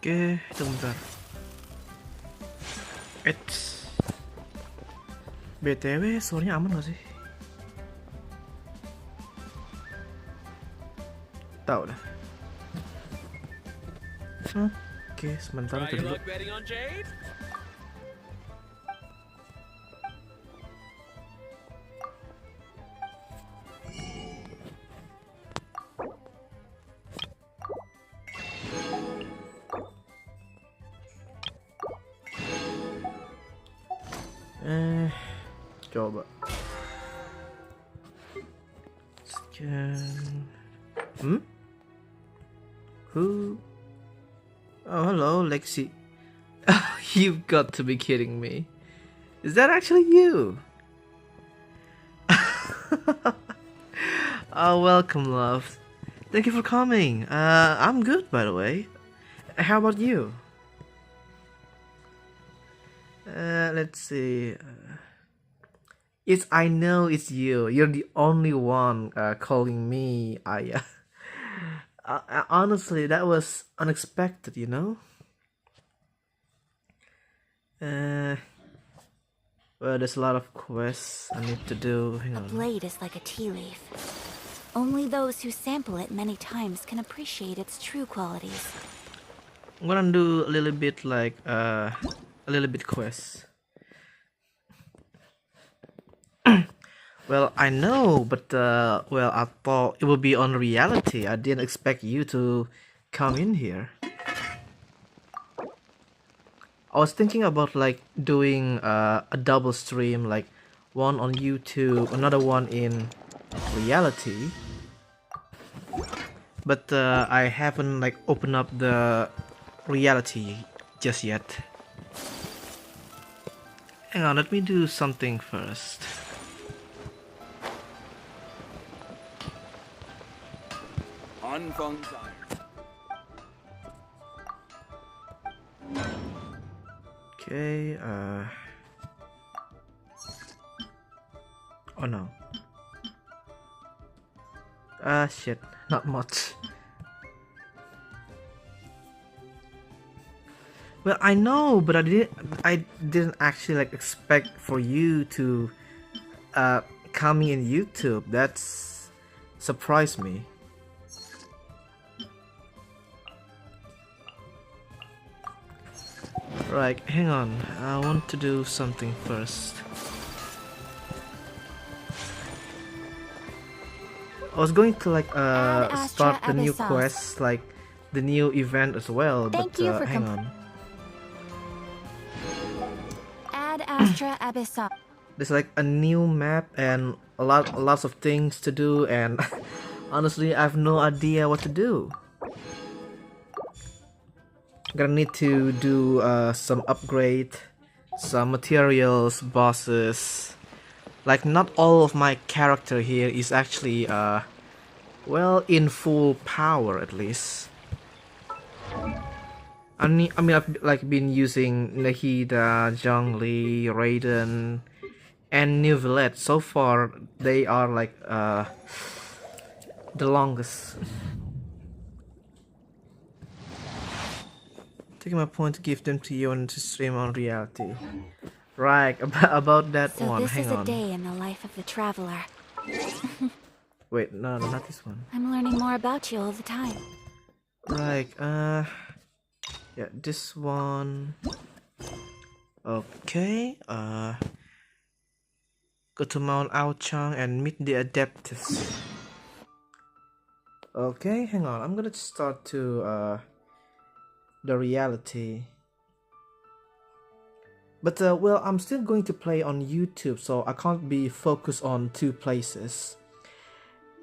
Oke, tunggu bentar. Eits. BTW, suaranya aman gak sih? Tahu dah. Oke, sebentar itu dulu. Coba. Scan. Who? Oh, hello, Lexi. You've got to be kidding me. Is that actually you? Oh, welcome, love. Thank you for coming. I'm good, by the way. How about you? Let's see. Yes, I know it's you. You're the only one calling me. Honestly, that was unexpected, you know? Well, there's a lot of quests I need to do. Hang on. A blade is like a tea leaf. Only those who sample it many times can appreciate its true qualities. I'm gonna do a little bit like a little bit quest. Well, I know, but well, I thought it would be on reality. I didn't expect you to come in here. I was thinking about like doing a double stream, like one on YouTube, another one in reality. But I haven't like opened up the reality just yet. Hang on, let me do something first. Okay, oh no. Shit, not much. Well, I know, but I didn't actually like expect for you to coming in YouTube. That's surprised me. Right, hang on. I want to do something first. I was going to like start the new quest, like the new event as well, but hang on. Ad Astra Abyssal. There's like a new map and lots of things to do, and honestly, I have no idea what to do. Gonna need to do some upgrade, some materials, bosses. Like not all of my character here is actually well in full power at least. I mean I've like been using Nahida, Zhongli, Raiden, and New Villette. So far they are like the longest. Taking my point to give them to you and to stream on reality. Right, about that so one, this hang is on. A day in the life of the traveler. Wait, no, not this one. I'm learning more about you all the time. Right, yeah, this one. Okay, go to Mount Aochang and meet the Adeptus. Okay, hang on, I'm gonna start to the reality. But well, I'm still going to play on YouTube, so I can't be focused on two places.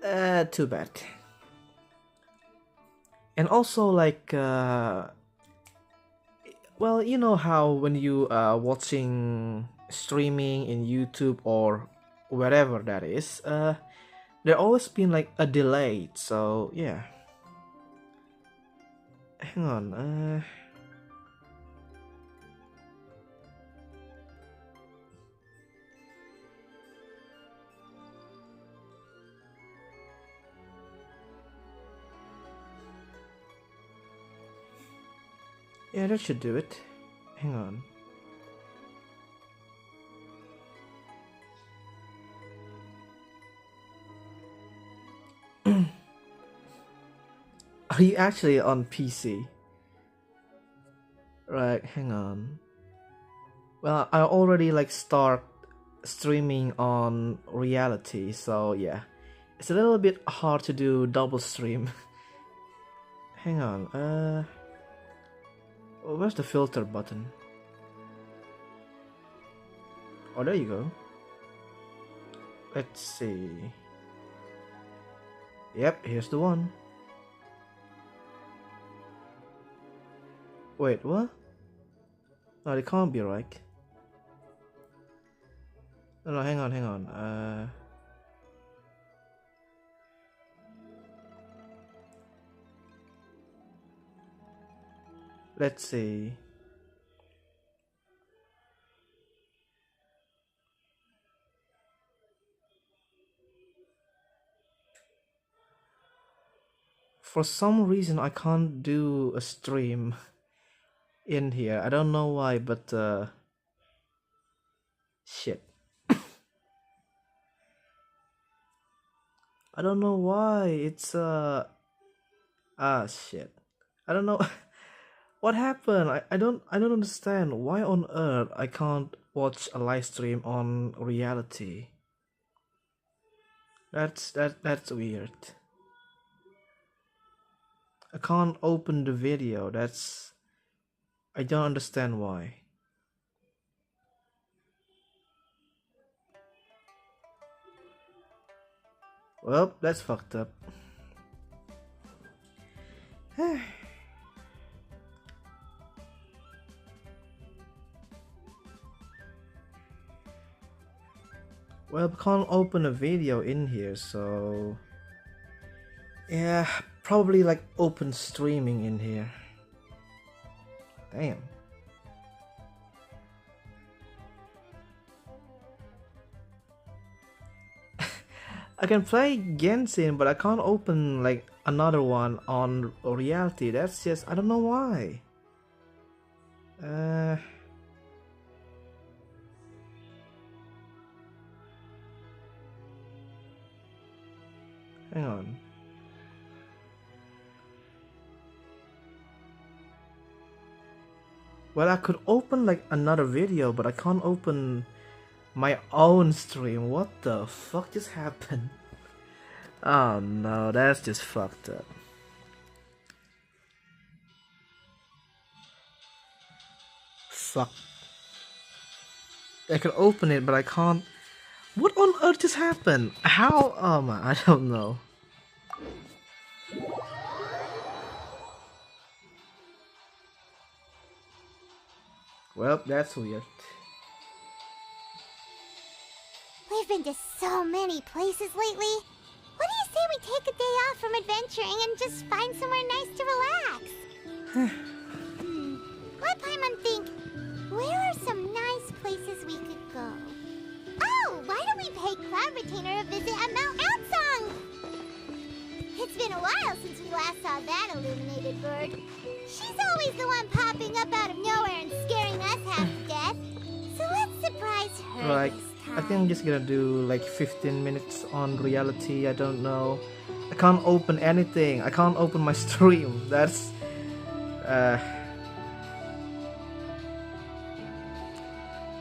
Too bad. And also like well, you know how when you watching streaming in YouTube or wherever that is, there always been like a delay. So yeah. Hang on. Yeah, that should do it. Hang on. Are you actually on PC? Right, hang on. Well, I already like start streaming on reality, so yeah. It's a little bit hard to do double stream. Hang on, where's the filter button? Oh, there you go. Let's see. Yep, here's the one. Wait, what? No, it can't be right. No, hang on. Let's see. For some reason, I can't do a stream in here. I don't know why, but shit. I don't know why. It's shit. I don't know what happened. I don't understand why on earth I can't watch a live stream on reality. That's weird. I can't open the video. I don't understand why. Well, that's fucked up. Well, I can't open a video in here, so yeah, probably like open streaming in here. Damn. I can play Genshin, but I can't open like another one on reality. That's just, I don't know why. Hang on. Well, I could open like another video, but I can't open my own stream. What the fuck just happened? Oh no, that's just fucked up. Fuck. I can open it, but I can't. What on earth just happened? How? Oh man, I don't know. Well, that's weird. We've been to so many places lately. What do you say we take a day off from adventuring and just find somewhere nice to relax? Let Paimon think. Where are some nice places we could go? Oh, why don't we pay Cloud Retainer a visit at Mount Outsong? It's been a while since we last saw that illuminated bird. She's always the one popping up out of nowhere and scaring us half to death. So let's surprise her Right. this I time. think I'm just gonna do like 15 minutes on reality. I don't know. I can't open anything. I can't open my stream. That's I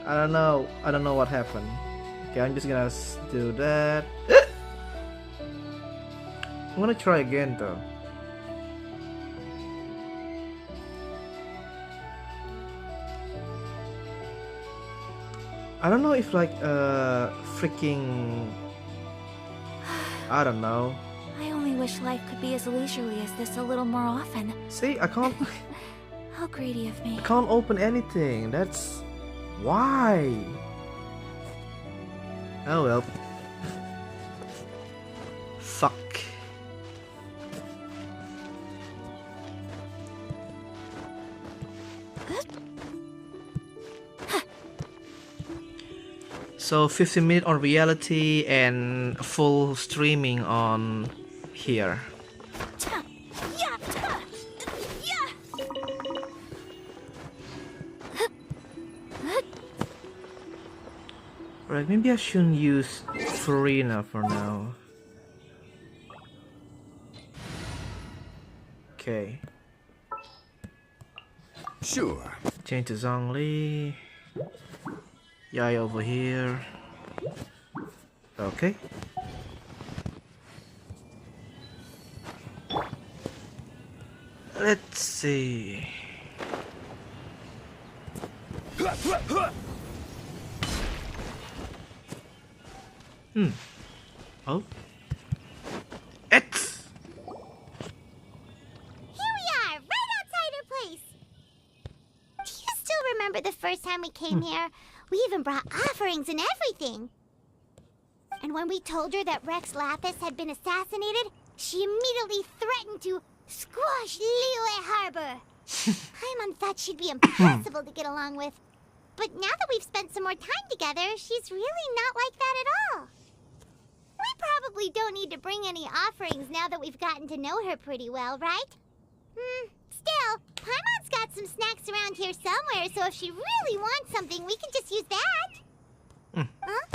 don't know. I don't know what happened. Okay, I'm just gonna do that. I'm gonna try again though. I don't know if like freaking I don't know. I only wish life could be as leisurely as this a little more often. See, I can't How greedy of me. I can't open anything. That's why. Oh well. Fuck. So 15 minutes on reality and full streaming on here. Right, maybe I shouldn't use Farina for now. Okay. Sure. Change to Zhongli. Yai over here. Okay. Let's see. Oh. It's. Here we are, right outside her place. Do you still remember the first time we came here? We even brought offerings and everything. And when we told her that Rex Lapis had been assassinated, she immediately threatened to squash Liyue Harbor. Paimon thought she'd be impossible to get along with. But now that we've spent some more time together, she's really not like that at all. We probably don't need to bring any offerings now that we've gotten to know her pretty well, right? Still, Paimon's got some snacks around here somewhere, so if she really wants something, we can just use that. Huh?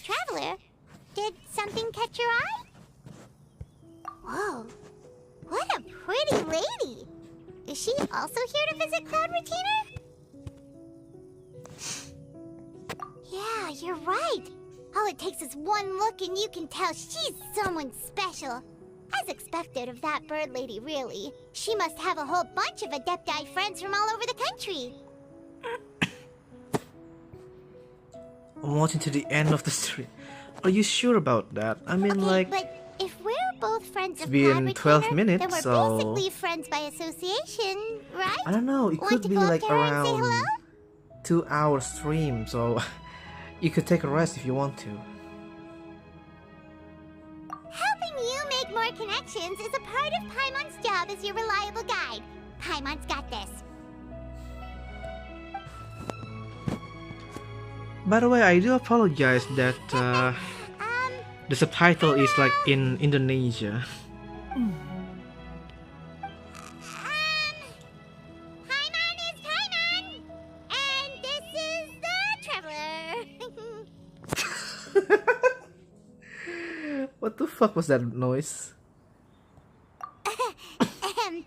Traveler, did something catch your eye? Whoa, what a pretty lady. Is she also here to visit Cloud Retainer? Yeah, you're right. All it takes is one look and you can tell she's someone special. As expected of that bird lady, really. She must have a whole bunch of Adepti friends from all over the country. I'm watching to the end of the street. Are you sure about that? I mean, Okay, like, but if we're both friends of been Cloud 12 Retainer, minutes, then we're so- basically friends by association, right? I don't know. It Want could to be go up like to her and say around hello? 2 hour stream, so you could take a rest if you want to. Helping you make more connections is a part of Paimon's job as your reliable guide. Paimon's got this. By the way, I do apologize that the subtitle is like in Indonesia. Paimon is Paimon! And this is the Traveler. What the fuck was that noise? Paimon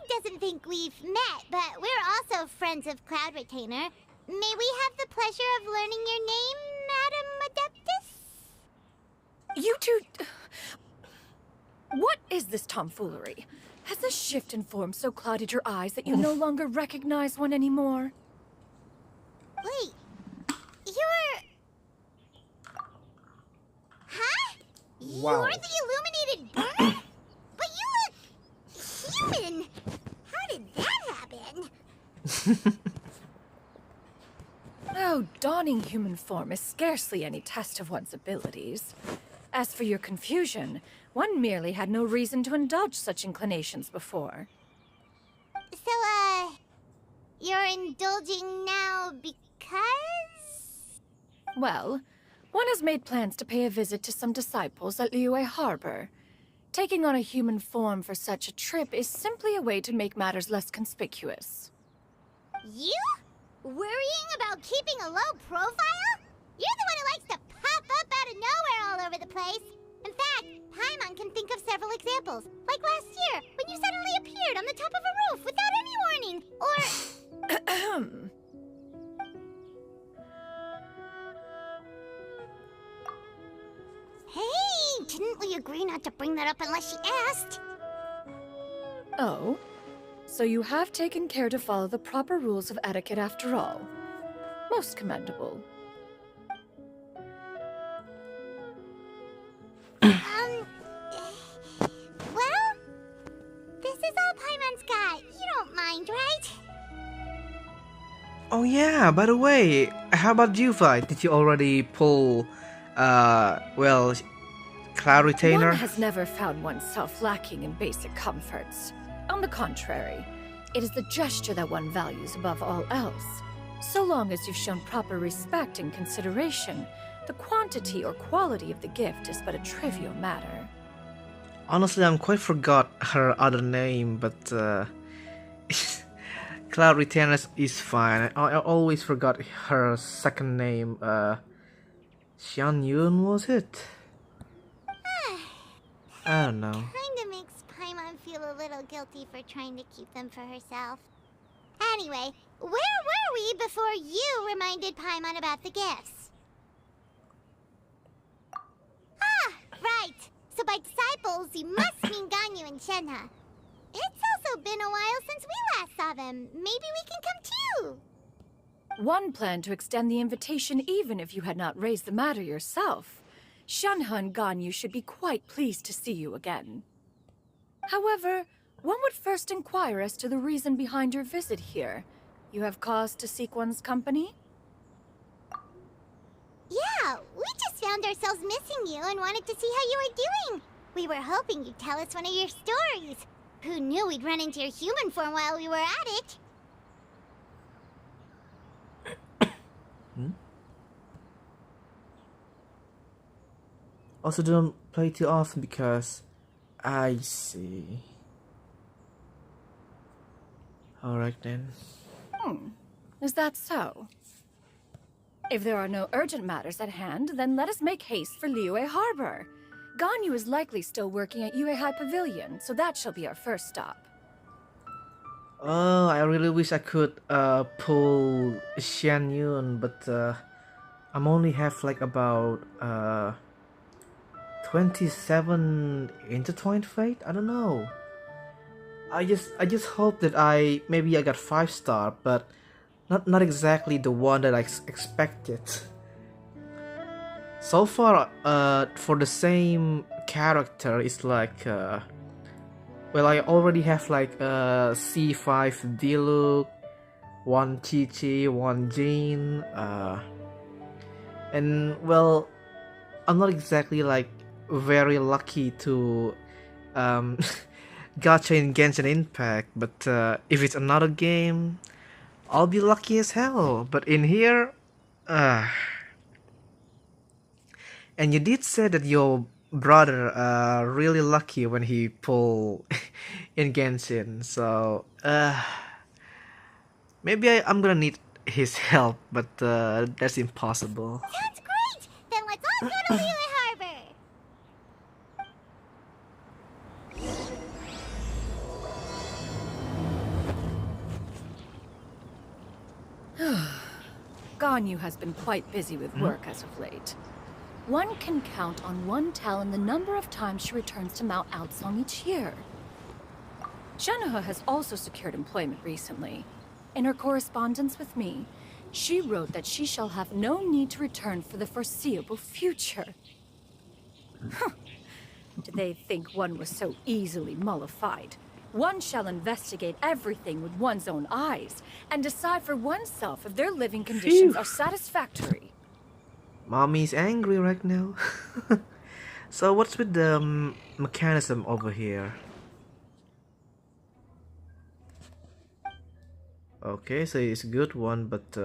doesn't think we've met, but we're also friends of Cloud Retainer. May we have the pleasure of learning your name, Madam Adeptus? You two... What is this tomfoolery? Has this shift in form so clouded your eyes that you no longer recognize one anymore? Wait, you're... Huh? Wow. You're the illuminated bird? But you look... human! How did that happen? Oh, donning human form is scarcely any test of one's abilities. As for your confusion, one merely had no reason to indulge such inclinations before. So, you're indulging now because... Well, one has made plans to pay a visit to some disciples at Liyue Harbor. Taking on a human form for such a trip is simply a way to make matters less conspicuous. You? Worrying about keeping a low profile? You're the one who likes to pop up out of nowhere all over the place. In fact, Paimon can think of several examples. Like last year, when you suddenly appeared on the top of a roof without any warning. Or... Ahem. Hey, didn't we agree not to bring that up unless she asked? Oh? So you have taken care to follow the proper rules of etiquette after all. Most commendable. Well, this is all Paimon's got. You don't mind, right? Oh yeah, by the way, how about you, Vi? Did you already pull, well, Cloud Retainer? One has never found oneself lacking in basic comforts. On the contrary, it is the gesture that one values above all else. So long as you've shown proper respect and consideration, the quantity or quality of the gift is but a trivial matter. Honestly, I'm quite forgot her other name, but Cloud Retainer is fine. I always forgot her second name. Xian Yun, was it? I don't know. Kinda makes Paimon feel a little guilty for trying to keep them for herself. Anyway, where were we before you reminded Paimon about the gifts? Ah, right. So by disciples, you must mean Ganyu and Shenhe. It's also been a while since we last saw them. Maybe we can come too. One planned to extend the invitation even if you had not raised the matter yourself. Shenhe and Ganyu should be quite pleased to see you again. However, one would first inquire as to the reason behind your visit here. You have cause to seek one's company? Yeah, we just found ourselves missing you and wanted to see how you were doing. We were hoping you'd tell us one of your stories. Who knew we'd run into your human form while we were at it? Also, don't play too often because I see. Alright then. Is that so? If there are no urgent matters at hand, then let us make haste for Liyue Harbor. Ganyu is likely still working at Yuehai Pavilion, so that shall be our first stop. Oh, I really wish I could pull Xian Yun, but I'm only have like about 27 intertwined fate. I don't know. I just hope that maybe I got 5-star, but not exactly the one that I expected. So far, for the same character, it's like well, I already have like C5 Diluc, 1 Chi-Chi, 1 Jin, and well, I'm not exactly like very lucky to gacha in Genshin Impact, but if it's another game, I'll be lucky as hell. But in here, and you did say that your brother really lucky when he pulled in Genshin, so maybe I'm gonna need his help, but that's impossible. Sounds great! Then let's all go to Liyue Harbor! Ganyu has been quite busy with work as of late. One can count on one talon the number of times she returns to Mount Outsong each year. Shenhe has also secured employment recently. In her correspondence with me, she wrote that she shall have no need to return for the foreseeable future. Did they think one was so easily mollified? One shall investigate everything with one's own eyes and decide for oneself if their living conditions are satisfactory. Mommy's angry right now. So what's with the mechanism over here? Okay, so it's a good one, but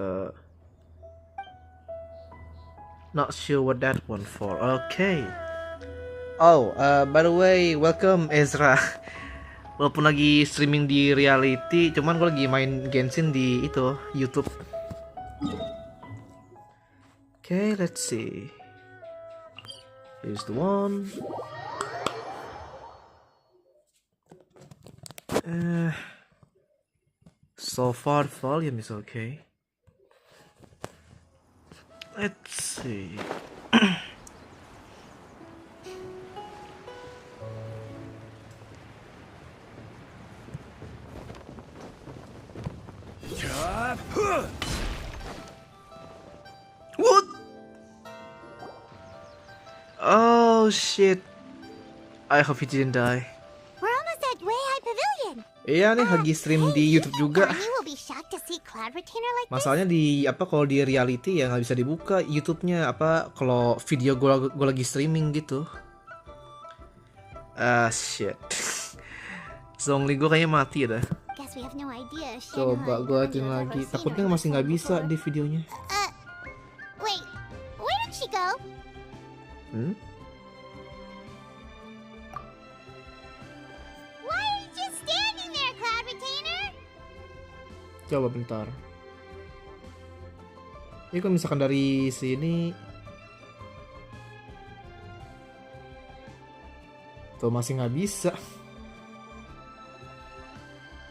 not sure what that one for. Okay. Oh, by the way, welcome Ezra. Walaupun lagi streaming di reality, cuman gue lagi main Genshin di itu YouTube. Okay, let's see. Here's the one. So far, the volume is okay. Let's see. What? Oh shit. I hope he didn't die. We're almost at Yuehai Pavilion. Iya nih lagi stream di YouTube juga. Ganyu will be shocked to see Cloud Retainer like this. Masalahnya di apa kalau di reality ya nggak bisa dibuka YouTube-nya apa kalau video gue lagi streaming gitu. Shit. Zhongli gue kayaknya mati dah. Guess we have no idea if Coba gue liatin lagi. Takutnya masih nggak bisa di videonya. Wait, where did she go? Why are you just standing there, Cloud Retainer? Coba bentar. Ini kalau misalkan dari sini tuh masih nggak bisa.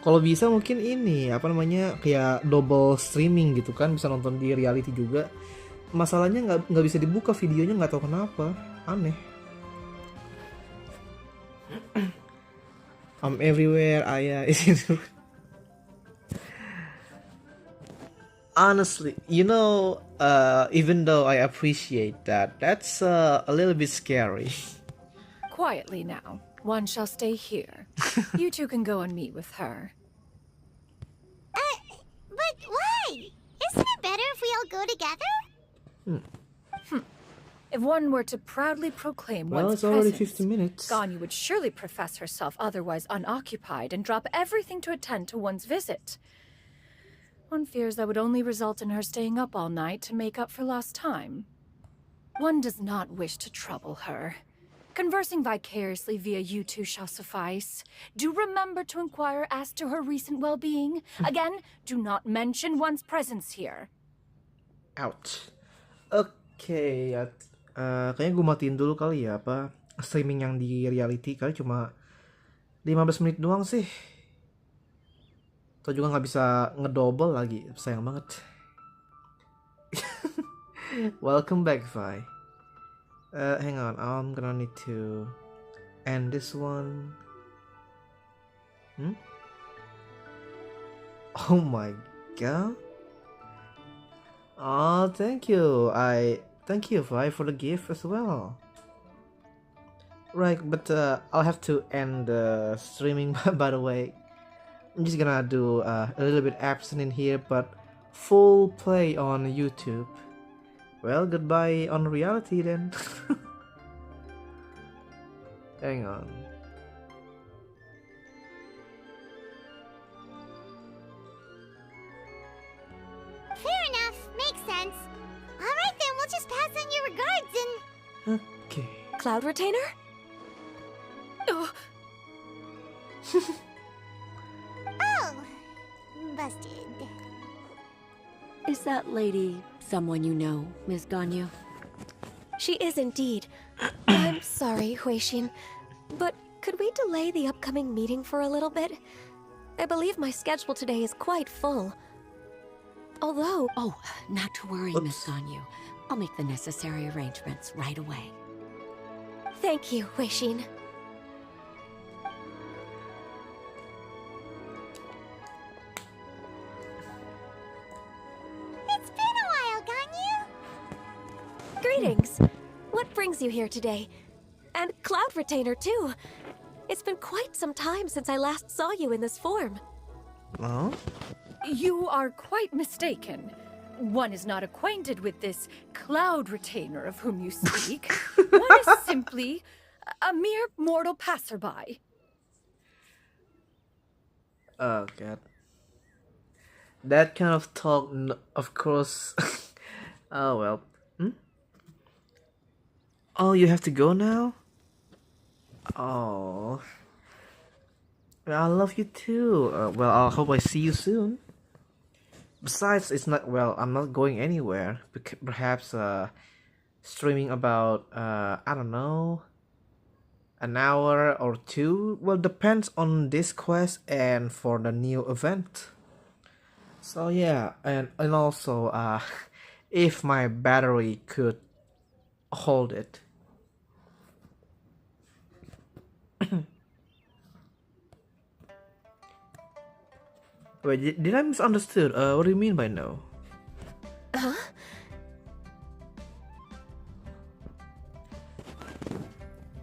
Kalau bisa mungkin ini apa namanya kayak double streaming gitu kan, bisa nonton di reality juga. Masalahnya nggak bisa dibuka videonya, nggak tahu kenapa, aneh. I'm everywhere, Ayah. Honestly, even though I appreciate that, that's a little bit scary. Quietly now. One shall stay here. You two can go and meet with her. But why? Isn't it better if we all go together? If one were to proudly proclaim Well, one's it's already presence, 50 minutes. Ganyu would surely profess herself otherwise unoccupied and drop everything to attend to one's visit. One fears that would only result in her staying up all night to make up for lost time. One does not wish to trouble her. Conversing vicariously via you two shall suffice. Do remember to inquire as to her recent well-being. Again, do not mention one's presence here. Ouch. Oke, ya. Kayaknya gue matiin dulu kali ya, apa streaming yang di reality kali cuma 15 menit doang sih. Atau juga nggak bisa ngedouble lagi, sayang banget. Welcome back, Vi. Hang on, I'm gonna need to end this one. Oh my god. Oh, thank you. Thank you, Vi, for the gift as well. Right, but I'll have to end the streaming. By the way, I'm just gonna do a little bit absent in here, but full play on YouTube. Well, goodbye on reality then. Hang on. Fair enough. Makes sense. Alright then, we'll just pass on your regards and... Okay. Cloud Retainer? Oh, Oh! Busted. Is that lady someone you know, Miss Ganyu? She is indeed. I'm sorry, Huixin, but could we delay the upcoming meeting for a little bit? I believe my schedule today is quite full. Although... Oh, not to worry, Miss Ganyu. I'll make the necessary arrangements right away. Thank you, Huixin. It's been a while, Ganyu. Greetings. What brings you here today? And Cloud Retainer, too. It's been quite some time since I last saw you in this form. Oh? you are quite mistaken. One is not acquainted with this cloud retainer of whom you speak. One is simply a mere mortal passerby. Oh god. That kind of talk, of course. Oh well. Oh, you have to go now? Oh. Well, I love you too. Well, I hope I see you soon. Besides, it's not, well, I'm not going anywhere. Perhaps streaming about, I don't know, an hour or two. Well, depends on this quest and for the new event. So yeah, and also if my battery could hold it. Wait, did I misunderstood? What do you mean by no? Huh?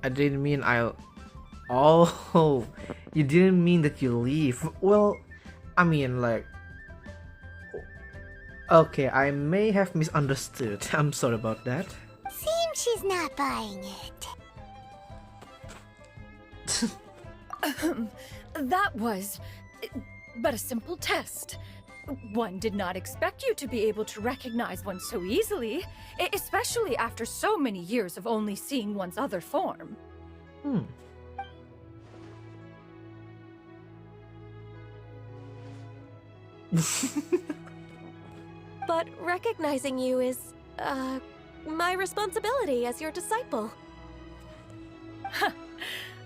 I didn't mean I'll... Oh, you didn't mean that you leave. Well, I mean like... Okay, I may have misunderstood. I'm sorry about that. Seems she's not buying it. That was but a simple test. One did not expect you to be able to recognize one so easily, especially after so many years of only seeing one's other form. But recognizing you is, my responsibility as your disciple.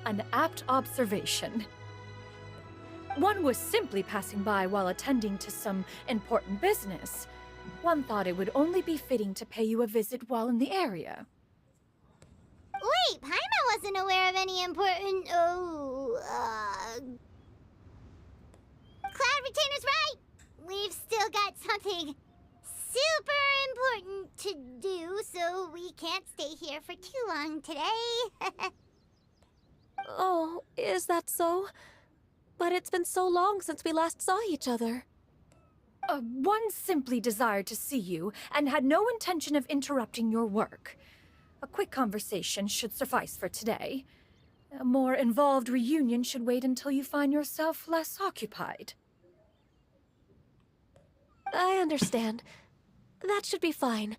An apt observation. One was simply passing by while attending to some important business. One thought it would only be fitting to pay you a visit while in the area. Wait, Paimon wasn't aware of any important. Cloud Retainer's right! We've still got something super important to do, so we can't stay here for too long today. Oh, is that so? But it's been so long since we last saw each other. One simply desired to see you and had no intention of interrupting your work. A quick conversation should suffice for today. A more involved reunion should wait until you find yourself less occupied. I understand. That should be fine.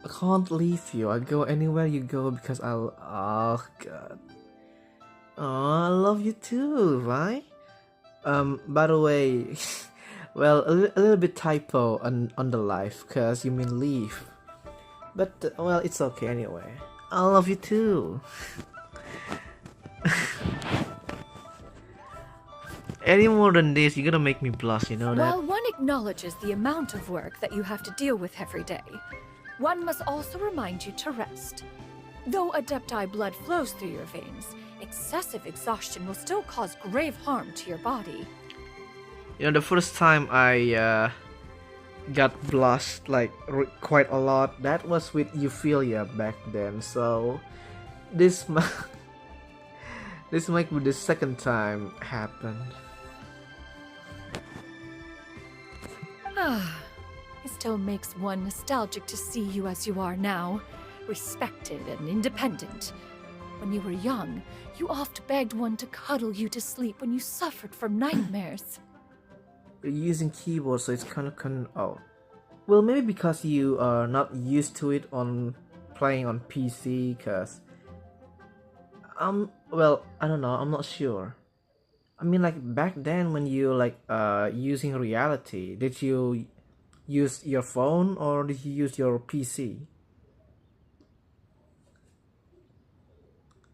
I can't leave you. I go anywhere you go because I'll. Oh god. Oh, I love you too, right? By the way, well, a little bit typo on the life, cause you mean leave. But well, it's okay anyway. I love you too. Any more than this, you're gonna make me blush, you know that? While one acknowledges the amount of work that you have to deal with every day, one must also remind you to rest. Though Adepti blood flows through your veins, excessive exhaustion will still cause grave harm to your body. You know, the first time I got blushed like quite a lot, that was with Euphilia back then. So this this might be the second time happened. It still makes one nostalgic to see you as you are now, respected and independent. When you were young, you oft begged one to cuddle you to sleep when you suffered from nightmares. You're using keyboard, so it's kind of oh. Well, maybe because you are not used to it on playing on PC, cause well, I don't know, I'm not sure. I mean, like back then when you like using reality, did you use your phone or did you use your PC?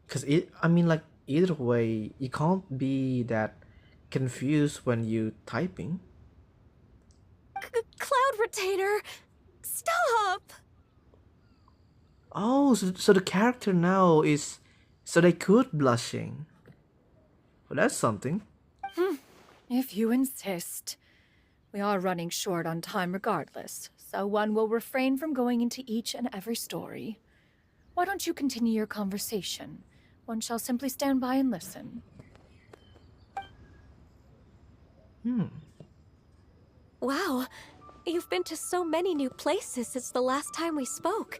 Cause I mean, like either way, you can't be that confused when you typing. Cloud Retainer! Stop! Oh, so the character now is so they could blushing. Well, that's something. If you insist. We are running short on time regardless, so one will refrain from going into each and every story. Why don't you continue your conversation? One shall simply stand by and listen. Wow, you've been to so many new places since the last time we spoke.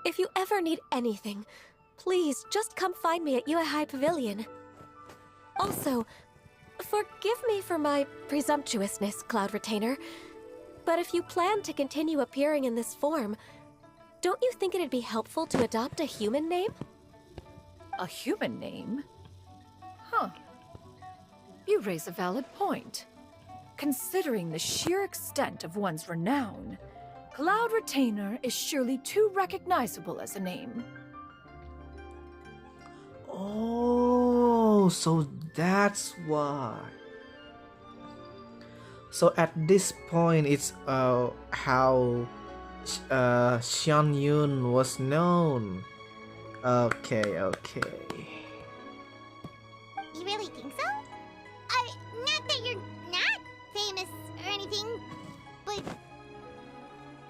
If you ever need anything, please just come find me at Uehai Pavilion. Also, forgive me for my presumptuousness, Cloud Retainer, but if you plan to continue appearing in this form, don't you think it'd be helpful to adopt a human name? A human name? Huh. You raise a valid point. Considering the sheer extent of one's renown, Cloud Retainer is surely too recognizable as a name. Oh, so that's why. So at this point, it's how Xian Yun was known. Okay. You really think so? Not that you're not famous or anything, but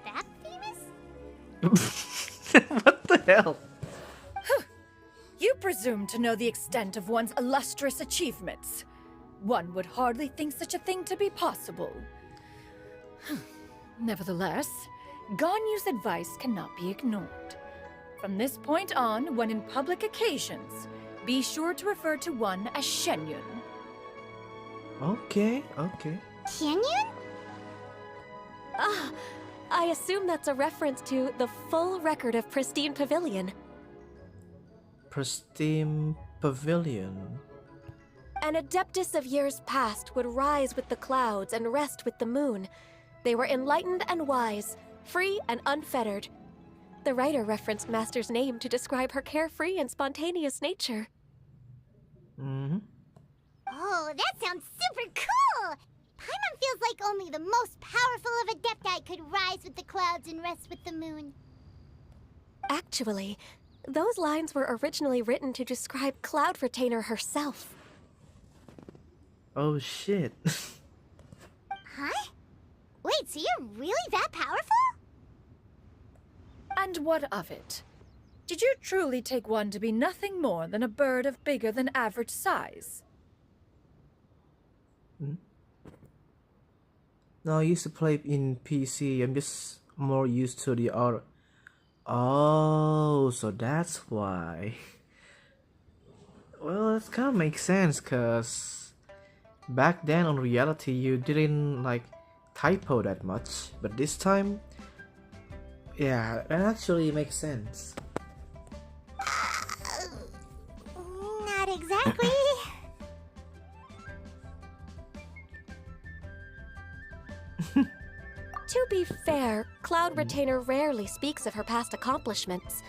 that famous? What the hell? You presume to know the extent of one's illustrious achievements. One would hardly think such a thing to be possible. Nevertheless, Ganyu's advice cannot be ignored. From this point on, when in public occasions, be sure to refer to one as Shenyun. Okay. Tianyun? I assume that's a reference to the full record of Pristine Pavilion. Pristine Pavilion. An Adeptus of years past would rise with the clouds and rest with the moon. They were enlightened and wise, free and unfettered. The writer referenced Master's name to describe her carefree and spontaneous nature. Mm-hmm. Oh, that sounds super cool! Paimon feels like only the most powerful of Adepti could rise with the clouds and rest with the moon. Actually, those lines were originally written to describe Cloud Retainer herself. Oh shit. Huh? Wait, so you're really that powerful? And what of it? Did you truly take one to be nothing more than a bird of bigger than average size? No, I used to play in PC. I'm just more used to the other. Oh, so that's why. Well, that kind of makes sense, cause back then on reality you didn't like typo that much, but this time, yeah, that actually makes sense. Not exactly. To be fair, Cloud Retainer rarely speaks of her past accomplishments.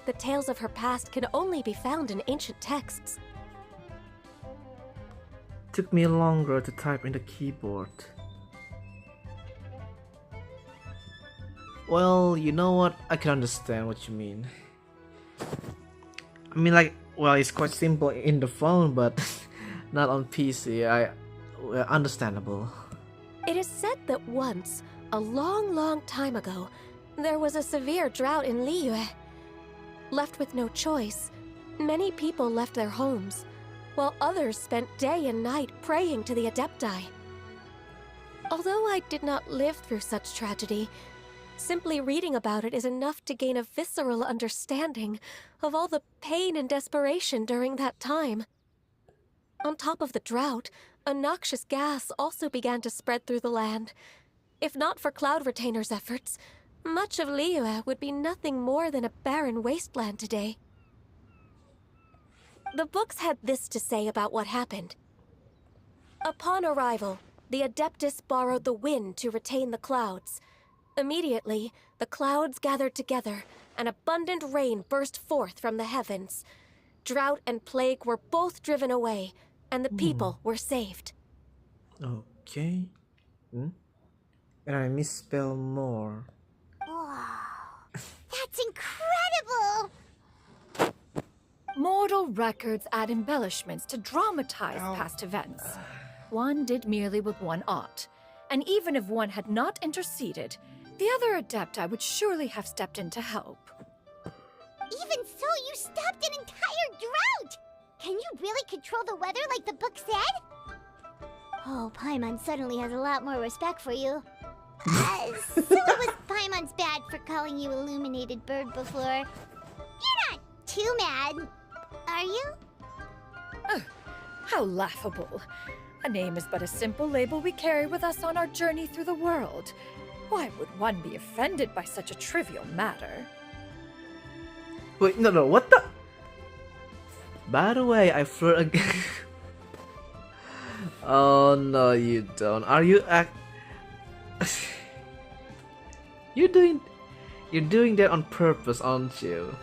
The tales of her past can only be found in ancient texts. Took me longer to type in the keyboard. Well, you know what? I can understand what you mean. I mean, like, well, it's quite simple in the phone, but not on PC. Understandable. It is said that once, a long time ago, there was a severe drought in Liyue. Left with no choice, many people left their homes, while others spent day and night praying to the Adepti. Although I did not live through such tragedy, simply reading about it is enough to gain a visceral understanding of all the pain and desperation during that time. On top of the drought, a noxious gas also began to spread through the land. If not for Cloud Retainer's efforts, much of Liyue would be nothing more than a barren wasteland today. The books had this to say about what happened. Upon arrival, the Adeptus borrowed the wind to retain the clouds. Immediately, the clouds gathered together, and abundant rain burst forth from the heavens. Drought and plague were both driven away, and the people were saved. Okay. And I misspell more. Wow, that's incredible! Mortal records add embellishments to dramatize past events. One did merely with one ought, and even if one had not interceded, the other Adepti would surely have stepped in to help. Even so, you stopped an entire drought! Can you really control the weather like the book said? Oh, Paimon suddenly has a lot more respect for you. So it was Paimon's bad for calling you Illuminated Bird before. You're not too mad, are you? How laughable. A name is but a simple label we carry with us on our journey through the world. Why would one be offended by such a trivial matter? Wait, no, what the? By the way, I flirt again. Oh no, you don't. Are you You're doing that on purpose, aren't you?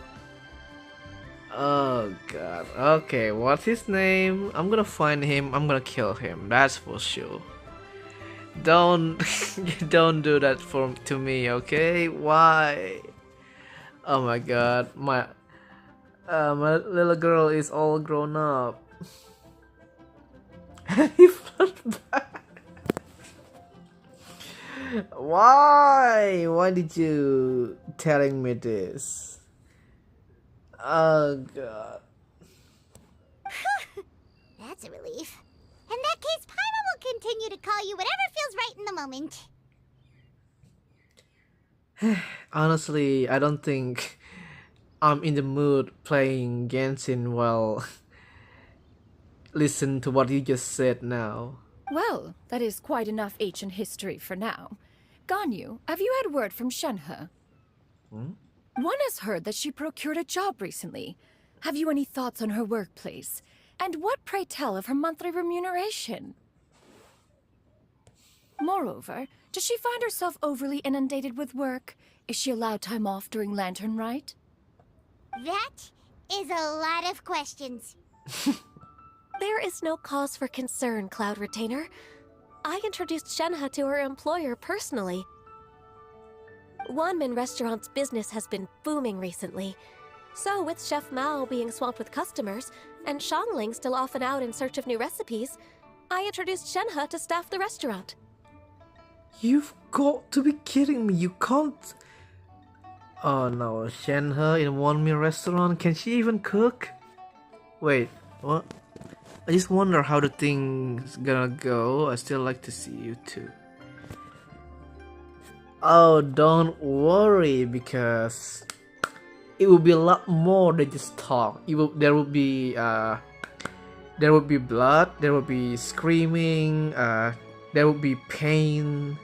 Oh god. Okay, what's his name? I'm gonna find him. I'm gonna kill him. That's for sure. Don't do that to me, okay? Why? Oh my god, my little girl is all grown up. He flirt back. Why? Why did you telling me this? Oh god. That's a relief. In that case, Paimon will continue to call you whatever feels right in the moment. Honestly, I don't think I'm in the mood playing Genshin while listen to what you just said now. Well, that is quite enough ancient history for now. Ganyu, have you had word from Shenhe? Hmm? One has heard that she procured a job recently. Have you any thoughts on her workplace? And what, pray tell, of her monthly remuneration? Moreover, does she find herself overly inundated with work? Is she allowed time off during Lantern Rite? That is a lot of questions. There is no cause for concern, Cloud Retainer. I introduced Shenhe to her employer personally. Wanmin Restaurant's business has been booming recently. So, with Chef Mao being swamped with customers, and Shangling still off and out in search of new recipes, I introduced Shenhe to staff the restaurant. You've got to be kidding me. You can't. Oh no, Shenhe in one meal restaurant. Can she even cook? Wait, what? I just wonder how the thing's gonna go. I still like to see you too. Oh, don't worry, because it will be a lot more than just talk. There will be blood. There will be screaming. There will be pain.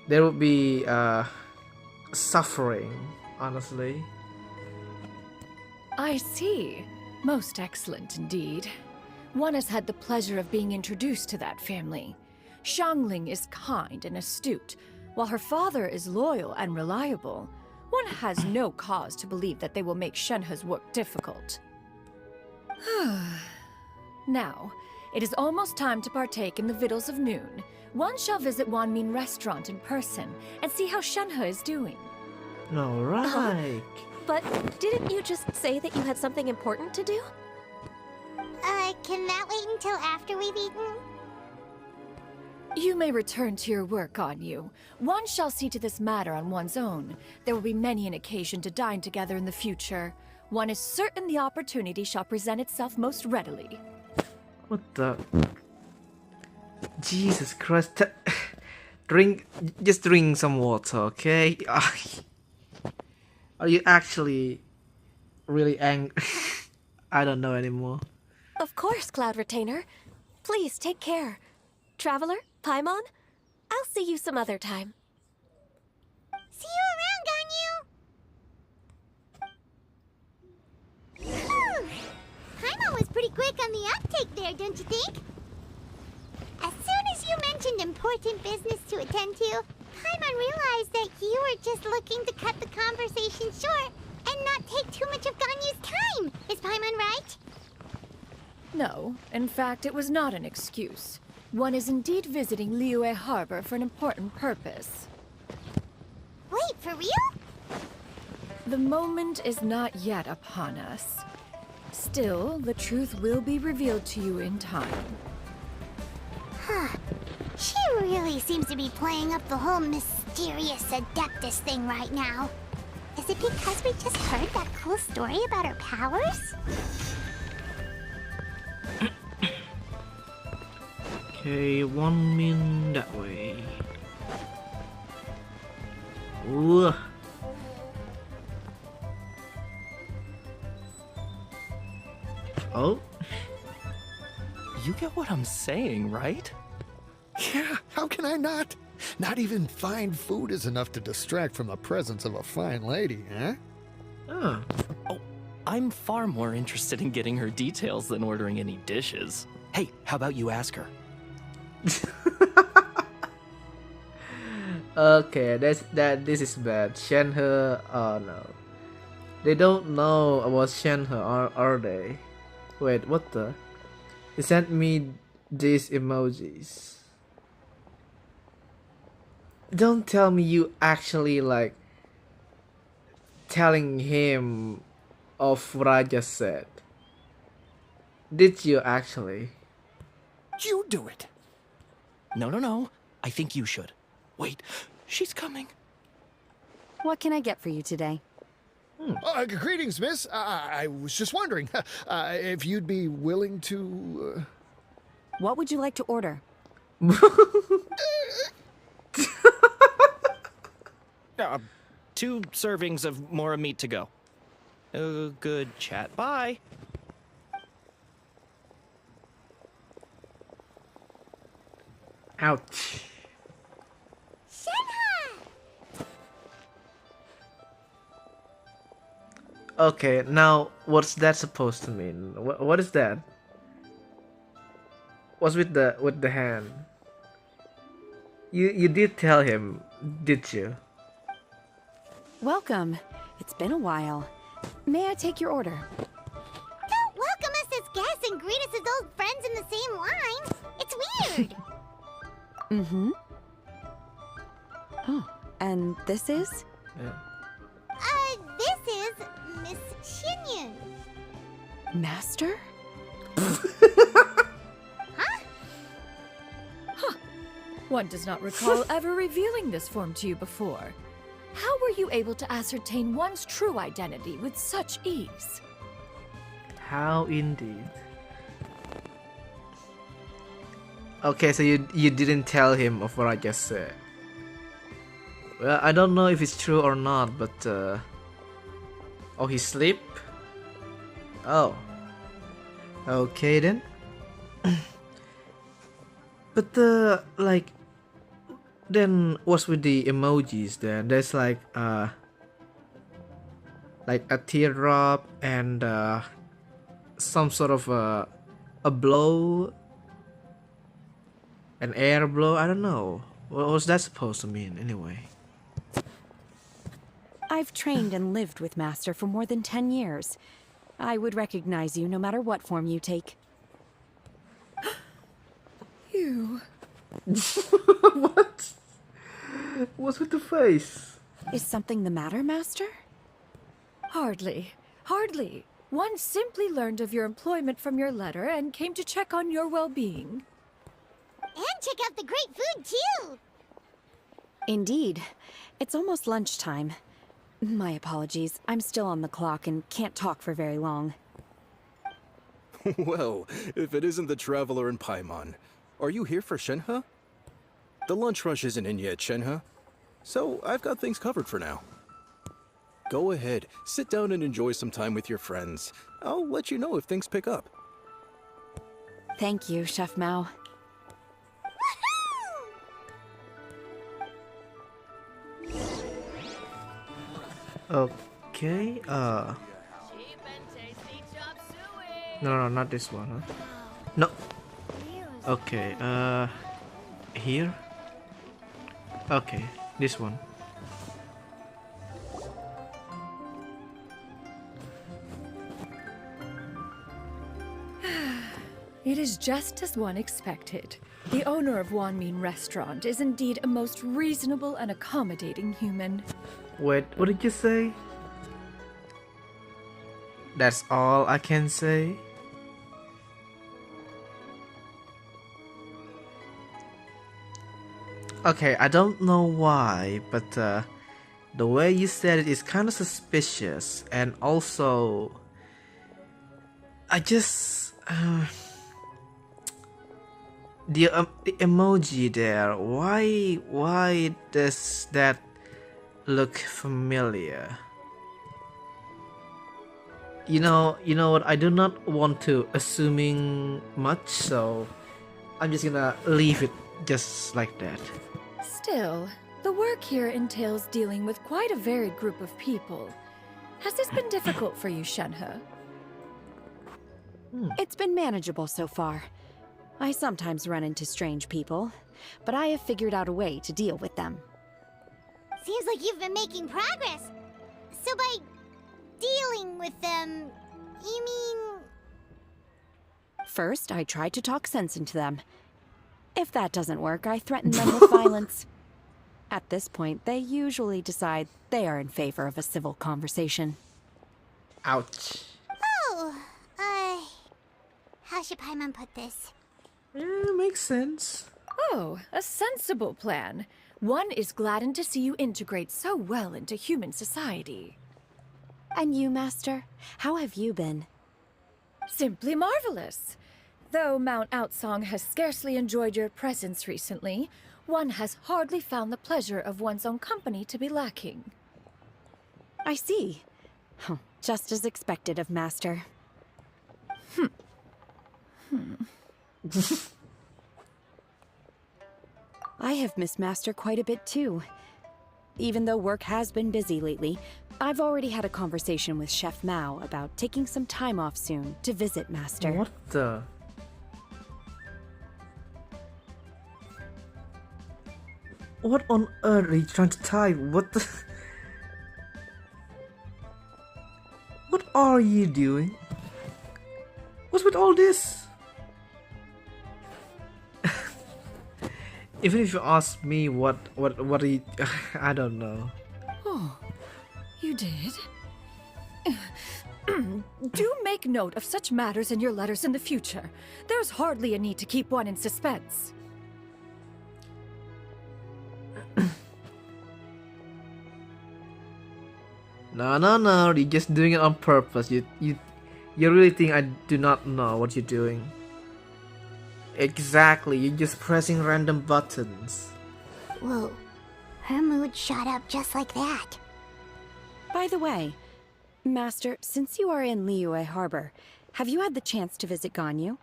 There will be suffering. Honestly. I see. Most excellent indeed. One has had the pleasure of being introduced to that family. Shangling is kind and astute, while her father is loyal and reliable. One has no cause to believe that they will make Shenhe's work difficult. Now, it is almost time to partake in the victuals of noon. One shall visit Wanmin Restaurant in person and see how Shenhe is doing. Alright. But didn't you just say that you had something important to do? Can that wait until after we've eaten? You may return to your work, Ganyu. One shall see to this matter on one's own. There will be many an occasion to dine together in the future. One is certain the opportunity shall present itself most readily. What the? Jesus Christ. Just drink some water, okay? Are you actually really angry? I don't know anymore. Of course, Cloud Retainer. Please take care. Traveler, Paimon, I'll see you some other time. See you around, Ganyu! Paimon was pretty quick on the uptake there, don't you think? As soon as you mentioned important business to attend to, Paimon realized that you were just looking to cut the conversation short and not take too much of Ganyu's time. Is Paimon right? No, in fact, it was not an excuse. One is indeed visiting Liyue Harbor for an important purpose. Wait, for real? The moment is not yet upon us. Still, the truth will be revealed to you in time. Huh. She really seems to be playing up the whole mysterious Adeptus thing right now. Is it because we just heard that cool story about her powers? Okay, 1 min that way. Ooh. Oh? You get what I'm saying, right? Yeah, how can I not? Not even fine food is enough to distract from the presence of a fine lady, huh? Oh. Oh, I'm far more interested in getting her details than ordering any dishes. Hey, how about you ask her? Okay, this is bad. Shenhe, oh no. They don't know about Shenhe, are they? Wait, what the? He sent me these emojis. Don't tell me you actually like telling him of what I just said. Did you actually? You do it. No. I think you should. Wait, she's coming. What can I get for you today? Greetings, miss. I was just wondering if you'd be willing to... What would you like to order? 2 servings of more meat to go. Good chat. Bye. Ouch. Okay, now what's that supposed to mean? What is that? What's with the hand? You did tell him, did you? Welcome. It's been a while. May I take your order? Don't welcome us as guests and greet us as old friends in the same line. It's weird. Mm-hmm. Oh, and this is? Yeah. This is Miss Xinyun. Master? One does not recall ever revealing this form to you before. How were you able to ascertain one's true identity with such ease? How indeed. Okay, so you didn't tell him of what I just said. Well, I don't know if it's true or not, but oh, he sleep? Oh. Okay then. But like, then what's with the emojis then? There's like a teardrop and some sort of a blow, an air blow. I don't know. What was that supposed to mean anyway? I've trained and lived with Master for more than 10 years. I would recognize you no matter what form you take. You... What? What's with the face? Is something the matter, Master? Hardly. Hardly. One simply learned of your employment from your letter and came to check on your well-being. And check out the great food, too. Indeed. It's almost lunchtime. My apologies. I'm still on the clock and can't talk for very long. Well, if it isn't the Traveler in Paimon, are you here for Shenhe? The lunch rush isn't in yet, Shenhe. So I've got things covered for now. Go ahead, sit down and enjoy some time with your friends. I'll let you know if things pick up. Thank you, Chef Mao. Okay, no, not this one, huh? No. Okay, here? Okay, this one. It is just as one expected. The owner of Wanmin Restaurant is indeed a most reasonable and accommodating human. Wait, what did you say? That's all I can say? Okay, I don't know why, but the way you said it is kind of suspicious, and also I just the emoji there. Why does that look familiar? You know what? I do not want to assuming much, so I'm just gonna leave it just like that. Still, the work here entails dealing with quite a varied group of people. Has this been difficult for you, Shenhe? It's been manageable so far. I sometimes run into strange people, but I have figured out a way to deal with them. Seems like you've been making progress. So by dealing with them, you mean... First, I try to talk sense into them. If that doesn't work, I threaten them with violence. At this point, they usually decide they are in favor of a civil conversation. Ouch. Oh, how should Paimon put this? Yeah, makes sense. Oh, a sensible plan. One is gladdened to see you integrate so well into human society. And you, Master? How have you been? Simply marvelous. Though Mount Outsong has scarcely enjoyed your presence recently, one has hardly found the pleasure of one's own company to be lacking. I see. Just as expected of Master. I have missed Master quite a bit too. Even though work has been busy lately, I've already had a conversation with Chef Mao about taking some time off soon to visit Master. What the? What on earth are you trying to type? What the? What are you doing? What's with all this? Even if you ask me what are you, I don't know. Oh, you did? Do make note of such matters in your letters in the future. There's hardly a need to keep one in suspense. No, you're just doing it on purpose. You really think I do not know what you're doing? Exactly, you're just pressing random buttons. Whoa. Her mood shot up just like that. By the way, Master, since you are in Liyue Harbor, have you had the chance to visit Ganyu?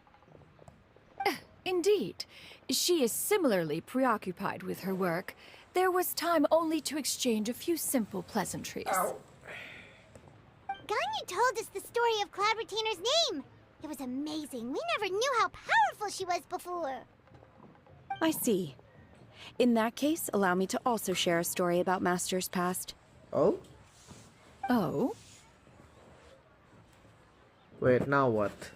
Indeed. She is similarly preoccupied with her work. There was time only to exchange a few simple pleasantries. Ganyu told us the story of Cloud Retainer's name. It was amazing. We never knew how powerful she was before. I see. In that case, allow me to also share a story about Master's past. Oh? Oh? Wait, now what?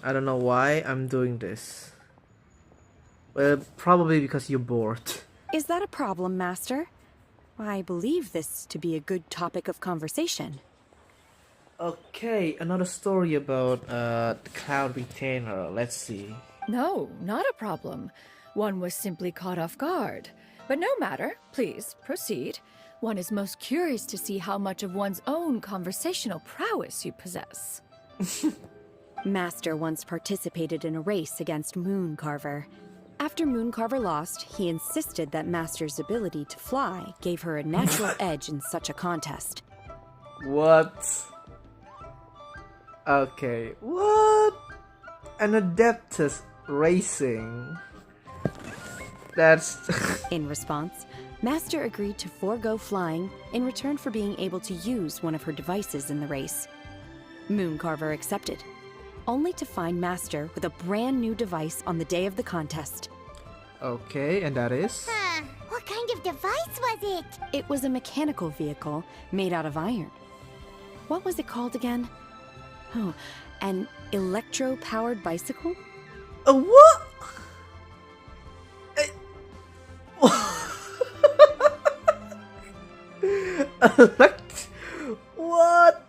I don't know why I'm doing this. Well, probably because you're bored. Is that a problem, Master? I believe this to be a good topic of conversation. Okay, another story about the Cloud Retainer. Let's see. No, not a problem. One was simply caught off guard. But no matter, please, proceed. One is most curious to see how much of one's own conversational prowess you possess. Master once participated in a race against Mooncarver. After Mooncarver lost, he insisted that Master's ability to fly gave her a natural edge in such a contest. What? Okay, what? An Adeptus racing? That's... In response, Master agreed to forego flying in return for being able to use one of her devices in the race. Mooncarver accepted, only to find Master with a brand new device on the day of the contest. Okay, and that is? Huh. What kind of device was it? It was a mechanical vehicle made out of iron. What was it called again? Oh, an electro-powered bicycle? A what? What?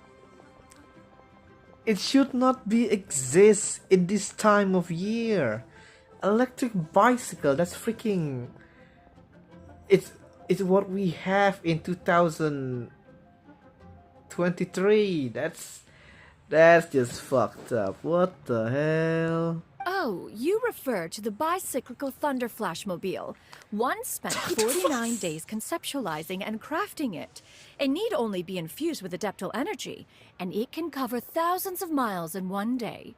It should not be exist in this time of year. Electric bicycle, that's freaking... It's what we have in 2023. That's just fucked up. What the hell? Oh, you refer to the bicyclical Thunder Flashmobile. One spent 49 days conceptualizing and crafting it. It need only be infused with adeptal energy, and it can cover thousands of miles in one day.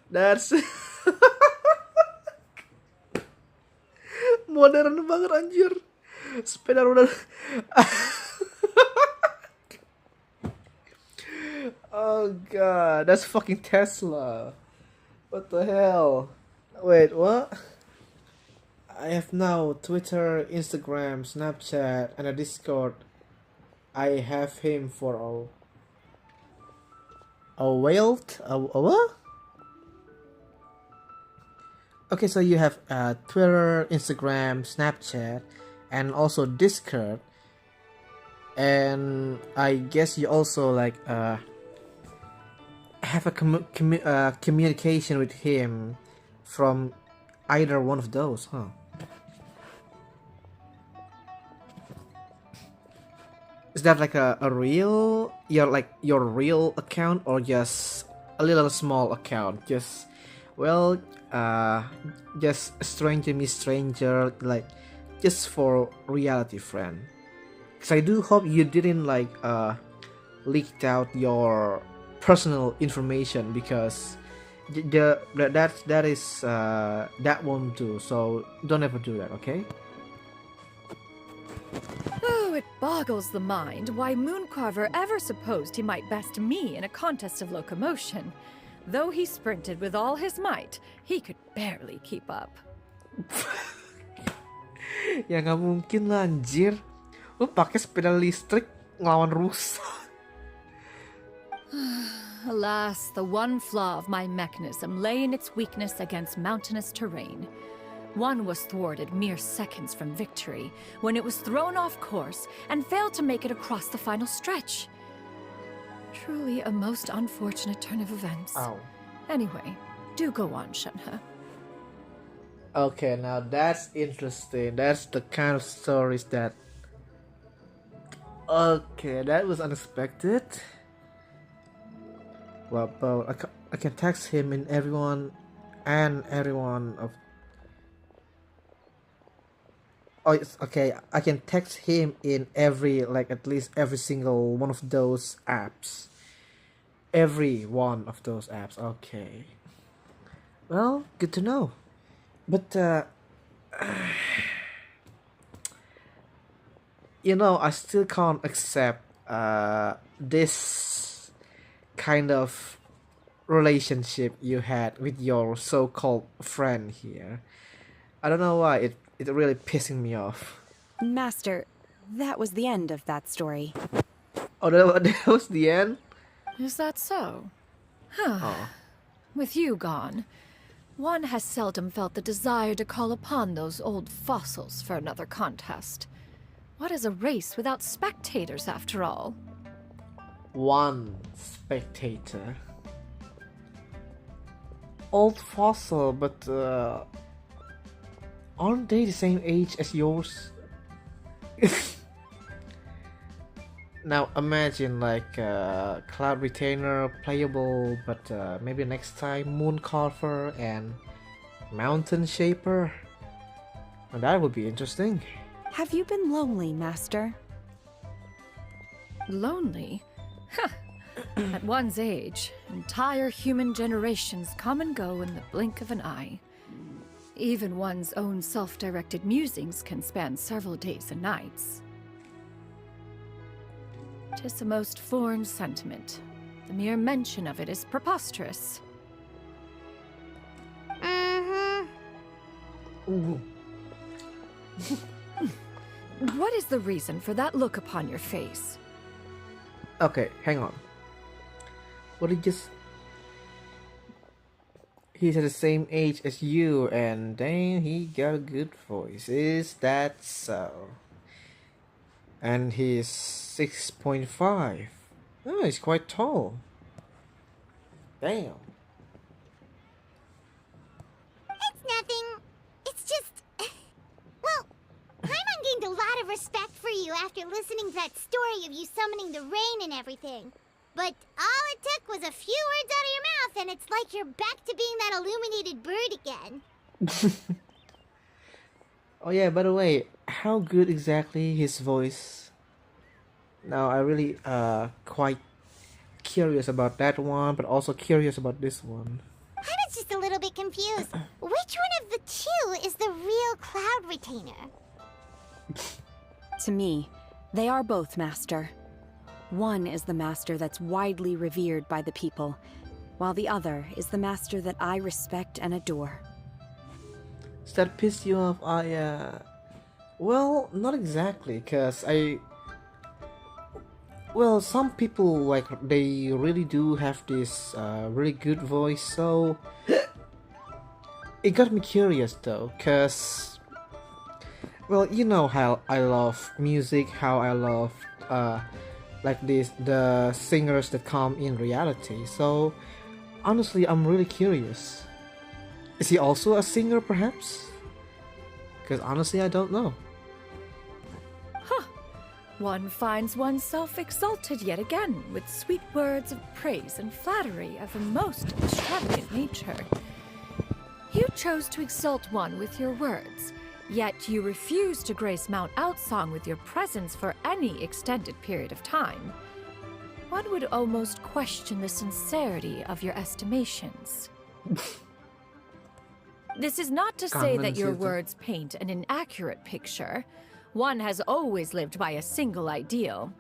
That's... Modern banget anjir. Sepeda roda. Oh god, that's fucking Tesla. What the hell? Wait, what? I have now Twitter, Instagram, Snapchat, and a Discord. I have him for a whale? A what? Okay, so you have Twitter, Instagram, Snapchat, and also Discord. And I guess you also like have a communication with him from either one of those, huh? Is that like a real your real account, or just a little small account? Just just stranger me stranger, like just for reality friend. Cause I do hope you didn't like leaked out your personal information, because that is that won't do. So don't ever do that, okay? Oh, it boggles the mind why Mooncarver ever supposed he might best me in a contest of locomotion. Though he sprinted with all his might, he could barely keep up. Ya nggak mungkin lah anjir. Lu pakai sepeda listrik ngelawan rusa. Alas, the one flaw of my mechanism lay in its weakness against mountainous terrain. One was thwarted mere seconds from victory, when it was thrown off course and failed to make it across the final stretch. Truly a most unfortunate turn of events. Ow. Anyway, do go on, Shenhe. Okay, now that's interesting. That's the kind of stories that... Okay, that was unexpected. Well, but I can text him in everyone of... Oh, it's okay. I can text him in every, like, at least every single one of those apps. Every one of those apps. Okay. Well, good to know. But, you know, I still can't accept this kind of relationship you had with your so-called friend here. I don't know why, it really pissing me off. Master, that was the end of that story. Oh, that was the end? Is that so? Huh. Oh. With you gone, one has seldom felt the desire to call upon those old fossils for another contest. What is a race without spectators, after all? One spectator. Old fossil, but aren't they the same age as yours? Now imagine like Cloud Retainer playable, but maybe next time Mooncarver and Mountain Shaper. Well, that would be interesting. Have you been lonely, Master? Lonely? Huh. At one's age, entire human generations come and go in the blink of an eye. Even one's own self-directed musings can span several days and nights. 'Tis a most foreign sentiment. The mere mention of it is preposterous. What is the reason for that look upon your face? Okay, hang on. What did just... He's at the same age as you, and dang, he got a good voice. Is that so? And he's 6.5. Oh, he's quite tall. Damn. It's nothing. It's just... Well, Paimon gained a lot of respect for you after listening to that story of you summoning the rain and everything. But all it took was a few words out of your mouth, and it's like you're back to being that illuminated bird again. Oh yeah, by the way, how good exactly his voice? Now I really quite curious about that one, but also curious about this one. I was just a little bit confused. Which one of the two is the real Cloud Retainer? To me, they are both, Master. One is the master that's widely revered by the people, while the other is the master that I respect and adore. Does that piss you off? Well, not exactly, cause well, some people, like, they really do have this really good voice, so it got me curious though, cause, well, you know how I love music, how I love like the singers that come in reality. So honestly, I'm really curious. Is he also a singer, perhaps? Because honestly, I don't know. Huh. One finds oneself exalted yet again with sweet words of praise and flattery of a most extravagant nature. You chose to exalt one with your words, yet you refuse to grace Mount Outsong with your presence for any extended period of time. One would almost question the sincerity of your estimations. This is not to say that your Kangen situ. words paint an inaccurate picture. One has always lived by a single ideal.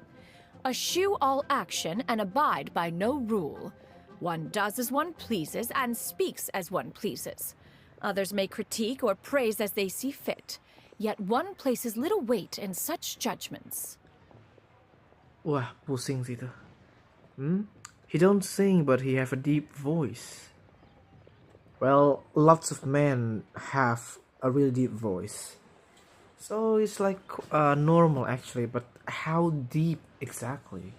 Eschew all action and abide by no rule. One does as one pleases and speaks as one pleases. Others may critique or praise as they see fit, yet one places little weight in such judgments. Wah, pusing situ. He don't sing, but he have a deep voice. Well, lots of men have a really deep voice. So it's like normal actually, but how deep exactly?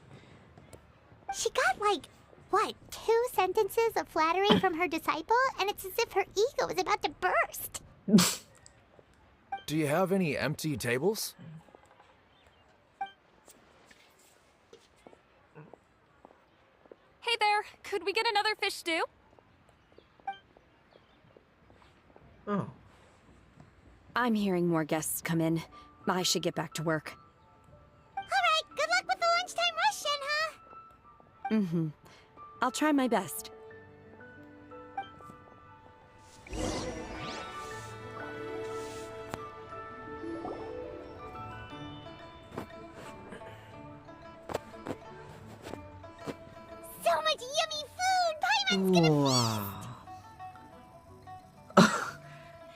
She got like, what, 2 sentences of flattery from her disciple, and it's as if her ego is about to burst. Do you have any empty tables? Hey there, could we get another fish stew? Oh. I'm hearing more guests come in. I should get back to work. Alright, good luck with the lunchtime rush, Shenhe. Mm-hmm. I'll try my best. So much yummy food! Paimon's gonna Wow.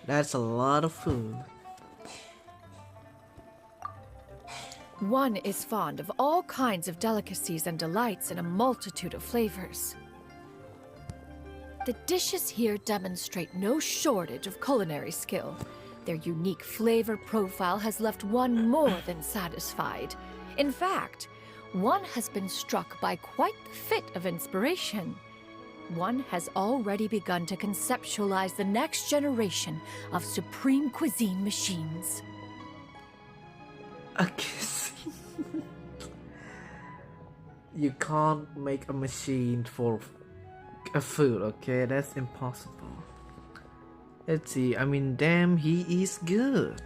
That's a lot of food. One is fond of all kinds of delicacies and delights in a multitude of flavors. The dishes here demonstrate no shortage of culinary skill. Their unique flavor profile has left one more than satisfied. In fact, one has been struck by quite the fit of inspiration. One has already begun to conceptualize the next generation of supreme cuisine machines. A kiss. You can't make a machine for a food, okay? That's impossible. Let's see. I mean, damn, he is good.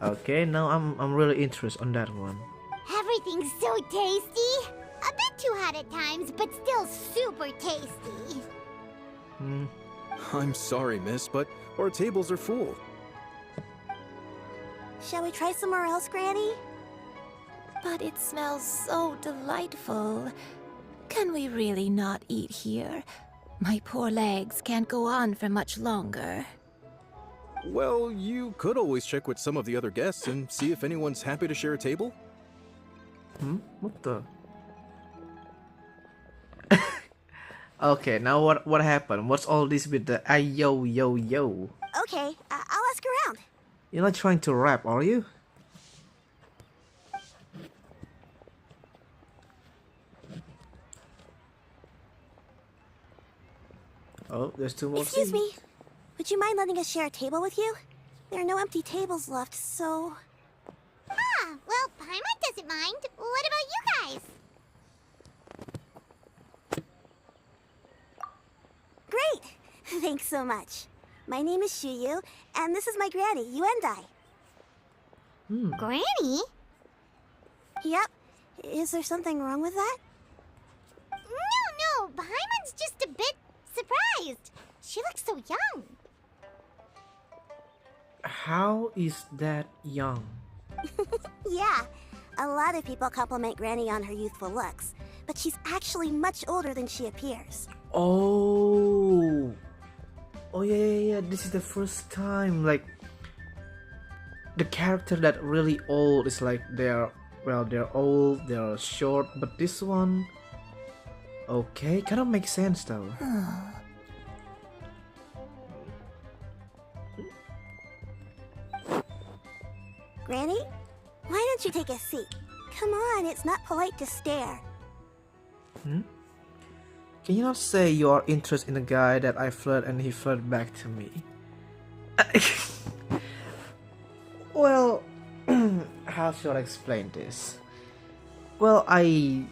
Okay, now I'm really interested on that one. Everything's so tasty! A bit too hot at times, but still super tasty. I'm sorry, miss, but our tables are full. Shall we try somewhere else, Granny? But it smells so delightful. Can we really not eat here? My poor legs can't go on for much longer. Well, you could always check with some of the other guests and see if anyone's happy to share a table. What the? Okay, now what happened? What's all this with the yo yo yo? Okay, I'll ask around. You're not trying to rap, are you? Oh, there's 2 more Excuse seats. me. Would you mind letting us share a table with you? There are no empty tables left, so... Ah, well, Paimon doesn't mind. What about you guys? Great! Thanks so much. My name is Shuyu, and this is my granny, Yuendai. Granny? Yep. Is there something wrong with that? No, Paimon's just a bit surprised. She looks so young. How is that young? Yeah, a lot of people compliment Granny on her youthful looks, but she's actually much older than she appears. Oh, yeah. This is the first time, like, the character that really old is like they're old, they're short, but this one, okay, kind of makes sense though. Granny, why don't you take a seat? Come on, it's not polite to stare. Can you not say you are interested in a guy that I flirt and he flirt back to me? Well, how should I explain this? Well, I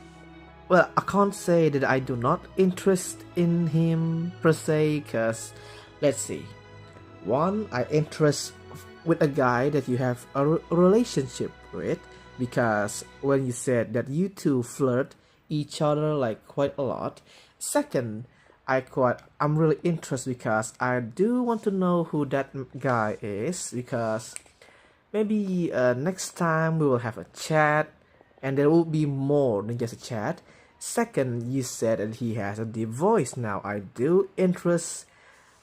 can't say that I do not interest in him per se, cause let's see. One, I interest with a guy that you have a relationship with, because when you said that you two flirt each other like quite a lot. Second, I'm really interested because I do want to know who that guy is, because maybe next time we will have a chat and there will be more than just a chat. Second, you said that he has a deep voice. Now I do interest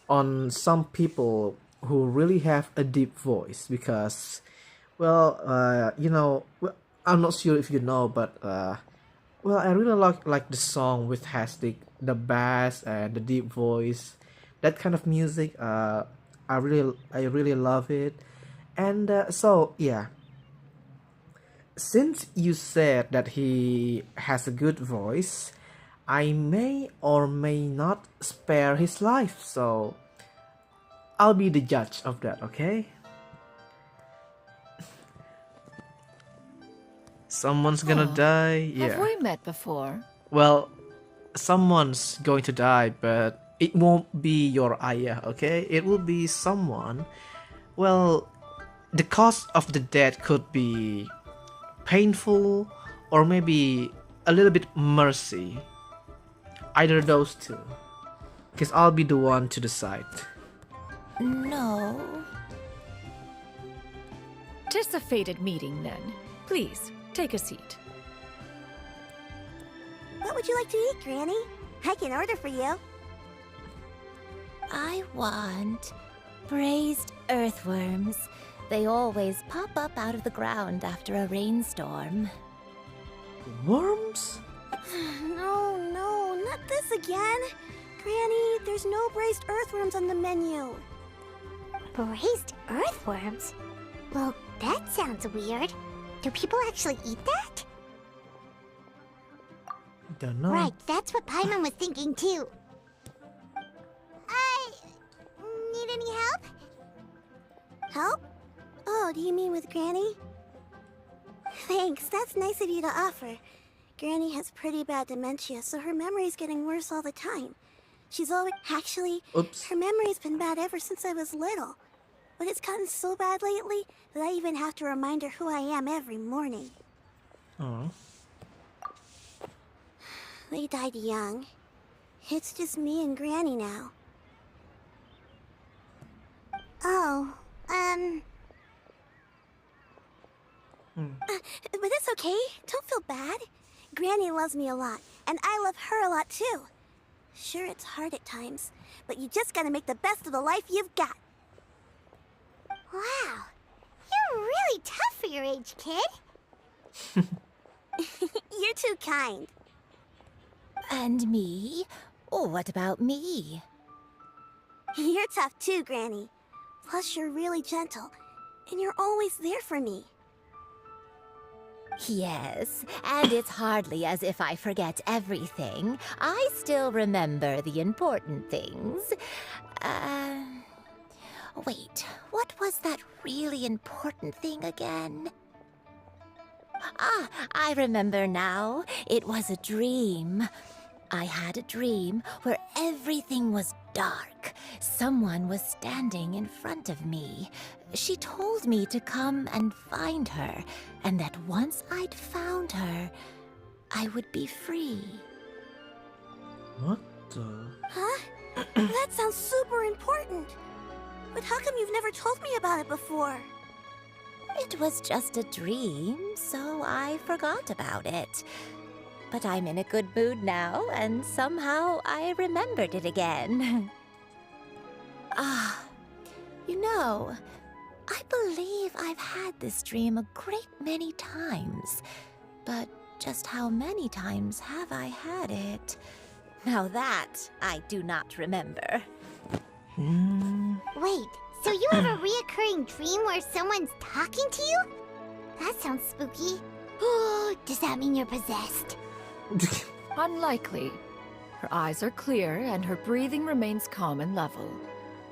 on some people who really have a deep voice, because I'm not sure if you know, but I really like the song which has the bass and the deep voice, that kind of music. I really love it, and so yeah. Since you said that he has a good voice, I may or may not spare his life. So I'll be the judge of that. Okay. Someone's gonna die. Yeah. Have we met before? Well, someone's going to die, but it won't be your ayah, okay? It will be someone. Well, the cause of the death could be painful or maybe a little bit mercy. Either those two. Because I'll be the one to decide. No. 'Tis a fated meeting then. Please, take a seat. What would you like to eat, Granny? I can order for you. I want braised earthworms. They always pop up out of the ground after a rainstorm. Worms? No, not this again. Granny, there's no braised earthworms on the menu. Braised earthworms? Well, that sounds weird. Do people actually eat that? Don't know. Right, that's what Paimon was thinking too. Need any help? Help? Oh, do you mean with Granny? Thanks, that's nice of you to offer. Granny has pretty bad dementia, so her memory's getting worse all the time. She's always... Actually, Oops. her memory's been bad ever since I was little. But it's gotten so bad lately that I even have to remind her who I am every morning. Oh. They died young. It's just me and Granny now. Oh, but it's okay. Don't feel bad. Granny loves me a lot, and I love her a lot too. Sure, it's hard at times, but you just gotta make the best of the life you've got. Wow, you're really tough for your age, kid. You're too kind. And me? Oh, what about me? You're tough too, Granny. Plus, you're really gentle, and you're always there for me. Yes, and it's hardly as if I forget everything. I still remember the important things. Wait, what was that really important thing again? Ah, I remember now. It was a dream. I had a dream where everything was dark. Someone was standing in front of me. She told me to come and find her, and that once I'd found her, I would be free. What the? Huh? That sounds super important. But how come you've never told me about it before? It was just a dream, so I forgot about it. But I'm in a good mood now, and somehow I remembered it again. You know, I believe I've had this dream a great many times. But just how many times have I had it? Now that I do not remember. Wait, so you have a reoccurring dream where someone's talking to you? That sounds spooky. Oh, does that mean you're possessed? Unlikely. Her eyes are clear and her breathing remains calm and level.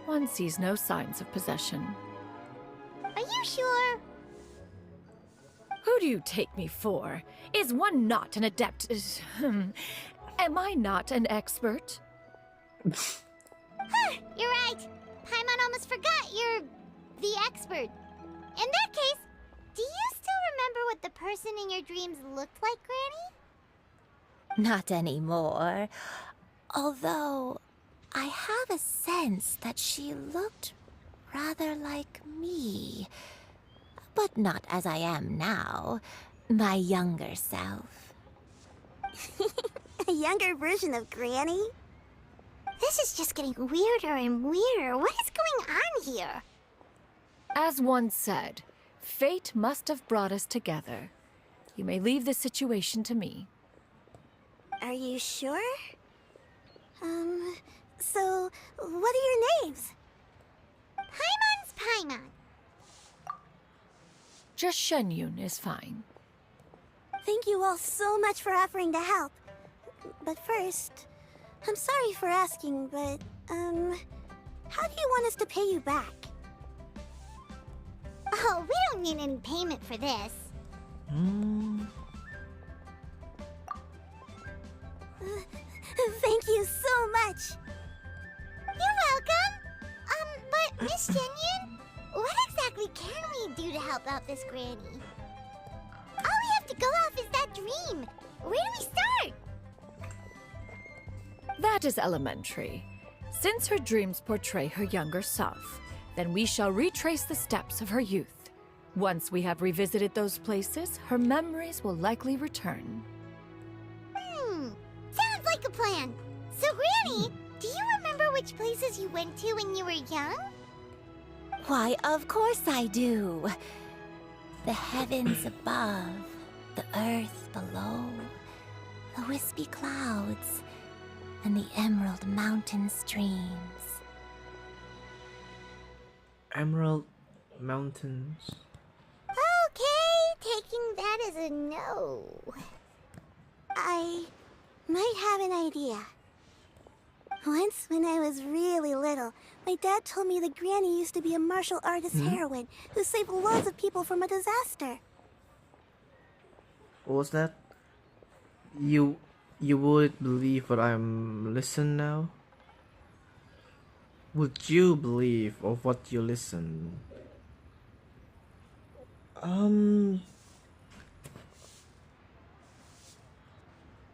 One sees no signs of possession. Are you sure? Who do you take me for? Is one not an adept? Am I not an expert? You're right. Paimon almost forgot you're the expert. In that case, do you still remember what the person in your dreams looked like, Granny? Not anymore. Although, I have a sense that she looked rather like me. But not as I am now, my younger self. A younger version of Granny? This is just getting weirder and weirder. What is going on here? As one said, fate must have brought us together. You may leave the situation to me. Are you sure? So, what are your names? Paimon's Paimon. Just Shenyun is fine. Thank you all so much for offering to help. But first, I'm sorry for asking, but, how do you want us to pay you back? Oh, we don't need any payment for this. Thank you so much. You're welcome. But Miss Shenyun, what exactly can we do to help out this granny? All we have to go off is that dream. Where do we start? That is elementary. Since her dreams portray her younger self, then we shall retrace the steps of her youth. Once we have revisited those places, her memories will likely return. Sounds like a plan. So, Granny, do you remember which places you went to when you were young? Why, of course I do. The heavens above, the earth below, the wispy clouds, and the emerald mountain streams. Emerald Mountains. Okay, taking that as a no. I might have an idea. Once, when I was really little, my dad told me that Granny used to be a martial artist heroine who saved lots of people from a disaster. What was that? You would believe what I'm listening now? Would you believe of what you listen?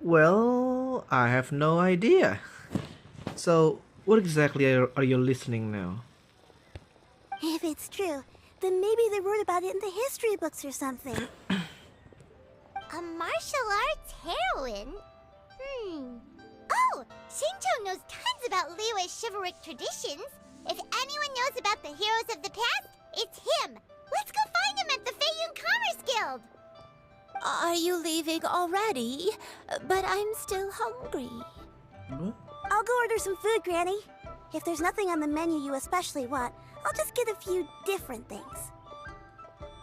Well, I have no idea. So, what exactly are you listening now? If it's true, then maybe they wrote about it in the history books or something. A martial arts heroine? Oh, Shinto knows tons about Liyue's chivalric traditions. If anyone knows about the heroes of the past, it's him. Let's go find him at the Feiyun Commerce Guild. Are you leaving already? But I'm still hungry. What? I'll go order some food, Granny. If there's nothing on the menu you especially want, I'll just get a few different things.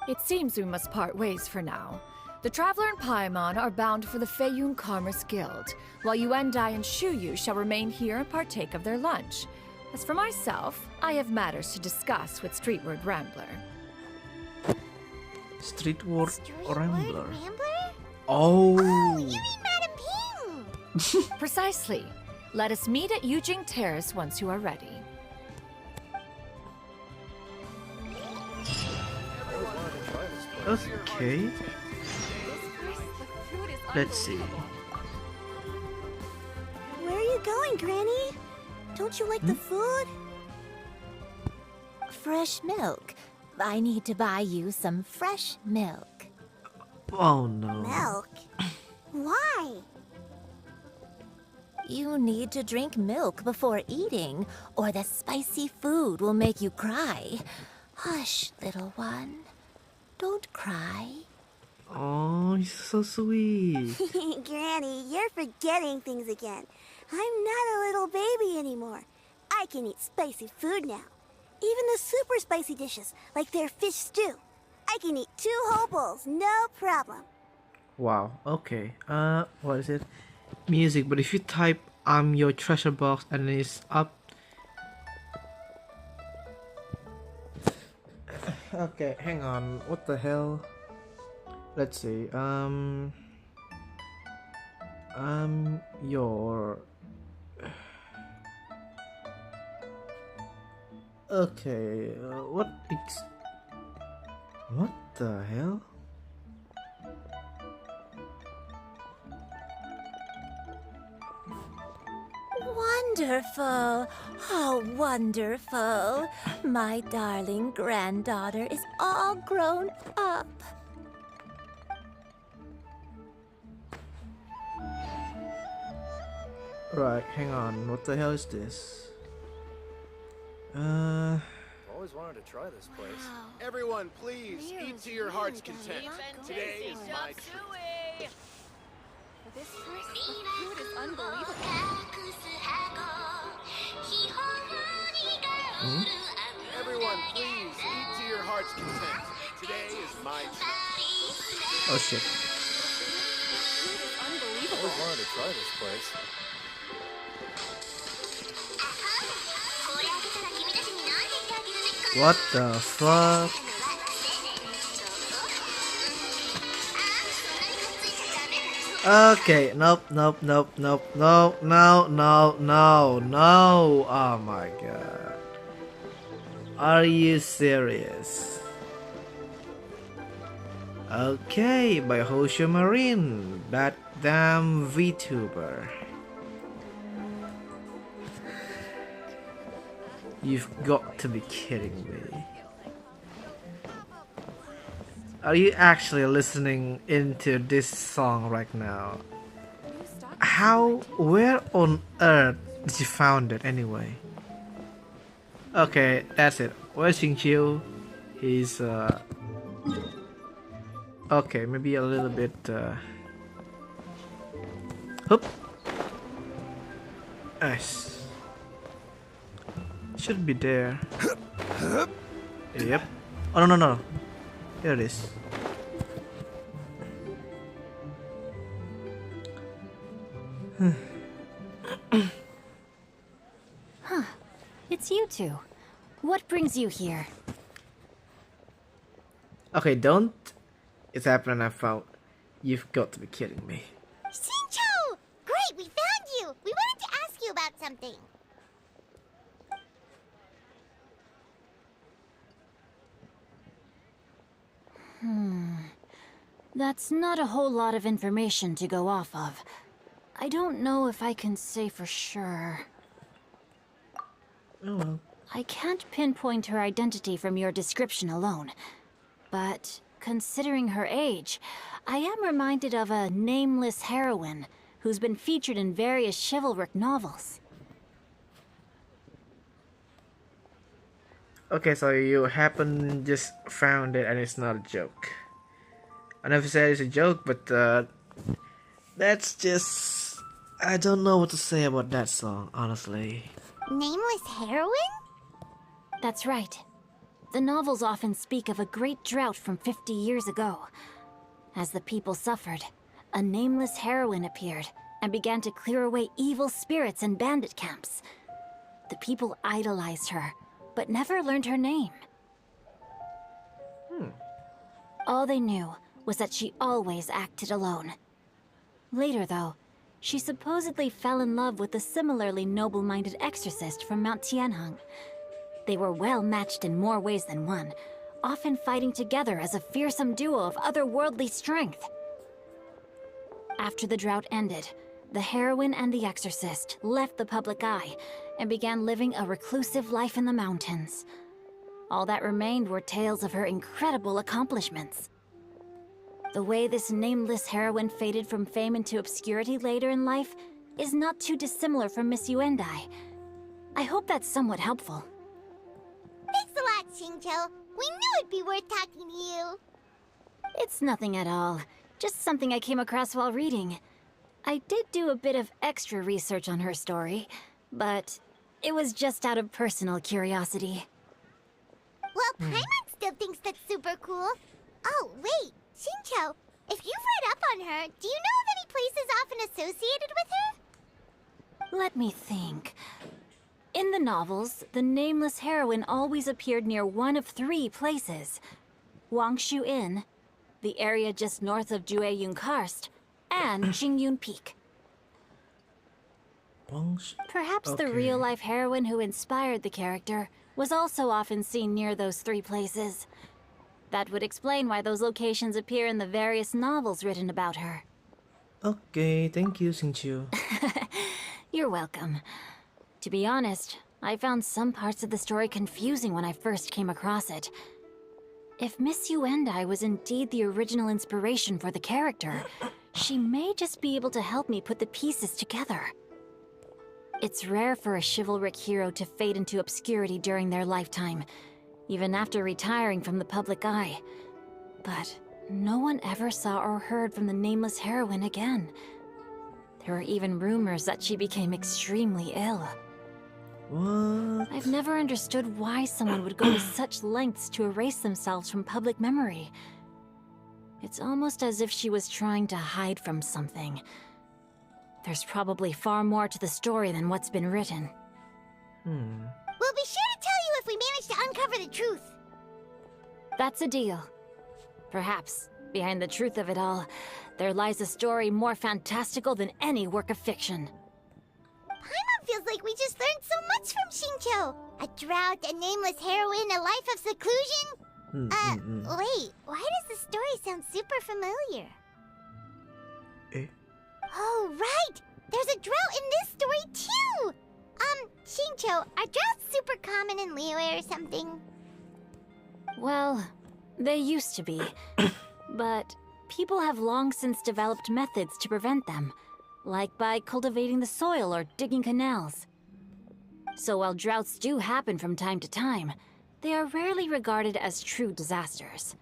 It seems we must part ways for now. The Traveler and Paimon are bound for the Feiyun Commerce Guild, while Yuendai and Shuyu shall remain here and partake of their lunch. As for myself, I have matters to discuss with Streetward Rambler. Streetward Rambler? Rambler? Oh! Oh, you mean Madam Ping! Precisely. Let us meet at Yujing Terrace once you are ready. Okay. Let's see. Where are you going, Granny? Don't you like the food? Fresh milk. I need to buy you some fresh milk. Oh no. Milk? Why? You need to drink milk before eating, or the spicy food will make you cry. Hush, little one. Don't cry. Oh, he's so sweet. Granny, you're forgetting things again. I'm not a little baby anymore. I can eat spicy food now. Even the super spicy dishes, like their fish stew. I can eat 2 whole bowls, no problem. Wow, okay. What is it? Music, but if you type I'm your treasure box and it's up. Okay, hang on. What the hell? Let's see. Your. Okay. What the hell? wonderful! How wonderful! My darling granddaughter is all grown up. Right, hang on. What the hell is this? Always wanted to try this place. Everyone, please eat to your heart's content. Today is my treat. This place, the food is unbelievable. Everyone, please eat to your heart's content. Today is my treat. Oh shit. Always wanted to try this place. What the fuck? Okay, nope, nope, nope, nope, no, no, no, no, no. Oh my god. Are you serious? Okay, by Hosho Marine, that damn VTuber. You've got to be kidding me. Are you actually listening into this song right now? Where on earth did you found it anyway? Okay, that's it. Where's Xingqiu? He's okay, maybe a little bit Hoop. Nice. Should be there. Yep. Oh no. Here it is. Huh. It's you two. What brings you here? Okay, don't. It's happening. I found. You've got to be kidding me. Xingqiu! Great, we found you! We wanted to ask you about something. That's not a whole lot of information to go off of. I don't know if I can say for sure. Oh well. I can't pinpoint her identity from your description alone. But considering her age, I am reminded of a nameless heroine who's been featured in various chivalric novels. Okay, so you happen just found it and it's not a joke. I never said it's a joke, but that's just... I don't know what to say about that song, honestly. Nameless heroine? That's right. The novels often speak of a great drought from 50 years ago. As the people suffered, a nameless heroine appeared and began to clear away evil spirits in bandit camps. The people idolized her, but never learned her name. All they knew was that she always acted alone. Later, though, she supposedly fell in love with a similarly noble-minded exorcist from Mount Tianheng. They were well matched in more ways than one, often fighting together as a fearsome duo of otherworldly strength. After the drought ended, the heroine and the exorcist left the public eye and began living a reclusive life in the mountains. All that remained were tales of her incredible accomplishments. The way this nameless heroine faded from fame into obscurity later in life is not too dissimilar from Miss Yuendai. I hope that's somewhat helpful. Thanks a lot, Xingqiu. We knew it'd be worth talking to you. It's nothing at all. Just something I came across while reading. I did do a bit of extra research on her story, but it was just out of personal curiosity. Well, Paimon still thinks that's super cool. Oh, wait, Xingqiu, if you've read up on her, do you know of any places often associated with her? Let me think. In the novels, the nameless heroine always appeared near one of 3 places. Wangshu Inn, the area just north of Jueyun Karst, and Qingyun Peak. Perhaps the real-life heroine who inspired the character was also often seen near those 3 places. That would explain why those locations appear in the various novels written about her. Okay, thank you, Xingqiu. You're welcome. To be honest, I found some parts of the story confusing when I first came across it. If Miss Yuendai was indeed the original inspiration for the character, she may just be able to help me put the pieces together. It's rare for a chivalric hero to fade into obscurity during their lifetime, even after retiring from the public eye. But no one ever saw or heard from the nameless heroine again. There were even rumors that she became extremely ill. What? I've never understood why someone would go to such lengths to erase themselves from public memory. It's almost as if she was trying to hide from something. There's probably far more to the story than what's been written. We'll be sure to tell you if we manage to uncover the truth. That's a deal. Perhaps, behind the truth of it all, there lies a story more fantastical than any work of fiction. Paimon feels like we just learned so much from Xingqiu. A drought, a nameless heroine, a life of seclusion. Wait, why does the story sound super familiar? Eh? Oh, right! There's a drought in this story, too! Xingqiu, are droughts super common in Liyue or something? Well, they used to be. But people have long since developed methods to prevent them, like by cultivating the soil or digging canals. So while droughts do happen from time to time, they are rarely regarded as true disasters.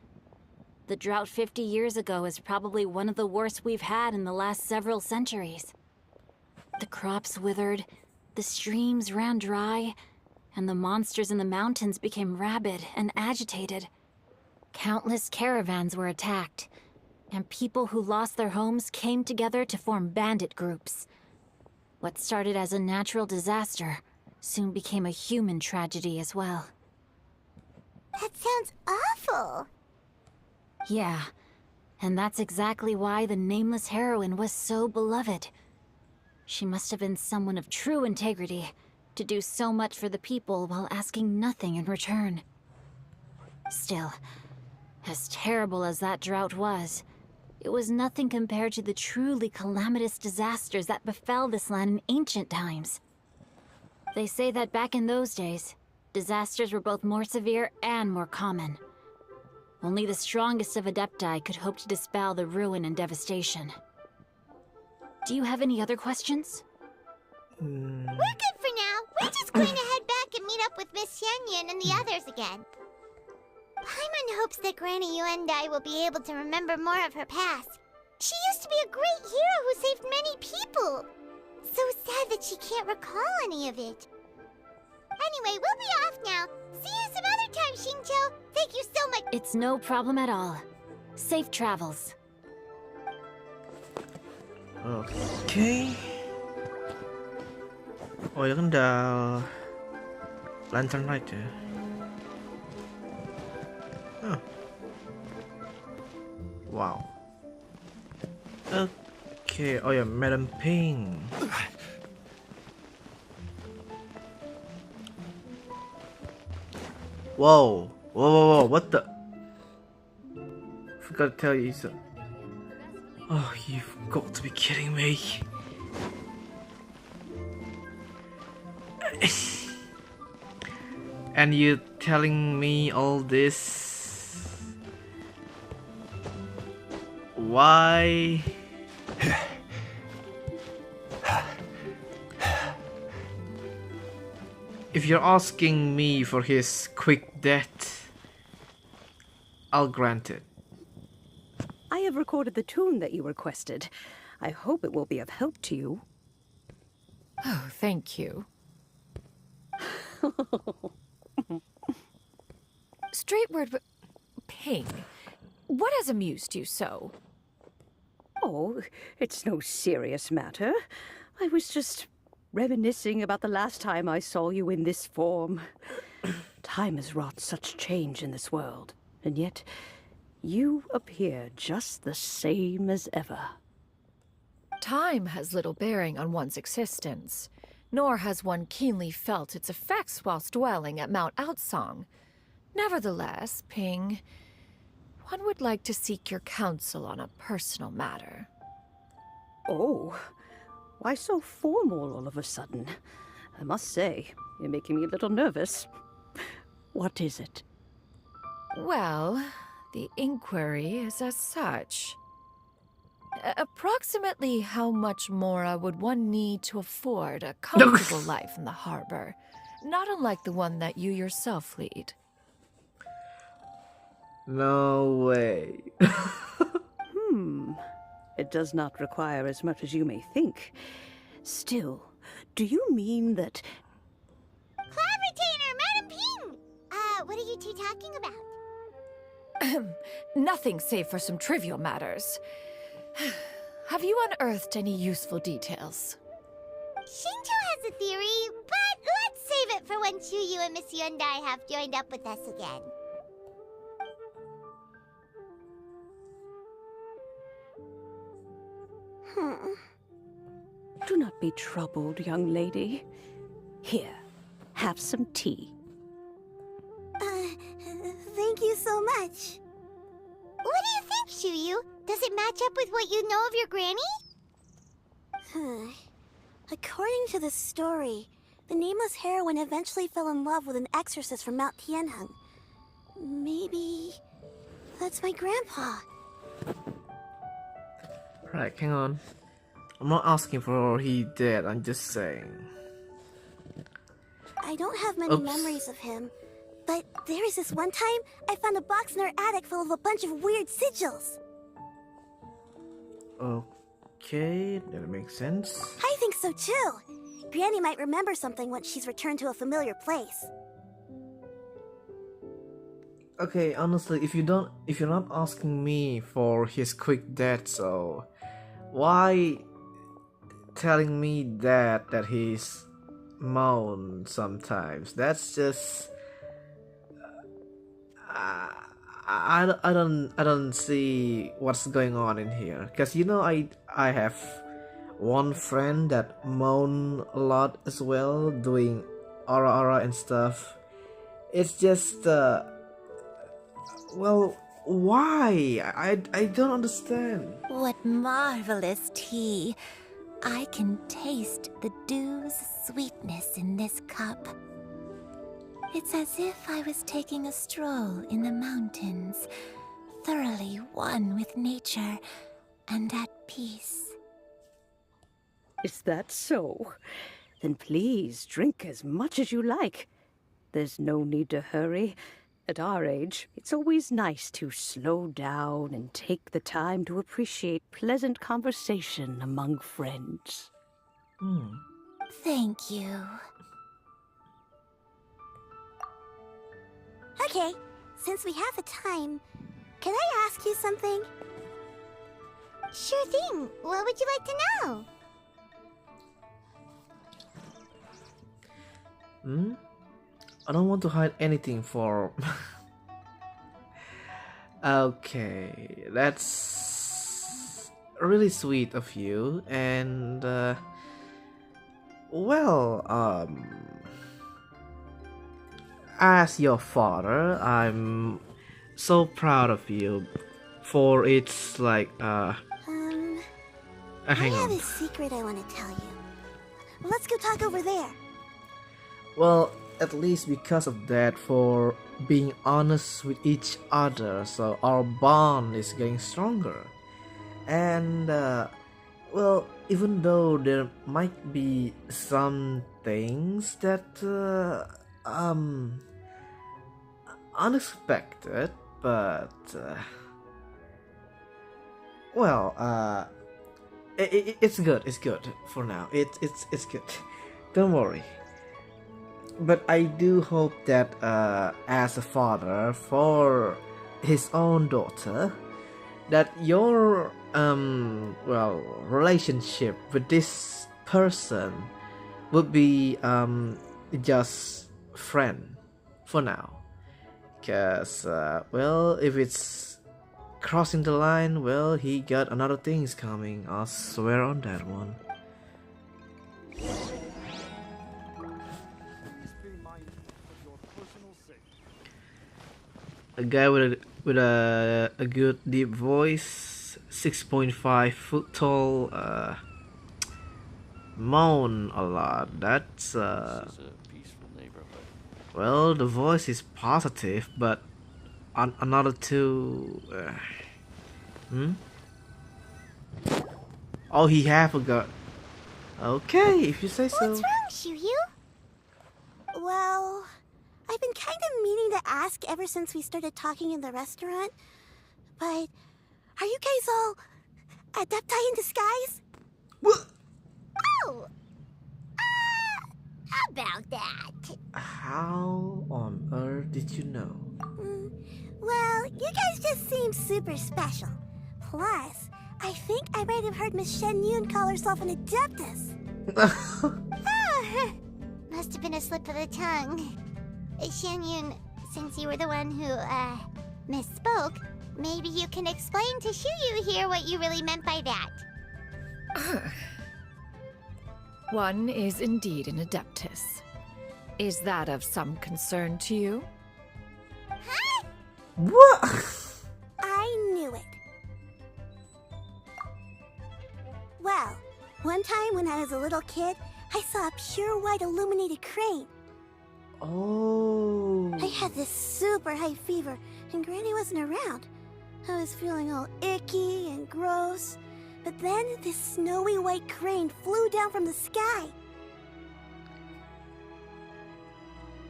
The drought 50 years ago is probably one of the worst we've had in the last several centuries. The crops withered, the streams ran dry, and the monsters in the mountains became rabid and agitated. Countless caravans were attacked, and people who lost their homes came together to form bandit groups. What started as a natural disaster soon became a human tragedy as well. That sounds awful. Yeah, and that's exactly why the nameless heroine was so beloved. She must have been someone of true integrity, to do so much for the people while asking nothing in return. Still, as terrible as that drought was, it was nothing compared to the truly calamitous disasters that befell this land in ancient times. They say that back in those days, disasters were both more severe and more common. Only the strongest of Adepti could hope to dispel the ruin and devastation. Do you have any other questions? We're good for now. We're just going to head back and meet up with Miss Xianyan and the others again. Paimon hopes that Granny Yuendai will be able to remember more of her past. She used to be a great hero who saved many people. So sad that she can't recall any of it. Anyway, we'll be off now. See you some other time, Xingqiu. Thank you so much. It's no problem at all. Safe travels. Oke. Oh, ya kan udah Lantern Light ya. Wow. Oke. Oh ya, Madam Ping. Whoa. Whoa, what the? Forgot to tell you so. Oh, you've got to be kidding me. And you telling me all this? Why? If you're asking me for his quick death, I'll grant it. I have recorded the tune that you requested. I hope it will be of help to you. Oh, thank you. Straightward, Ping, what has amused you so? Oh, it's no serious matter. I was just reminiscing about the last time I saw you in this form. Time has wrought such change in this world, and yet you appear just the same as ever. Time has little bearing on one's existence, nor has one keenly felt its effects whilst dwelling at Mount Outsong. Nevertheless, Ping, one would like to seek your counsel on a personal matter. Oh, why so formal all of a sudden? I must say, you're making me a little nervous. What is it? Well, the inquiry is as such. Approximately how much more would one need to afford a comfortable life in the harbor, not unlike the one that you yourself lead? No way. It does not require as much as you may think. Still, do you mean that... Cloud Retainer, Madam Ping! What are you two talking about? Nothing save for some trivial matters. Have you unearthed any useful details? Shinto has a theory, but let's save it for when Chuyu and Miss Yundai have joined up with us again. Do not be troubled, young lady. Here, have some tea. Thank you so much. What do you think, Chuyu? Does it match up with what you know of your granny? According to the story, the nameless heroine eventually fell in love with an exorcist from Mount Tianheng. Maybe that's my grandpa. Right, hang on. I'm not asking for he dead, I'm just saying. I don't have many memories of him, but there was this one time I found a box in our attic full of a bunch of weird sigils. Okay, that makes sense. I think so too. Granny might remember something once she's returned to a familiar place. Okay, honestly, if you're not asking me for his quick death, so why telling me that he's moan sometimes? That's just I don't see what's going on in here, because you know I have one friend that moan a lot as well, doing aura and stuff. It's just well, why? I don't understand. What marvelous tea. I can taste the dew's sweetness in this cup. It's as if I was taking a stroll in the mountains, thoroughly one with nature and at peace. Is that so? Then please drink as much as you like. There's no need to hurry. At our age, it's always nice to slow down and take the time to appreciate pleasant conversation among friends. Thank you. Okay, since we have the time, can I ask you something? Sure thing. What would you like to know? I don't want to hide anything for... Okay, that's really sweet of you, and well, as your father, I'm so proud of you, for it's like I hang have on. a secret I want to tell you. Let's go talk over there. Well, at least because of that, for being honest with each other, so our bond is getting stronger. And well, even though there might be some things that unexpected, but well, it's good. It's good for now. It's good. Don't worry. But I do hope that as a father for his own daughter, that your well, relationship with this person would be just friend for now. Cause well, if it's crossing the line, well, he got another things coming. I'll swear on that one. A guy with a good deep voice, 6.5 foot tall, moan a lot. That's well, the voice is positive, but another two. Hmm. Oh, he have a gun. Okay, if you say so. What's wrong, Shuyu? Well, I've been kind of meaning to ask ever since we started talking in the restaurant, but are you guys all adepti in disguise? What? Oh! About that. How on earth did you know? Well, you guys just seem super special. Plus, I think I might have heard Miss Shen Yun call herself an adeptus. Oh, must have been a slip of the tongue. Shen Yun, since you were the one who, misspoke, maybe you can explain to Shuyu here what you really meant by that. One is indeed an adeptus. Is that of some concern to you? Huh? What? I knew it. Well, one time when I was a little kid, I saw a pure white illuminated crane. Oh. I had this super high fever, and Granny wasn't around. I was feeling all icky and gross. But then this snowy white crane flew down from the sky.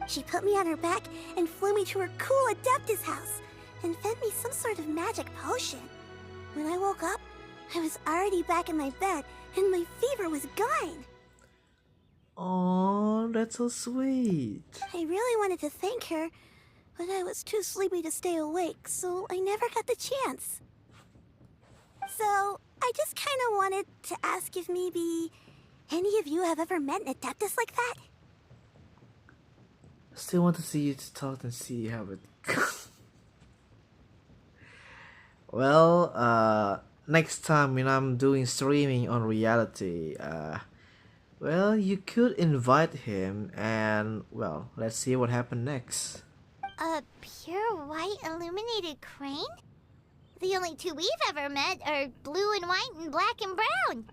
She put me on her back and flew me to her cool Adeptus house and fed me some sort of magic potion. When I woke up, I was already back in my bed and my fever was gone. Oh, that's so sweet. I really wanted to thank her, but I was too sleepy to stay awake, so I never got the chance. So, I just kind of wanted to ask if maybe any of you have ever met an Adeptus like that? Still want to see you talk and see how it goes. Well, next time when I'm doing streaming on reality, well, you could invite him and, well, let's see what happens next. A pure white illuminated crane? The only two we've ever met are blue and white and black and brown.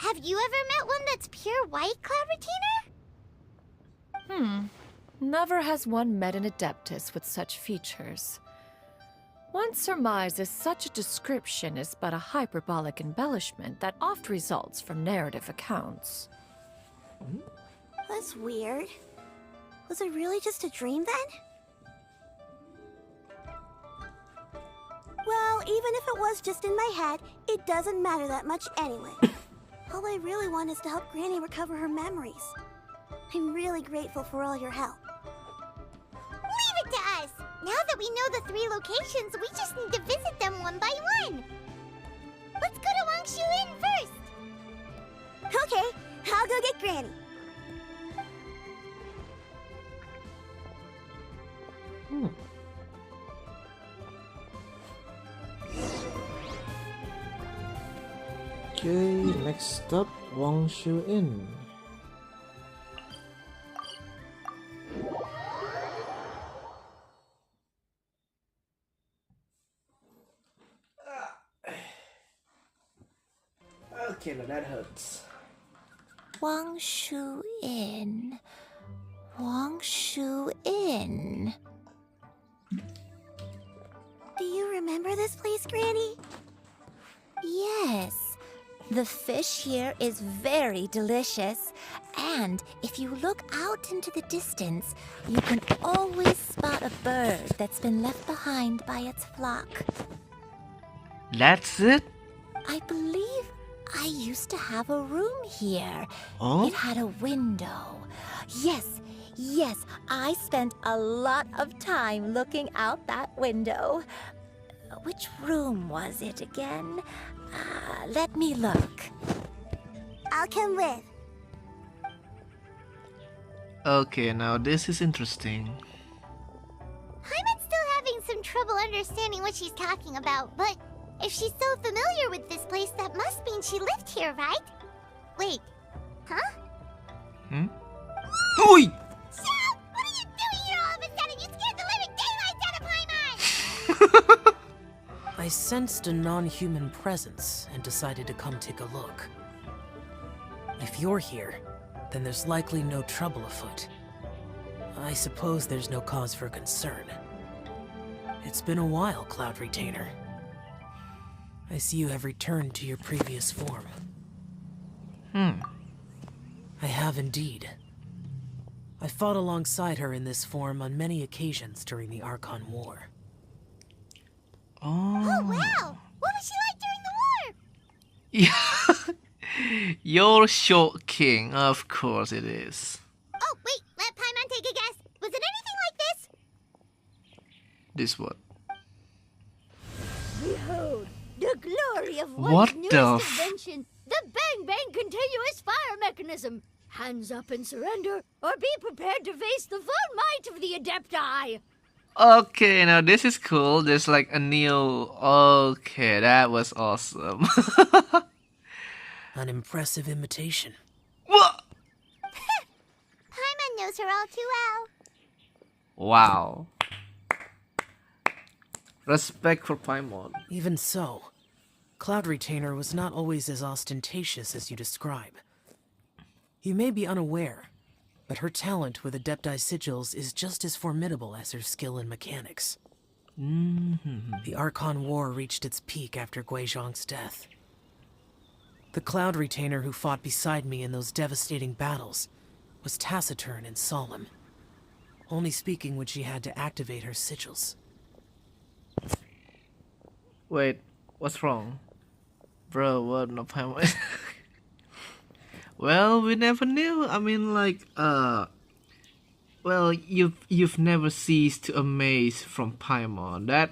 Have you ever met one that's pure white, Clavertina? Never has one met an adeptus with such features. One surmises such a description is but a hyperbolic embellishment that oft results from narrative accounts. That's weird. Was it really just a dream then? Well, even if it was just in my head, it doesn't matter that much anyway. All I really want is to help Granny recover her memories. I'm really grateful for all your help. Leave it to us! Now that we know the 3 locations, we just need to visit them one by one. Let's go to Wangshu Inn first. Okay, I'll go get Granny. Okay, next up, Wangshu Inn. Okay, now that hurts. Wangshu Inn. Wangshu Inn. Do you remember this place, Granny? Yes. The fish here is very delicious. And if you look out into the distance, you can always spot a bird that's been left behind by its flock. That's it? I believe I used to have a room here. Oh? It had a window. Yes, I spent a lot of time looking out that window. Which room was it again? Let me look. I'll come with. Okay, now this is interesting. Hyman's still having some trouble understanding what she's talking about, but if she's so familiar with this place, that must mean she lived here, right? Wait, huh? Oi! Shao! What are you doing here all of a sudden? You scared the living daylights out of Paimon! I sensed a non-human presence and decided to come take a look. If you're here, then there's likely no trouble afoot. I suppose there's no cause for concern. It's been a while, Cloud Retainer. I see you have returned to your previous form. I have indeed. I fought alongside her in this form on many occasions during the Archon War. Oh, wow! What was she like during the war? Yeah. You're short king, of course it is. Oh, wait, let Paimon take a guess. Was it anything like this? This what? Behold, the glory of What one's the newest invention, the Bang Bang continuous fire mechanism. Hands up and surrender, or be prepared to face the full might of the Adepti. Okay, now this is cool. There's like a new... Okay, that was awesome. An impressive imitation. What? Paimon knows her all too well. Wow. Respect for Paimon. Even so, Cloud Retainer was not always as ostentatious as you describe. You may be unaware, but her talent with Adepti sigils is just as formidable as her skill in mechanics. The Archon War reached its peak after Guizhong's death. The Cloud Retainer who fought beside me in those devastating battles was taciturn and solemn, only speaking when she had to activate her sigils. Wait, what's wrong? Bro, what no Paimon? Well, we never knew. I mean, like, well, you've never ceased to amaze from Paimon.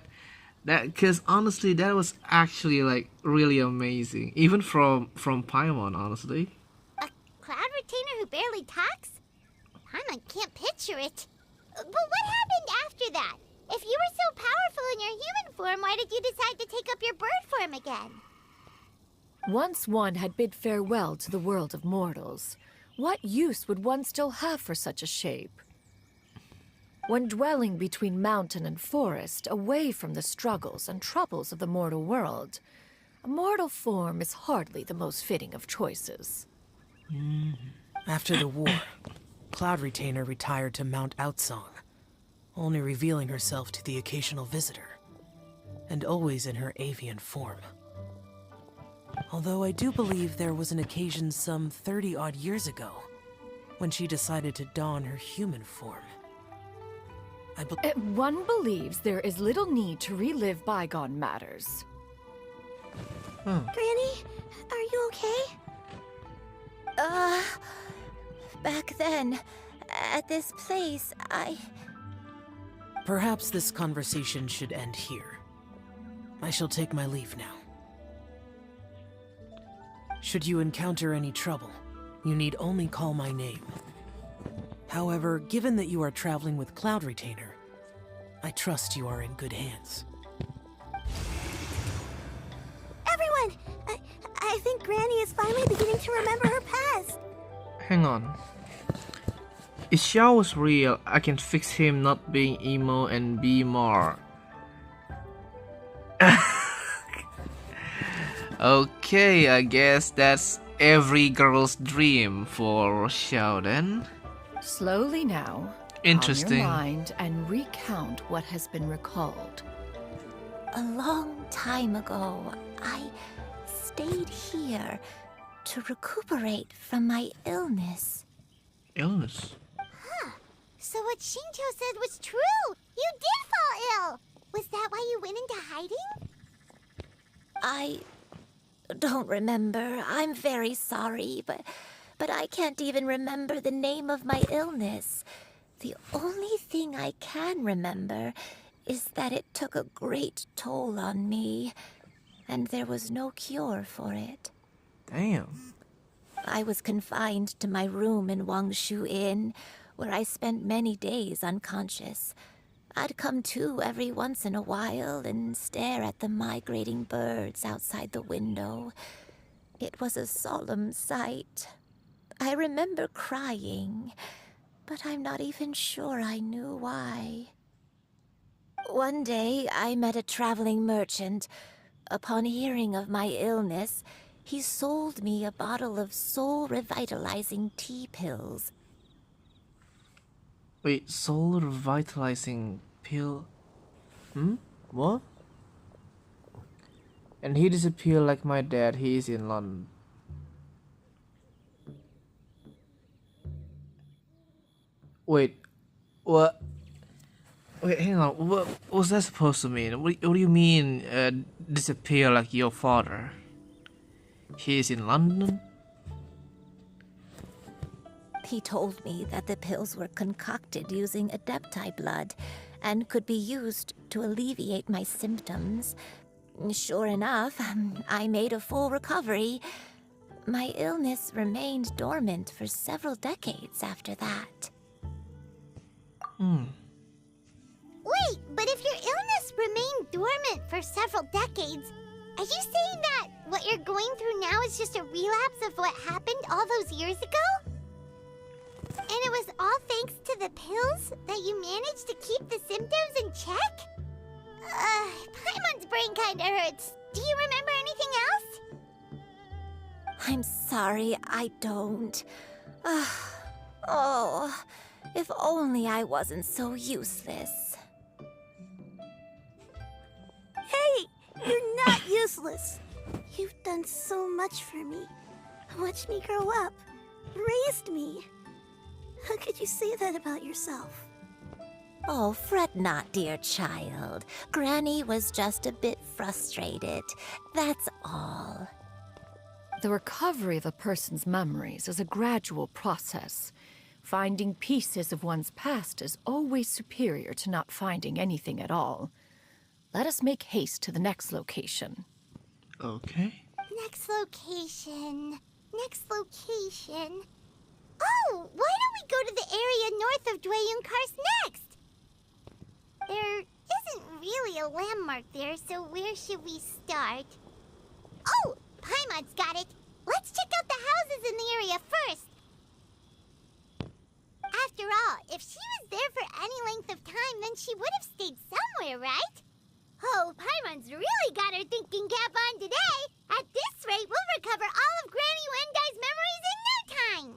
Because honestly, that was actually like really amazing, even from Paimon, honestly. A Cloud Retainer who barely talks? Paimon can't picture it. But what happened after that? If you were so powerful in your human form, why did you decide to take up your bird form again? Once one had bid farewell to the world of mortals, what use would one still have for such a shape? When dwelling between mountain and forest, away from the struggles and troubles of the mortal world, a mortal form is hardly the most fitting of choices. After the war, Cloud Retainer retired to Mount Outsong, only revealing herself to the occasional visitor, and always in her avian form. Although I do believe there was an occasion some 30-odd years ago when she decided to don her human form. One believes there is little need to relive bygone matters. Granny, are you okay? Back then, at this place, Perhaps this conversation should end here. I shall take my leave now. Should you encounter any trouble, you need only call my name. However, given that you are traveling with Cloud Retainer, I trust you are in good hands. Everyone! I think Granny is finally beginning to remember her past. Hang on. If Xiao was real, I can fix him not being emo and be more. Okay, I guess that's every girl's dream for Xiao then. Slowly now. Interesting. Calm your mind and recount what has been recalled. a long time ago, I stayed here to recuperate from my illness. Illness? Huh. So what Shinto said was true! You did fall ill! Was that why you went into hiding? I don't remember. I'm very sorry, but I can't even remember the name of my illness. The only thing I can remember is that it took a great toll on me, and there was no cure for it. Damn. I was confined to my room in Wangshu Inn, where I spent many days unconscious. I'd come to every once in a while and stare at the migrating birds outside the window. It was a solemn sight. I remember crying, but I'm not even sure I knew why. One day, I met a traveling merchant. Upon hearing of my illness, he sold me a bottle of soul-revitalizing tea pills. Wait, soul revitalizing pill? What? And he disappeared like my dad. He is in London. Wait, what? Wait, hang on. What was that supposed to mean? What do you mean, disappear like your father? He is in London? He told me that the pills were concocted using Adepti blood and could be used to alleviate my symptoms. Sure enough, I made a full recovery. My illness remained dormant for several decades after that. Wait, but if your illness remained dormant for several decades, are you saying that what you're going through now is just a relapse of what happened all those years ago? And it was all thanks to the pills that you managed to keep the symptoms in check? Paimon's brain kinda hurts. Do you remember anything else? I'm sorry, I don't. Oh, if only I wasn't so useless. Hey, you're not useless. You've done so much for me. Watched me grow up. Raised me. How could you say that about yourself? Oh, fret not, dear child. Granny was just a bit frustrated. That's all. The recovery of a person's memories is a gradual process. Finding pieces of one's past is always superior to not finding anything at all. Let us make haste to the next location. Okay. Next location. Oh, why don't we go to the area north of Dwayunkars next? There isn't really a landmark there, so where should we start? Oh, Paimon's got it. Let's check out the houses in the area first. After all, if she was there for any length of time, then she would have stayed somewhere, right? Oh, Paimon's really got her thinking cap on today. At this rate, we'll recover all of Granny Wendai's memories in no time.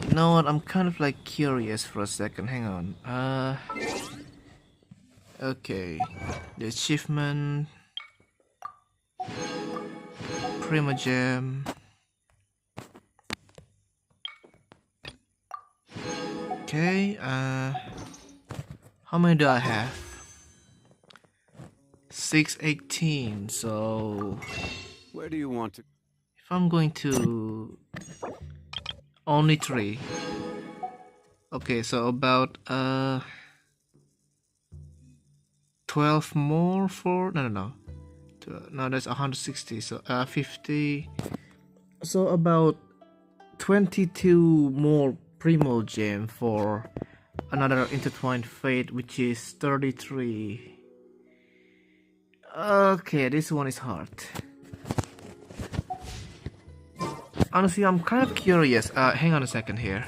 You know what? I'm kind of like curious for a second. Hang on. Okay. The achievement. Primogem. Okay. How many do I have? 618. So. Where do you want to? If I'm going to only 3. Okay, so about 12 more for no. No, that's 160. So 50. So about 22 more Primo Gem for another intertwined fate, which is 33. Okay, this one is hard. Honestly, I'm kind of curious. Hang on a second here.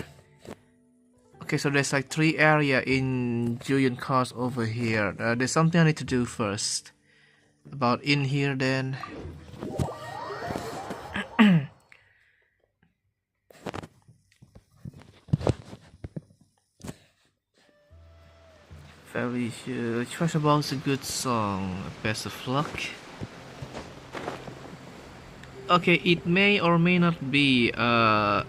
Okay, so there's like 3 area in Dwayunkars over here. There's something I need to do first. About in here then. Very sure. Choice about a good song. Best of luck. Okay, it may or may not be a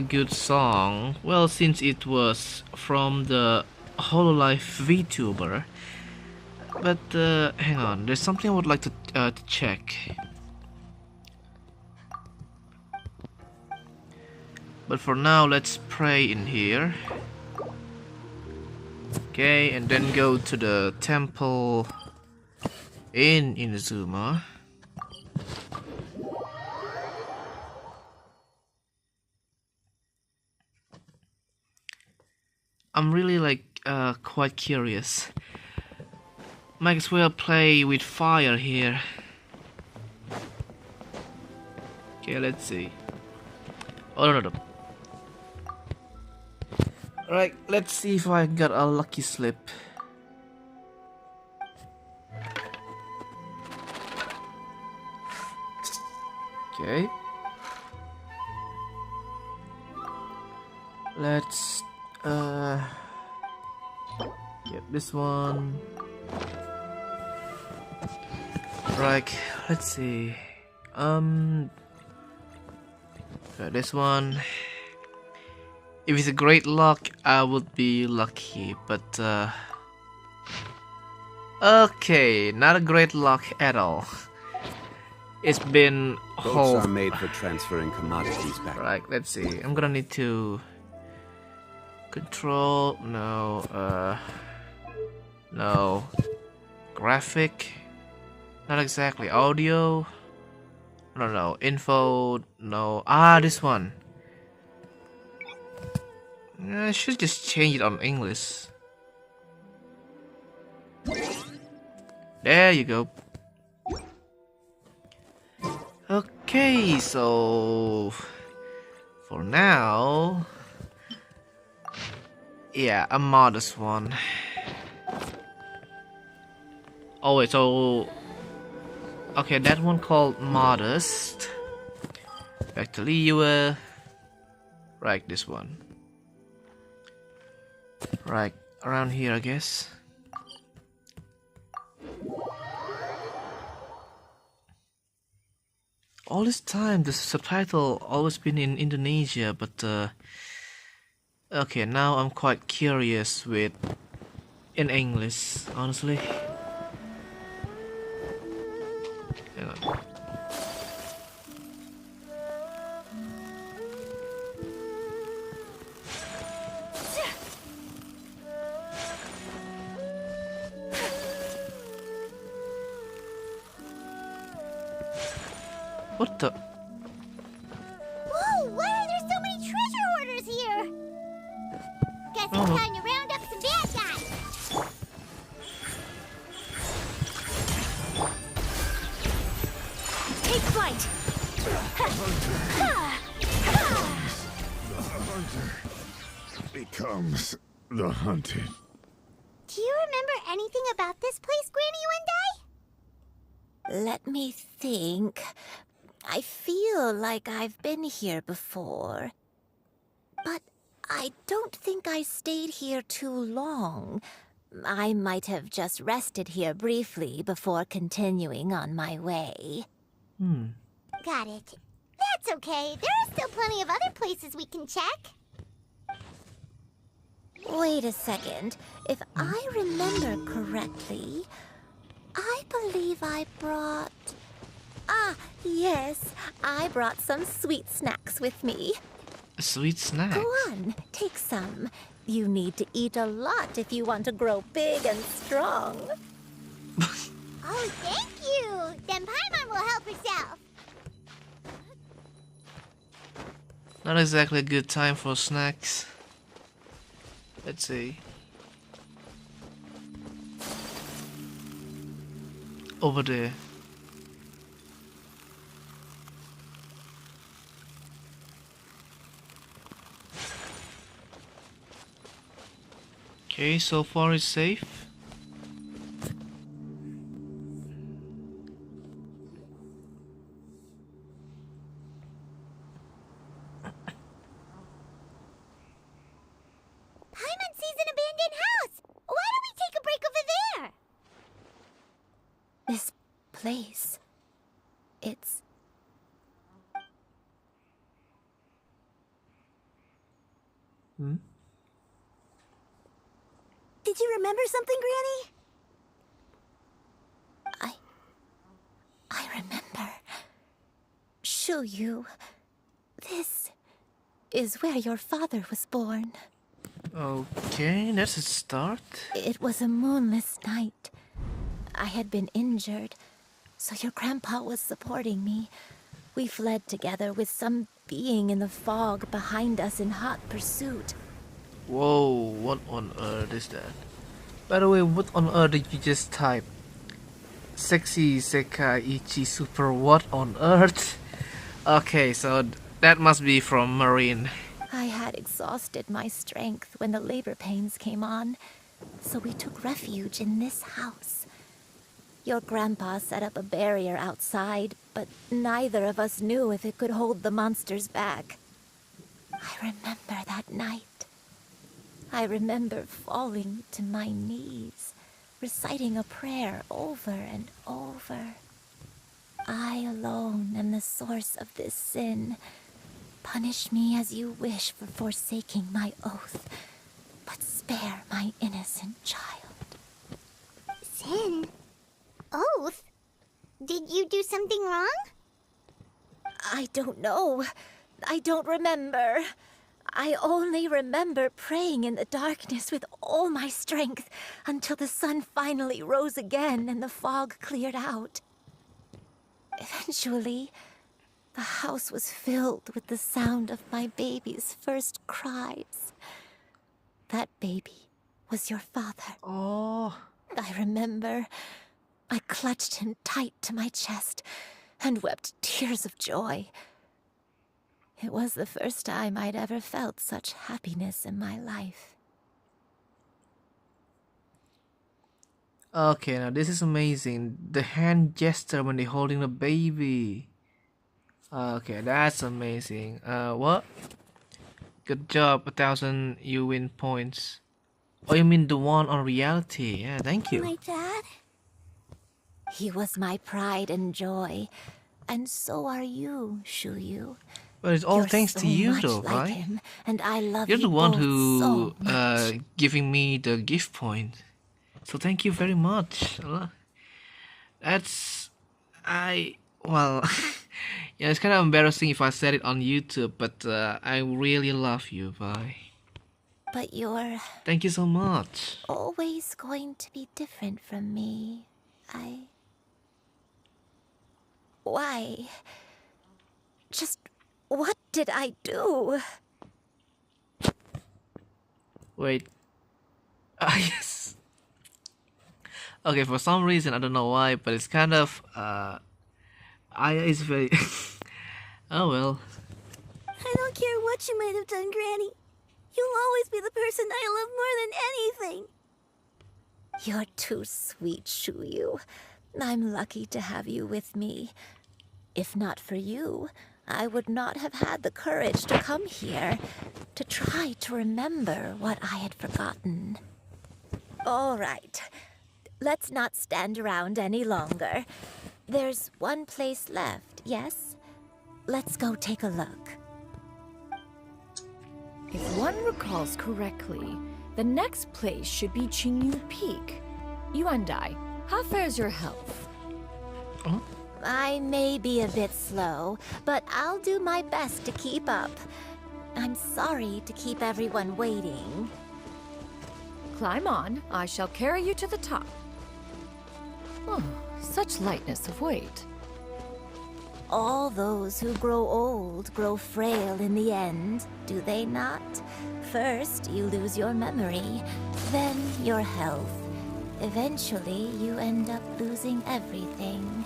good song. Well, since it was from the Hololive VTuber. But hang on, there's something I would like to check. But for now, let's pray in here. Okay, and then go to the temple in Inazuma. I'm really like quite curious. Might as well play with fire here. Okay, let's see. Oh no. Alright, let's see if I got a lucky slip. Okay. Let's get this one. Right, let's see. This one. If it's a great luck, I would be lucky, but okay, not a great luck at all. It's been Boats are made for transferring commodities back. Right, let's see. I'm gonna need to control. No. Graphic. Not exactly. Audio. No. Info. No. This one. I should just change it on English. There you go. Okay, so for now, yeah, a modest one. Oh wait, so okay, that one called modest. Back to Liyue. Right, this one. Right, around here, I guess. All this time, the subtitle always been in Indonesia, but okay, now I'm quite curious with in English, honestly. Hang on. What the? Whoa, why are there so many treasure hoarders here? Guess it's time to round up some bad guys. Take flight! The hunter becomes the hunted. Do you remember anything about this place, Granny Wendai? Let me think. I feel like I've been here before. But I don't think I stayed here too long. I might have just rested here briefly before continuing on my way. Got it. That's okay. There are still plenty of other places we can check. Wait a second. If I remember correctly, I believe I brought... yes. I brought some sweet snacks with me. A sweet snack? Go on, take some. You need to eat a lot if you want to grow big and strong. Oh, thank you. Then Paimon will help herself. Not exactly a good time for snacks. Let's see. Over there. Okay, so far it's safe. Paimon sees an abandoned house. Why don't we take a break over there? This place... it's... Did you remember something, Granny? I remember. Shuyu, this is where your father was born. Okay, that's a start. It was a moonless night. I had been injured, so your grandpa was supporting me. We fled together with some being in the fog behind us in hot pursuit. Whoa, what on earth is that? By the way, what on earth did you just type? Sexy Sekai Ichi Super, what on earth? Okay, so that must be from Marine. I had exhausted my strength when the labor pains came on, so we took refuge in this house. Your grandpa set up a barrier outside, but neither of us knew if it could hold the monsters back. I remember that night. I remember falling to my knees, reciting a prayer over and over. I alone am the source of this sin. Punish me as you wish for forsaking my oath, but spare my innocent child. Sin? Oath? Did you do something wrong? I don't know. I don't remember. I only remember praying in the darkness with all my strength until the sun finally rose again and the fog cleared out. Eventually, the house was filled with the sound of my baby's first cries. That baby was your father. Oh. I remember I clutched him tight to my chest and wept tears of joy. It was the first time I'd ever felt such happiness in my life. Okay, now this is amazing. The hand gesture when they're holding the baby. Okay, that's amazing. What? Good job, 1,000 you win points. Oh, you mean the one on reality? Yeah, thank you. My dad? He was my pride and joy, and so are you, Shuyu. But it's all You're thanks so to you, much though, like right? him, and I love You're you the one both who so much. giving me the gift point. So thank you very much. That's well, yeah, it's kind of embarrassing if I said it on YouTube, but I really love you, bye. But you're Thank you so much. always going to be different from me. Why? Just what did I do? Wait. Yes. Okay, for some reason I don't know why, but it's kind of it's very. Oh well. I don't care what you might have done, Granny. You'll always be the person I love more than anything. You're too sweet, Shuyu. I'm lucky to have you with me. If not for you, I would not have had the courage to come here, to try to remember what I had forgotten. All right, let's not stand around any longer. There's one place left, yes? Let's go take a look. If one recalls correctly, the next place should be Qingyu Peak. Yuandai, how fares your health? Oh? I may be a bit slow, but I'll do my best to keep up. I'm sorry to keep everyone waiting. Climb on. I shall carry you to the top. Oh, such lightness of weight. All those who grow old grow frail in the end, do they not? First, you lose your memory, then your health. Eventually, you end up losing everything.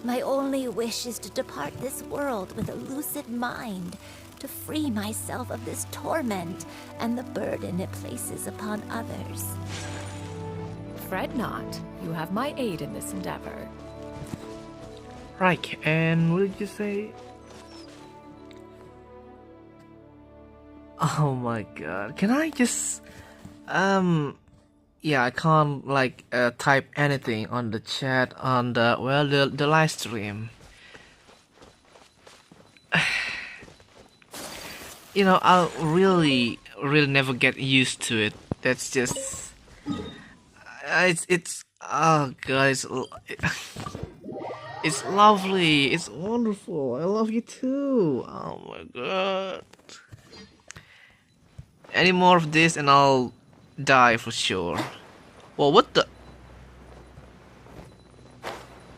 My only wish is to depart this world with a lucid mind, to free myself of this torment and the burden it places upon others. Fret not. You have my aid in this endeavor. Right, and what did you say? Oh my god, can I just yeah, I can't like type anything on the chat on the live stream. You know, I'll really never get used to it. That's just it's oh guys, it's lovely, it's wonderful. I love you too. Oh my god. Any more of this and I'll die for sure. Well, what the?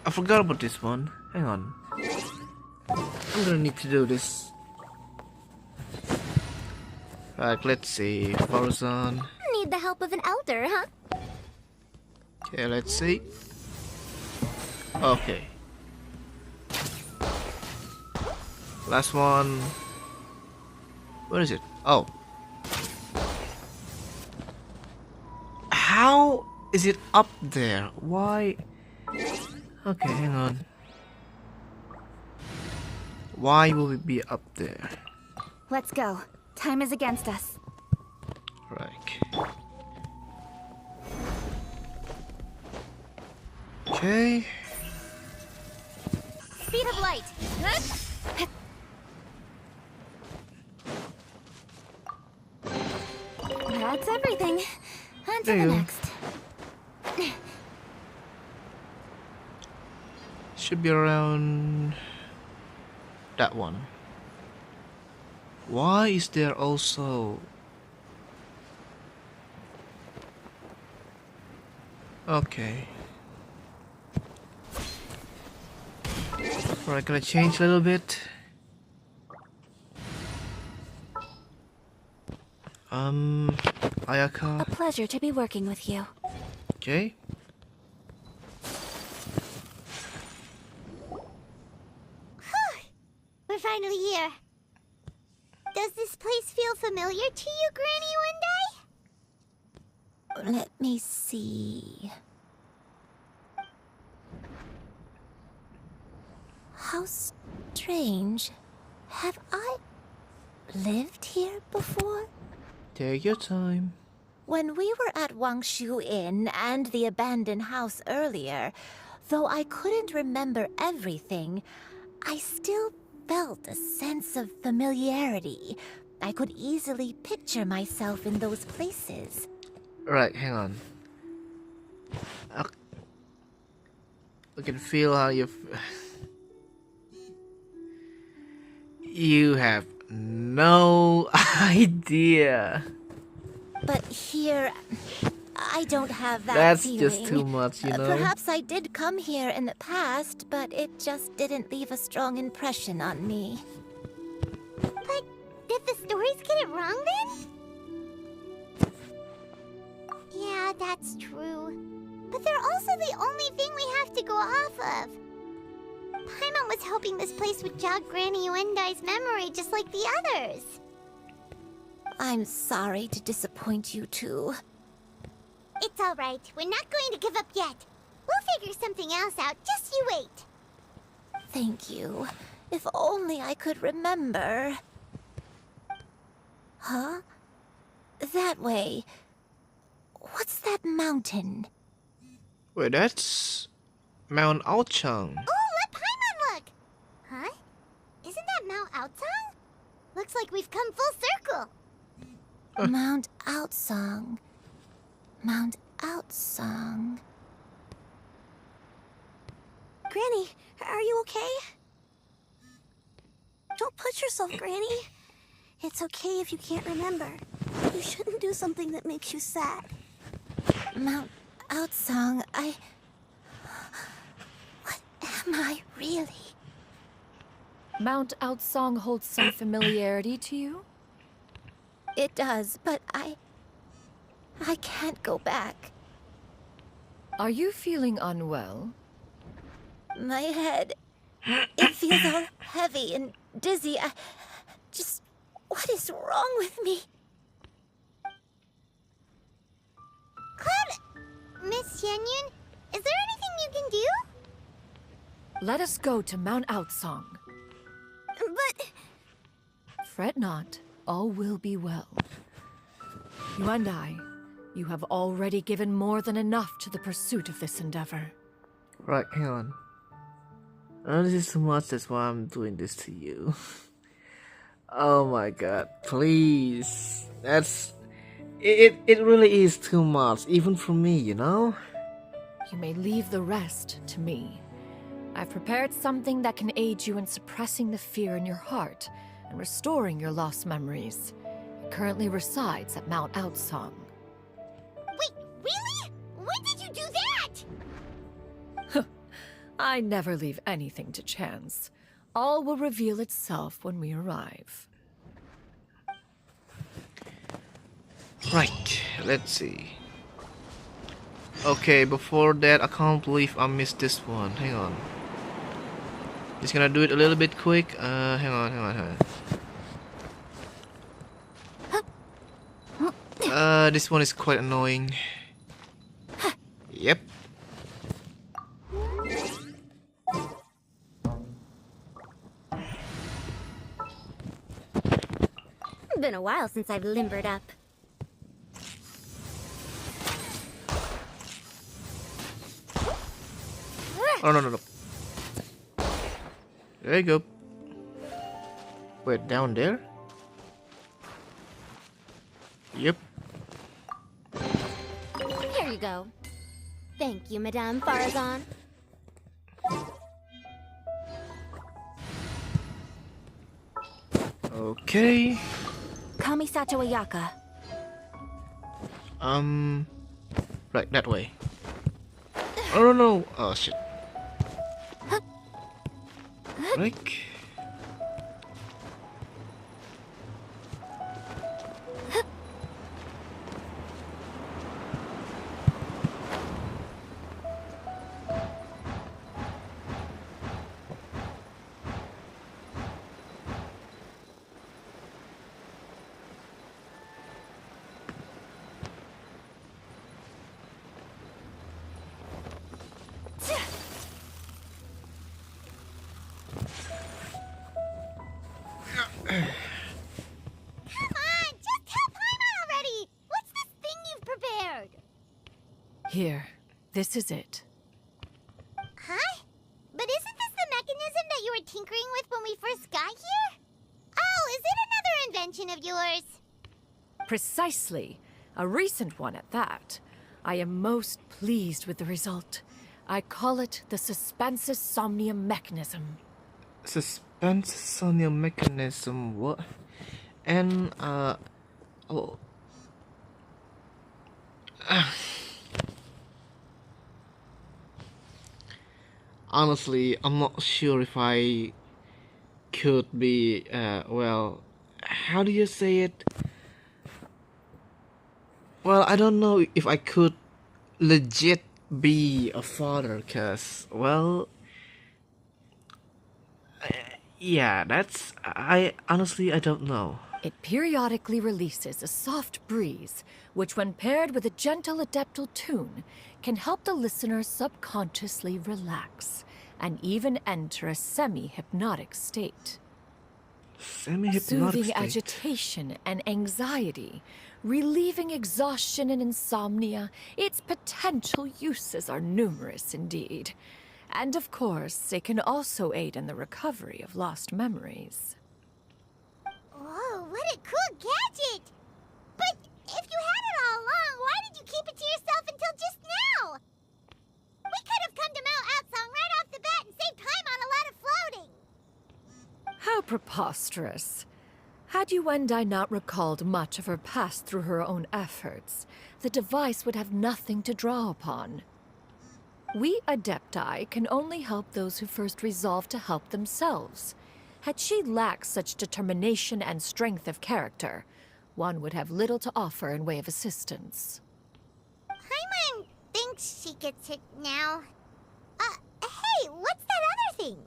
I forgot about this one. Hang on. I'm gonna need to do this. Right, let's see. Horizon. Need the help of an elder, huh? Okay, let's see. Okay. Last one. Where is it? Oh. How Is it up there? Why? Okay, hang on. Why will it be up there? Let's go. Time is against us. Right. Okay. Speed of light. That's everything. On to the next. Should be around that one. Why is there also... Okay. Alright, gonna change a little bit. Ayaka. A pleasure to be working with you. Okay. We're finally here. Does this place feel familiar to you, Granny One Day? Let me see. How strange. Have I lived here before? Take your time. When we were at Wangshu Inn and the abandoned house earlier, though I couldn't remember everything, I still felt a sense of familiarity. I could easily picture myself in those places. Right, hang on. I can feel how you have no idea. But here, I don't have that That's feeling. just too much, you know? Perhaps I did come here in the past, but it just didn't leave a strong impression on me. But did the stories get it wrong then? Yeah, that's true. But they're also the only thing we have to go off of. Paimon was hoping this place would jog Granny Uendai's memory just like the others. I'm sorry to disappoint you two. It's alright. We're not going to give up yet. We'll figure something else out. Just you wait. Thank you. If only I could remember. Huh? That way. What's that mountain? Wait, that's Mount Aochang. Oh, let Paimon look! Huh? Isn't that Mount Aotsang? Looks like we've come full circle. Mount Aotsang. Mount Aotsang. Granny, are you okay? Don't push yourself, Granny. It's okay if you can't remember. You shouldn't do something that makes you sad. Mount Aotsang, What am I really? Mount Aotsang holds some familiarity to you? It does, but I can't go back. Are you feeling unwell? My head, it feels all heavy and dizzy. What is wrong with me? Cloud, Miss Yenyun, is there anything you can do? Let us go to Mount Aotsang. But... Fret not, all will be well. You and I, you have already given more than enough to the pursuit of this endeavor. Right, hang on. This is too much, that's why I'm doing this to you. Oh my god, please. It really is too much, even for me, you know? You may leave the rest to me. I've prepared something that can aid you in suppressing the fear in your heart and restoring your lost memories. It currently resides at Mount Aotsang. Wait, really? When did you do that? I never leave anything to chance. All will reveal itself when we arrive. Right, let's see. Okay, before that, I can't believe I missed this one. Hang on. Just gonna do it a little bit quick. Hang on. This one is quite annoying. Yep. Been a while since I've limbered up. Oh, no, no, no. There you go. Wait, down there? Yep. Here you go. Thank you, Madame Farazan. Okay. Kamisato Ayaka. Right, that way. Oh, no, no. Oh, shit. Like... Come on, just tell Paimon already! What's this thing you've prepared? Here, this is it. Huh? But isn't this the mechanism that you were tinkering with when we first got here? Oh, is it another invention of yours? Precisely. A recent one at that. I am most pleased with the result. I call it the Suspensus Somnium mechanism. Suspense Sonia mechanism, what? And, oh. Honestly, I'm not sure if I could be, well, how do you say it? Well, I don't know if I could legit be a father, cause, well, yeah, I honestly, I don't know. It periodically releases a soft breeze, which when paired with a gentle adeptal tune, can help the listener subconsciously relax and even enter a semi-hypnotic state. Semi-hypnotic Soothing state? agitation and anxiety, relieving exhaustion and insomnia, its potential uses are numerous indeed. And of course, it can also aid in the recovery of lost memories. Whoa, what a cool gadget! But if you had it all along, why did you keep it to yourself until just now? We could have come to Mount Outsong right off the bat and saved Paimon a lot of floating! How preposterous. Had Yuendai not recalled much of her past through her own efforts, the device would have nothing to draw upon. We Adepti can only help those who first resolve to help themselves. Had she lacked such determination and strength of character, one would have little to offer in way of assistance. Paimon thinks she gets it now. Hey, what's that other thing?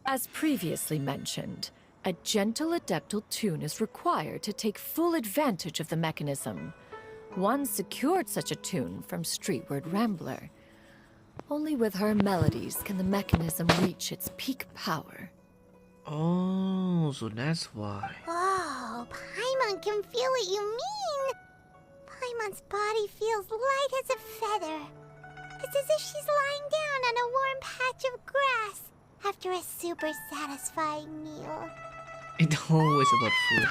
As previously mentioned, a gentle adeptal tune is required to take full advantage of the mechanism. One secured such a tune from Streetward Rambler. Only with her melodies can the mechanism reach its peak power. Oh, so that's why. Whoa, Paimon can feel what you mean. Paimon's body feels light as a feather. It's as if she's lying down on a warm patch of grass after a super satisfying meal. It's always about food.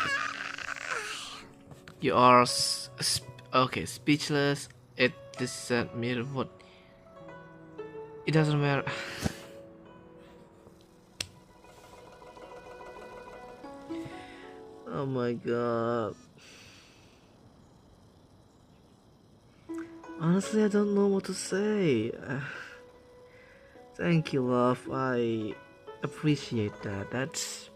You are okay, speechless. It doesn't matter what. It doesn't matter. Oh my god. Honestly, I don't know what to say. Thank you, love. I appreciate that. That's...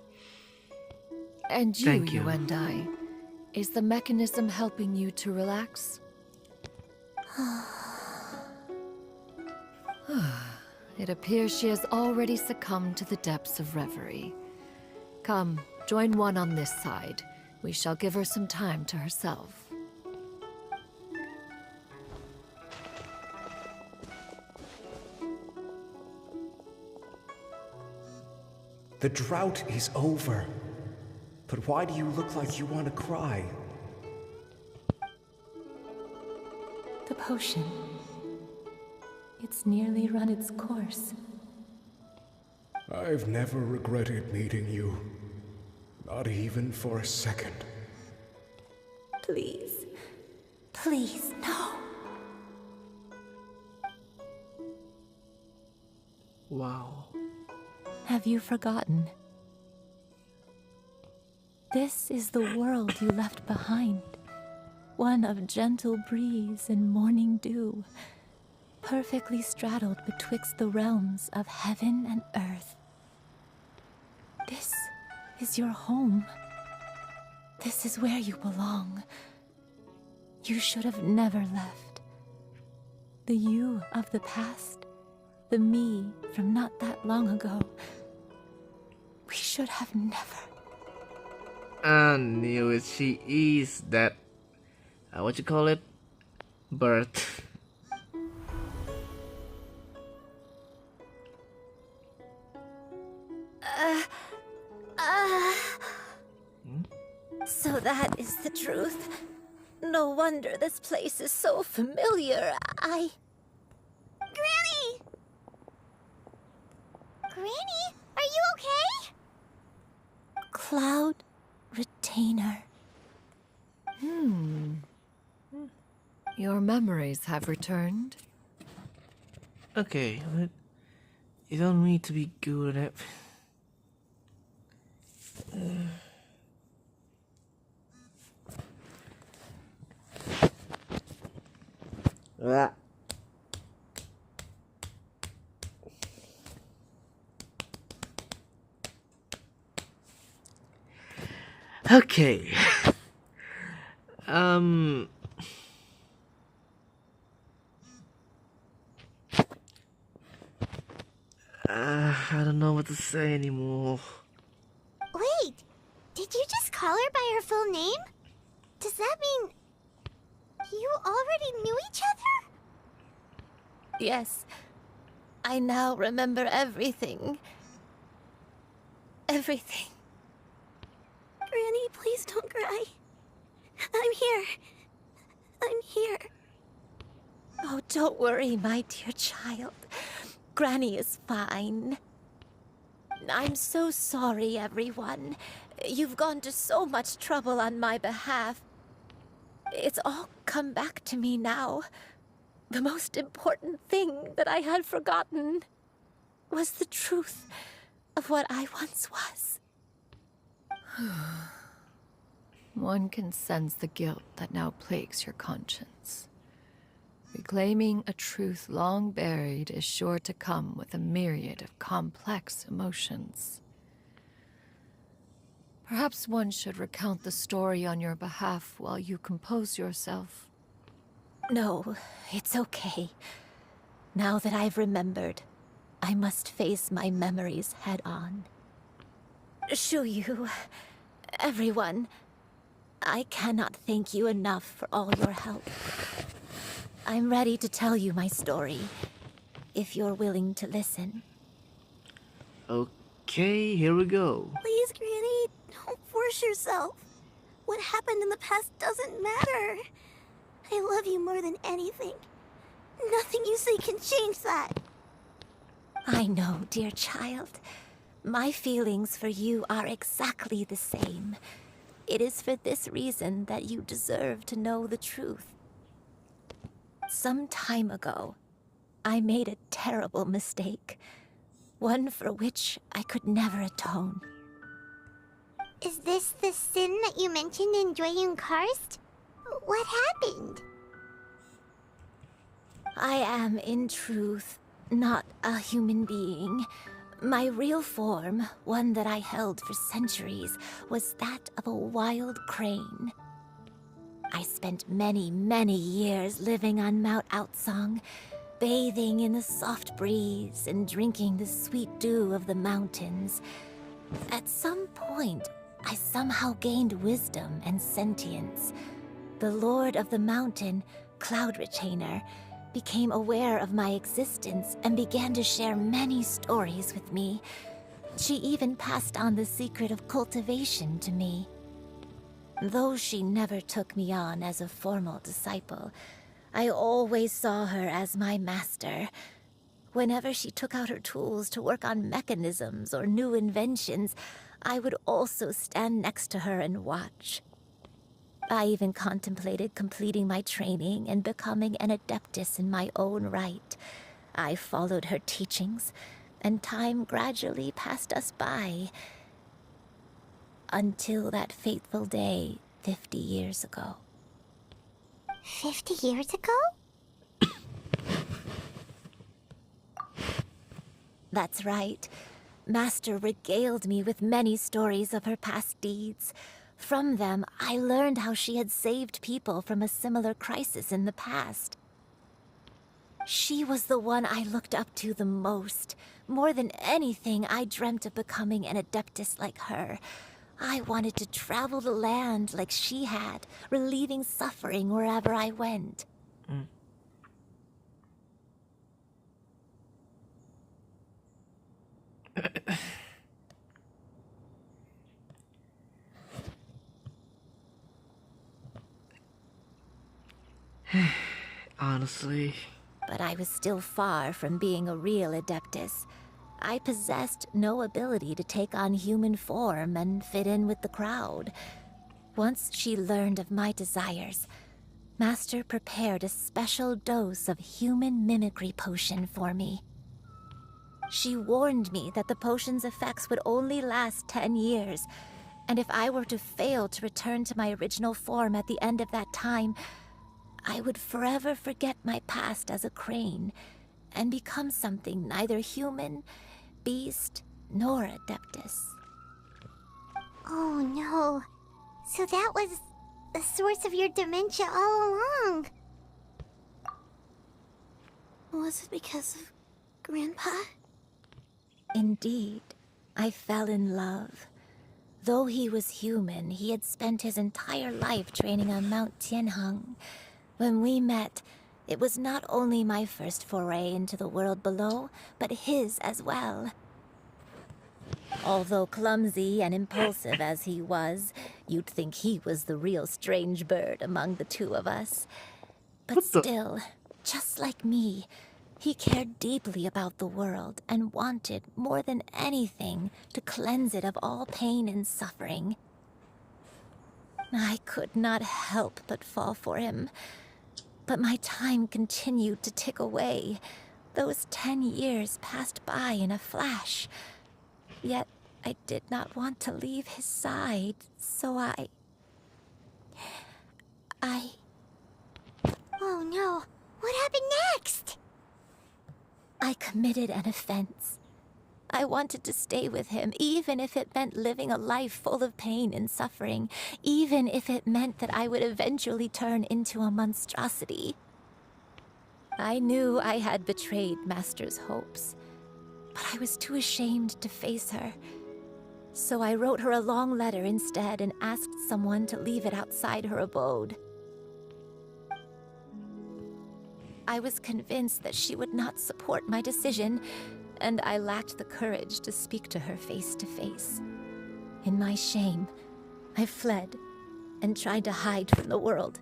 And Thank you. Yuendai, is the mechanism helping you to relax? It appears she has already succumbed to the depths of reverie. Come, join one on this side. We shall give her some time to herself. The drought is over. But why do you look like you want to cry? The potion. It's nearly run its course. I've never regretted meeting you. Not even for a second. Please. Please, no. Wow. Have you forgotten? This is the world you left behind. One of gentle breeze and morning dew, perfectly straddled betwixt the realms of heaven and earth. This is your home. This is where you belong. You should have never left. The you of the past, the me from not that long ago. We should have never. I knew it. She is that. What you call it? Bird. So that is the truth. No wonder this place is so familiar. Granny! Granny, are you okay? Cloud Retainer. Your memories have returned. Okay, but you don't need to be good at. Okay. I don't know what to say anymore. Wait, did you just call her by her full name? Does that mean you already knew each other? Yes. I now remember everything. Everything. Granny, please don't cry. I'm here. I'm here. Oh, don't worry, my dear child. Granny is fine. I'm so sorry, everyone. You've gone to so much trouble on my behalf. It's all come back to me now. The most important thing that I had forgotten was the truth of what I once was. One can sense the guilt that now plagues your conscience. Reclaiming a truth long buried is sure to come with a myriad of complex emotions. Perhaps one should recount the story on your behalf while you compose yourself. No, it's okay. Now that I've remembered, I must face my memories head on. Shuyu, everyone, I cannot thank you enough for all your help. I'm ready to tell you my story, if you're willing to listen. Okay, here we go. Please, Granny, don't force yourself. What happened in the past doesn't matter. I love you more than anything. Nothing you say can change that. I know, dear child. My feelings for you are exactly the same. It is for this reason that you deserve to know the truth. Some time ago, I made a terrible mistake. One for which I could never atone. Is this the sin that you mentioned in Dwayun Karst? What happened? I am, in truth, not a human being. My real form, one that I held for centuries, was that of a wild crane. I spent many, many years living on Mount Outsong, bathing in the soft breeze and drinking the sweet dew of the mountains. At some point, I somehow gained wisdom and sentience. The Lord of the Mountain, Cloud Retainer, became aware of my existence and began to share many stories with me. She even passed on the secret of cultivation to me. Though she never took me on as a formal disciple, I always saw her as my master. Whenever she took out her tools to work on mechanisms or new inventions, I would also stand next to her and watch. I even contemplated completing my training and becoming an adeptus in my own right. I followed her teachings, and time gradually passed us by. Until that fateful day 50 years ago. 50 years ago? That's right. Master regaled me with many stories of her past deeds. From them, I learned how she had saved people from a similar crisis in the past. She was the one I looked up to the most. More than anything, I dreamt of becoming an adeptus like her. I wanted to travel the land like she had, relieving suffering wherever I went. Honestly. But I was still far from being a real adeptus. I possessed no ability to take on human form and fit in with the crowd. Once she learned of my desires, Master prepared a special dose of human mimicry potion for me. She warned me that the potion's effects would only last 10 years, and if I were to fail to return to my original form at the end of that time, I would forever forget my past as a crane and become something neither human, beast, nor adeptus. Oh no. So that was the source of your dementia all along. Was it because of Grandpa? Indeed, I fell in love. Though he was human, he had spent his entire life training on Mount Tianheng. When we met, it was not only my first foray into the world below, but his as well. Although clumsy and impulsive as he was, you'd think he was the real strange bird among the two of us. But still, just like me, he cared deeply about the world and wanted, more than anything, to cleanse it of all pain and suffering. I could not help but fall for him. But my time continued to tick away. Those 10 years passed by in a flash. Yet I did not want to leave his side, so I... Oh no, what happened next? I committed an offense. I wanted to stay with him, even if it meant living a life full of pain and suffering, even if it meant that I would eventually turn into a monstrosity. I knew I had betrayed Master's hopes, but I was too ashamed to face her. So I wrote her a long letter instead and asked someone to leave it outside her abode. I was convinced that she would not support my decision, and I lacked the courage to speak to her face to face. In my shame, I fled and tried to hide from the world,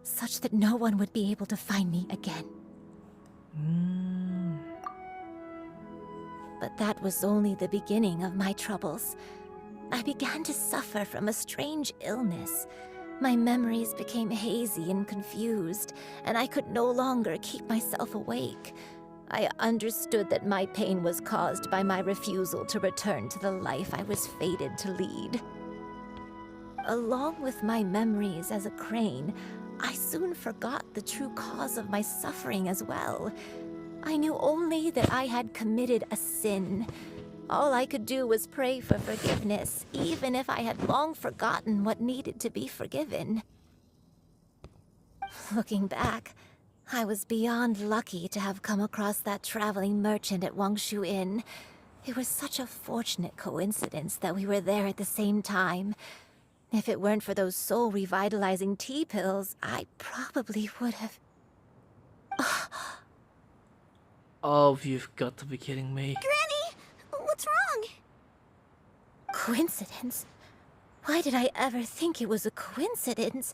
such that no one would be able to find me again. But that was only the beginning of my troubles. I began to suffer from a strange illness. My memories became hazy and confused, and I could no longer keep myself awake. I understood that my pain was caused by my refusal to return to the life I was fated to lead. Along with my memories as a crane, I soon forgot the true cause of my suffering as well. I knew only that I had committed a sin. All I could do was pray for forgiveness, even if I had long forgotten what needed to be forgiven. Looking back, I was beyond lucky to have come across that traveling merchant at Wangshu Inn. It was such a fortunate coincidence that we were there at the same time. If it weren't for those soul-revitalizing tea pills, I probably would have... Oh, you've got to be kidding me. Granny! What's wrong? Coincidence? Why did I ever think it was a coincidence?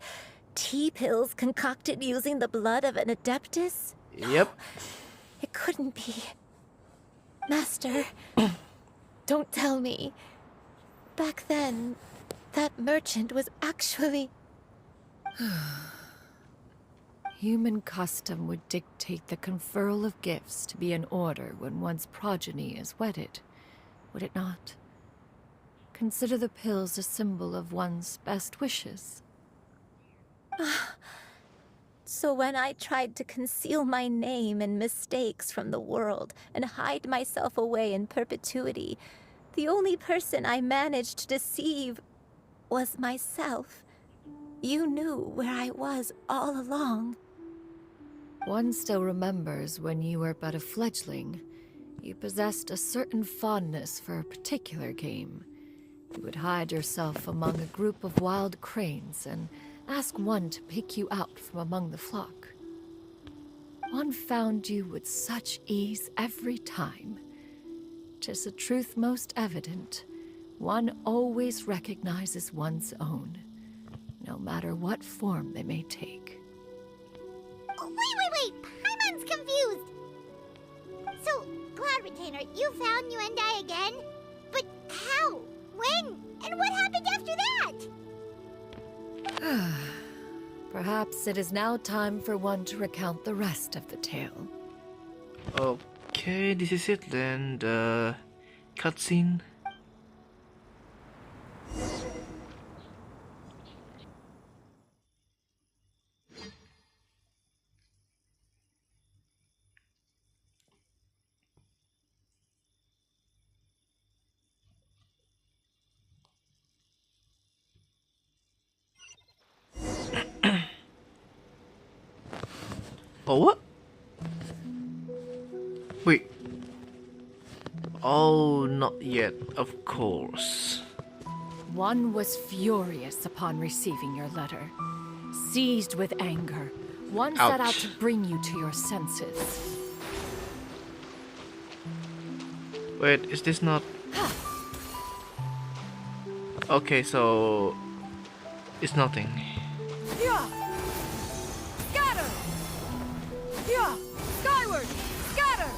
Tea pills concocted using the blood of an adeptus? Yep. It couldn't be. Master, don't tell me. Back then, that merchant was actually... Human custom would dictate the conferral of gifts to be in order when one's progeny is wedded, would it not? Consider the pills a symbol of one's best wishes. So when I tried to conceal my name and mistakes from the world and hide myself away in perpetuity, the only person I managed to deceive was myself. You knew where I was all along. One still remembers when you were but a fledgling. You possessed a certain fondness for a particular game. You would hide yourself among a group of wild cranes and ask one to pick you out from among the flock. One found you with such ease every time. 'Tis a truth most evident. One always recognizes one's own, no matter what form they may take. Wait! Paimon's confused! So, Cloud Retainer, you found Yuendai again? But how? When? And what happened after that? Perhaps it is now time for one to recount the rest of the tale. Okay, this is it then, the cutscene. Oh, what? Wait. Oh, not yet, of course. One was furious upon receiving your letter. Seized with anger, one set out to bring you to your senses. Wait, is this not... Okay, so... It's nothing. Yeah! Scatter! Yeah! Skyward! Scatter!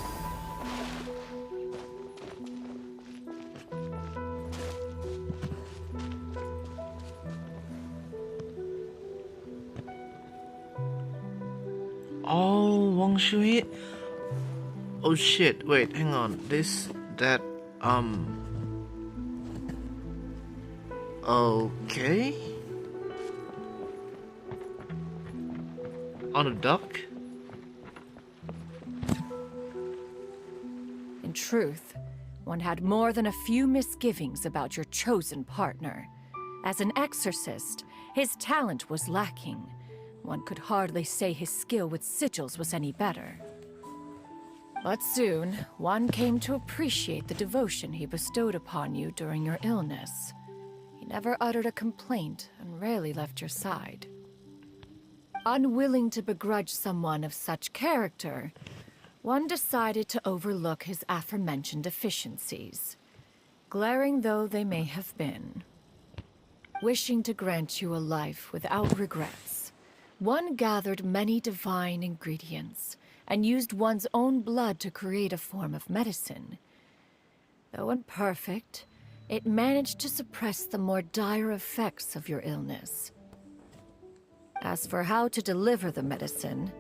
Oh, Wang Shui. Oh shit, wait, hang on. Okay. On a duck? In truth, one had more than a few misgivings about your chosen partner. As an exorcist, his talent was lacking. One could hardly say his skill with sigils was any better. But soon, one came to appreciate the devotion he bestowed upon you during your illness. He never uttered a complaint and rarely left your side. Unwilling to begrudge someone of such character, one decided to overlook his aforementioned deficiencies, glaring though they may have been. Wishing to grant you a life without regrets, one gathered many divine ingredients and used one's own blood to create a form of medicine. Though imperfect, it managed to suppress the more dire effects of your illness. As for how to deliver the medicine,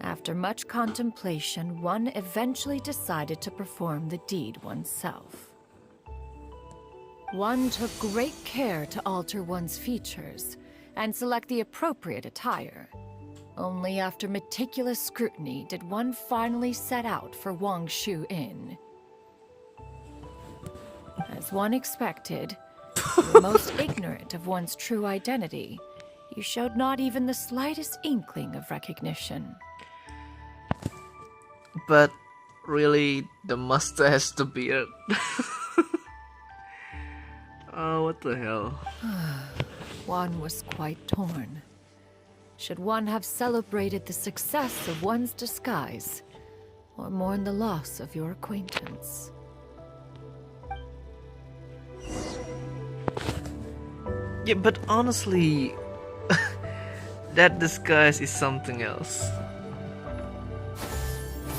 after much contemplation, one eventually decided to perform the deed oneself. One took great care to alter one's features and select the appropriate attire. Only after meticulous scrutiny did one finally set out for Wang Shu Inn. As one expected, you were most ignorant of one's true identity. You showed not even the slightest inkling of recognition. But really, the mustache, the beard. Oh, what the hell? One was quite torn. Should one have celebrated the success of one's disguise, or mourn the loss of your acquaintance? Yeah, but honestly, that disguise is something else.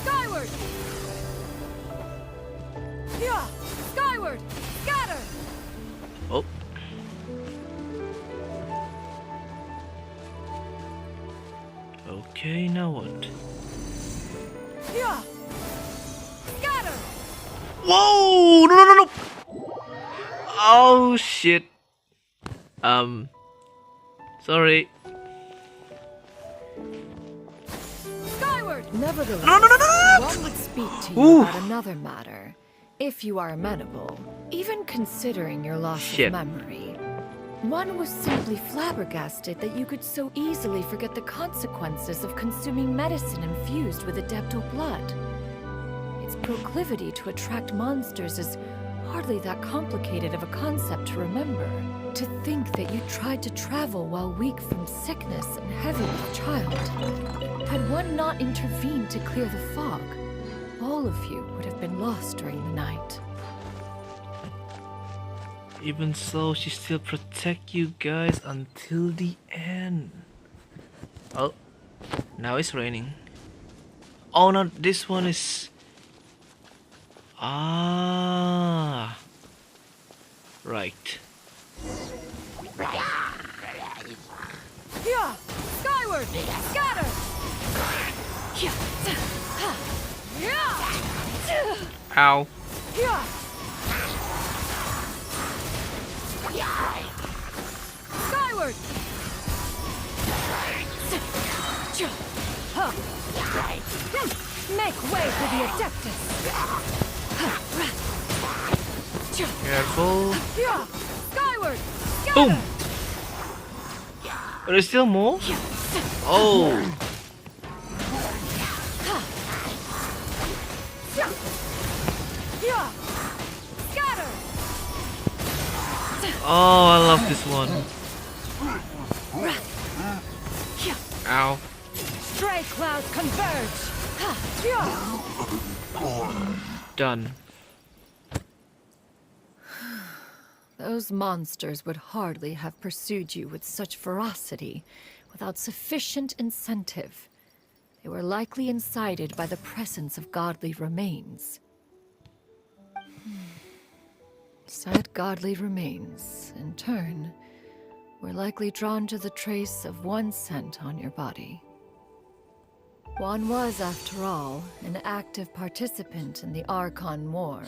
Skyward! Yeah! Skyward! Scatter! Oh. Okay, now what? Yeah! Scatter! Whoa! No, no, no, no! Oh shit. Sorry. Skyward! Nevertheless, No, no, no, no, no! one would speak to you Ooh. about another matter, if you are amenable. Even considering your loss Shit. of memory, one was simply flabbergasted that you could so easily forget the consequences of consuming medicine infused with adeptal blood. Its proclivity to attract monsters is hardly that complicated of a concept to remember. To think that you tried to travel while weak from sickness and heavy with child. Had one not intervened to clear the fog, all of you would have been lost during the night. Even so, she still protect you guys until the end. Oh, now it's raining. Oh no, this one is... Ah, right. Yeah! Skyward! Scatter! Ow. Yeah! Skyward! Make way for the Adeptus! Careful. Yeah! Skyward! Boom! There's still more? Oh! Yeah! Scatter! Oh, I love this one. Ow. Stray clouds converge! Done. Those monsters would hardly have pursued you with such ferocity without sufficient incentive. They were likely incited by the presence of godly remains. Said godly remains, in turn, were likely drawn to the trace of one scent on your body. One was, after all, an active participant in the Archon War.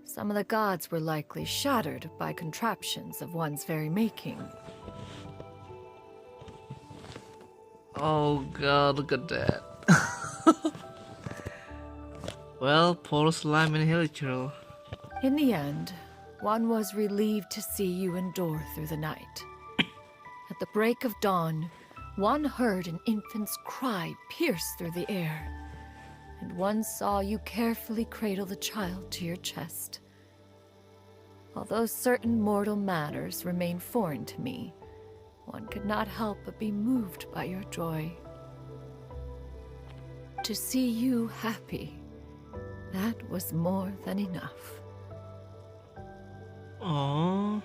Some of the gods were likely shattered by contraptions of one's very making. Oh god, look at that. Well, poor slime and Hilichurl. In the end, one was relieved to see you endure through the night. At the break of dawn, one heard an infant's cry pierce through the air, and one saw you carefully cradle the child to your chest. Although certain mortal matters remain foreign to me, one could not help but be moved by your joy. To see you happy, that was more than enough. Aww.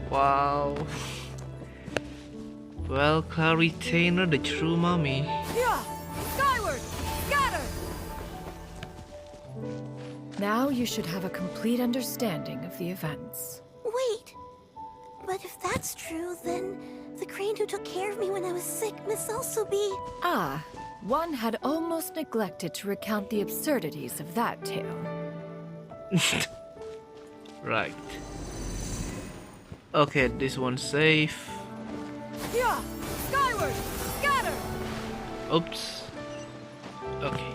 Wow. Well, Cloud Retainer, the true mommy. Yeah! Skyward! Scatter! Now you should have a complete understanding of the events. Wait. But if that's true, then the crane who took care of me when I was sick must also be... Ah, one had almost neglected to recount the absurdities of that tale. Right. Okay, this one's safe. Yeah! Skyward! Scatter! Oops. Okay.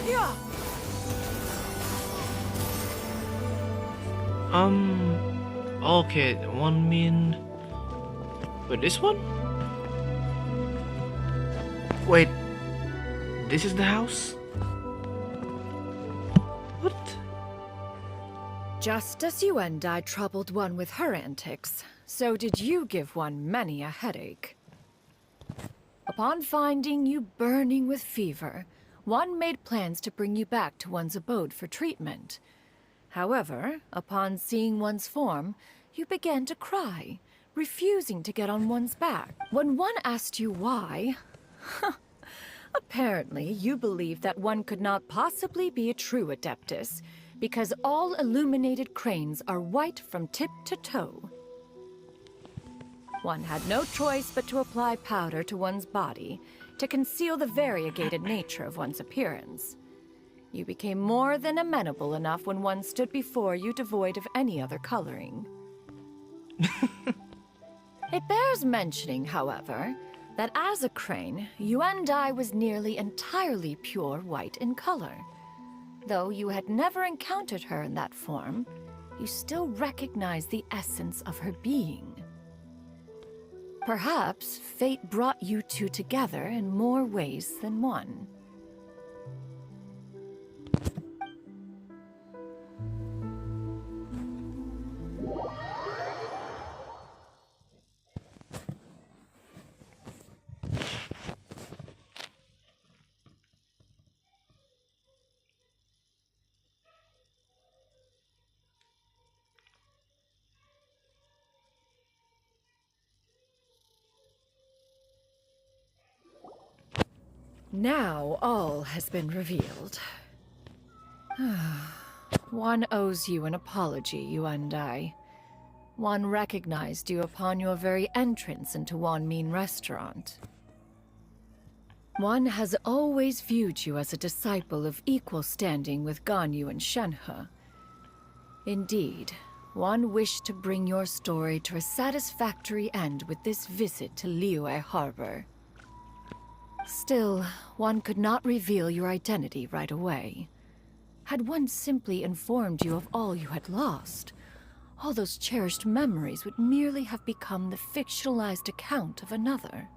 Yeah! Okay, one min. Wait, this one? Wait, this is the house? What? Just as you and I troubled one with her antics, so did you give one many a headache. Upon finding you burning with fever, one made plans to bring you back to one's abode for treatment. However, upon seeing one's form, you began to cry, refusing to get on one's back. When one asked you why, apparently you believed that one could not possibly be a true Adeptus, because all illuminated cranes are white from tip to toe. One had no choice but to apply powder to one's body to conceal the variegated nature of one's appearance. You became more than amenable enough when one stood before you devoid of any other coloring. It bears mentioning, however, that as a crane, Yuandai was nearly entirely pure white in color. Though you had never encountered her in that form, you still recognized the essence of her being. Perhaps fate brought you two together in more ways than one. Now all has been revealed. One owes you an apology, you and I. One recognized you upon your very entrance into Wanmin restaurant. One has always viewed you as a disciple of equal standing with Ganyu and Shenhe. Indeed, one wished to bring your story to a satisfactory end with this visit to Liyue Harbor. Still, one could not reveal your identity right away. Had one simply informed you of all you had lost, all those cherished memories would merely have become the fictionalized account of another.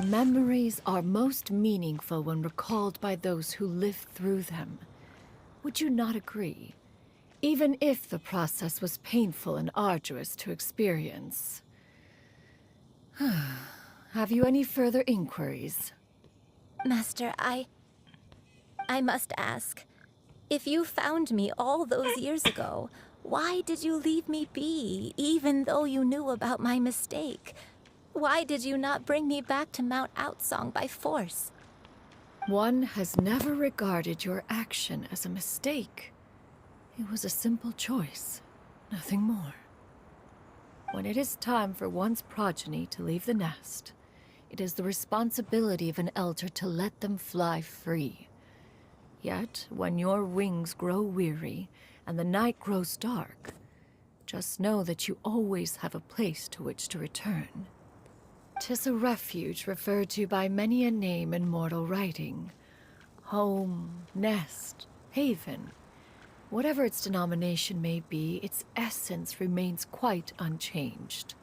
Memories are most meaningful when recalled by those who lived through them. Would you not agree? Even if the process was painful and arduous to experience. Have you any further inquiries? Master, I must ask. If you found me all those years ago, why did you leave me be, even though you knew about my mistake? Why did you not bring me back to Mount Outsong by force? One has never regarded your action as a mistake. It was a simple choice, nothing more. When it is time for one's progeny to leave the nest, it is the responsibility of an elder to let them fly free. Yet, when your wings grow weary and the night grows dark, just know that you always have a place to which to return. 'Tis a refuge referred to by many a name in mortal writing. Home, nest, haven. Whatever its denomination may be, its essence remains quite unchanged.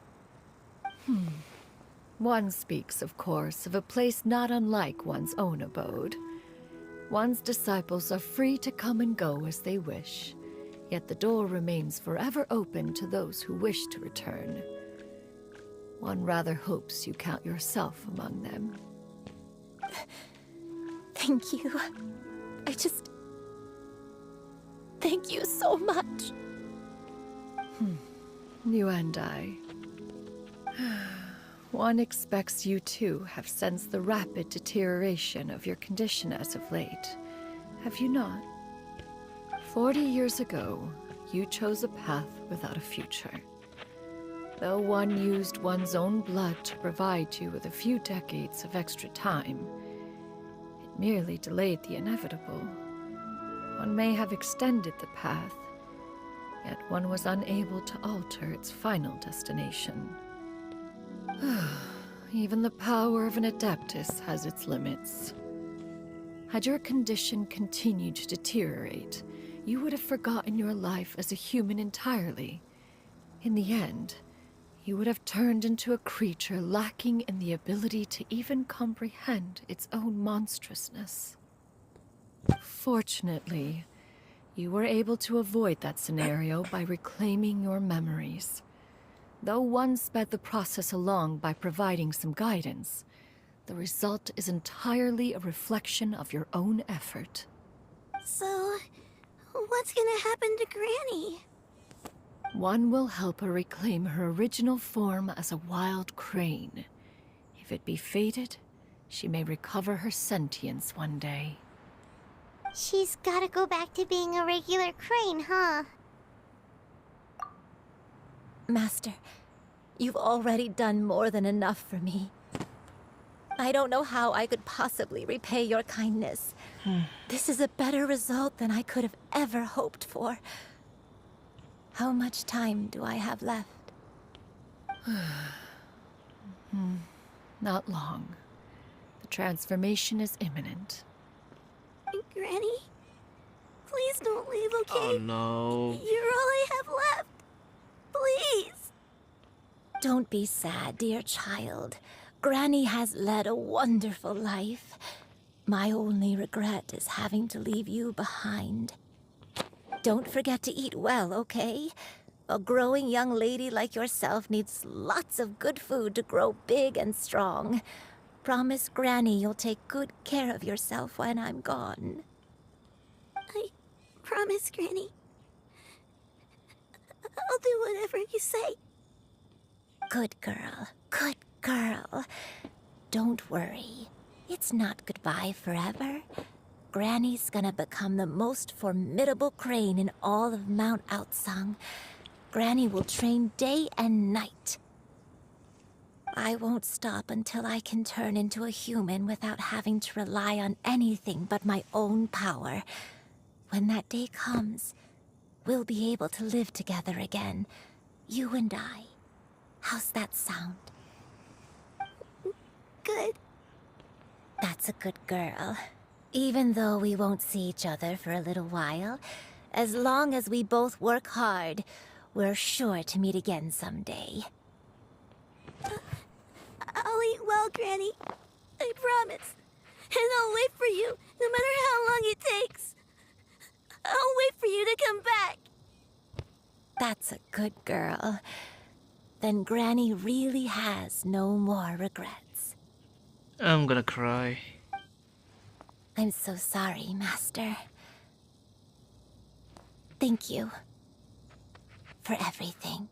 One speaks, of course, of a place not unlike one's own abode. One's disciples are free to come and go as they wish, yet the door remains forever open to those who wish to return. One rather hopes you count yourself among them. Thank you. Thank you so much. You and I. One expects you too have sensed the rapid deterioration of your condition as of late, have you not? 40 years ago, you chose a path without a future. Though one used one's own blood to provide you with a few decades of extra time, it merely delayed the inevitable. One may have extended the path, yet one was unable to alter its final destination. Even the power of an Adeptus has its limits. Had your condition continued to deteriorate, you would have forgotten your life as a human entirely. In the end, you would have turned into a creature lacking in the ability to even comprehend its own monstrousness. Fortunately, you were able to avoid that scenario by reclaiming your memories. Though one sped the process along by providing some guidance, the result is entirely a reflection of your own effort. So, what's gonna happen to Granny? One will help her reclaim her original form as a wild crane. If it be fated, she may recover her sentience one day. She's gotta go back to being a regular crane, huh? Master, you've already done more than enough for me. I don't know how I could possibly repay your kindness. This is a better result than I could have ever hoped for. How much time do I have left? Not long. The transformation is imminent. Granny? Please don't leave, okay? Oh no. You're all I have left. Please. Don't be sad, dear child. Granny has led a wonderful life. My only regret is having to leave you behind. Don't forget to eat well, okay? A growing young lady like yourself needs lots of good food to grow big and strong. Promise Granny you'll take good care of yourself when I'm gone. I promise, Granny. I'll do whatever you say. Good girl, good girl. Don't worry. It's not goodbye forever. Granny's gonna become the most formidable crane in all of Mount Outsung. Granny will train day and night. I won't stop until I can turn into a human without having to rely on anything but my own power. When that day comes, we'll be able to live together again. You and I. How's that sound? Good. That's a good girl. Even though we won't see each other for a little while, as long as we both work hard, we're sure to meet again someday. I'll eat well, Granny. I promise. And I'll wait for you, no matter how long it takes. I'll wait for you to come back. That's a good girl. Then Granny really has no more regrets. I'm gonna cry. I'm so sorry, Master. Thank you for everything.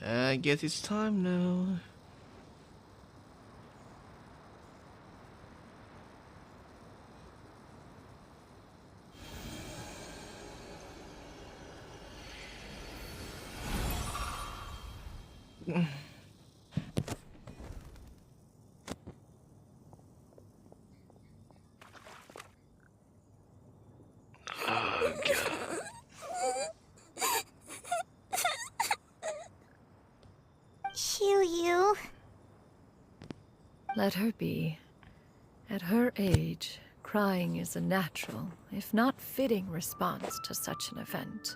I guess it's time now. Oh, God. Shiryu. Let her be. At her age, crying is a natural, if not fitting, response to such an event.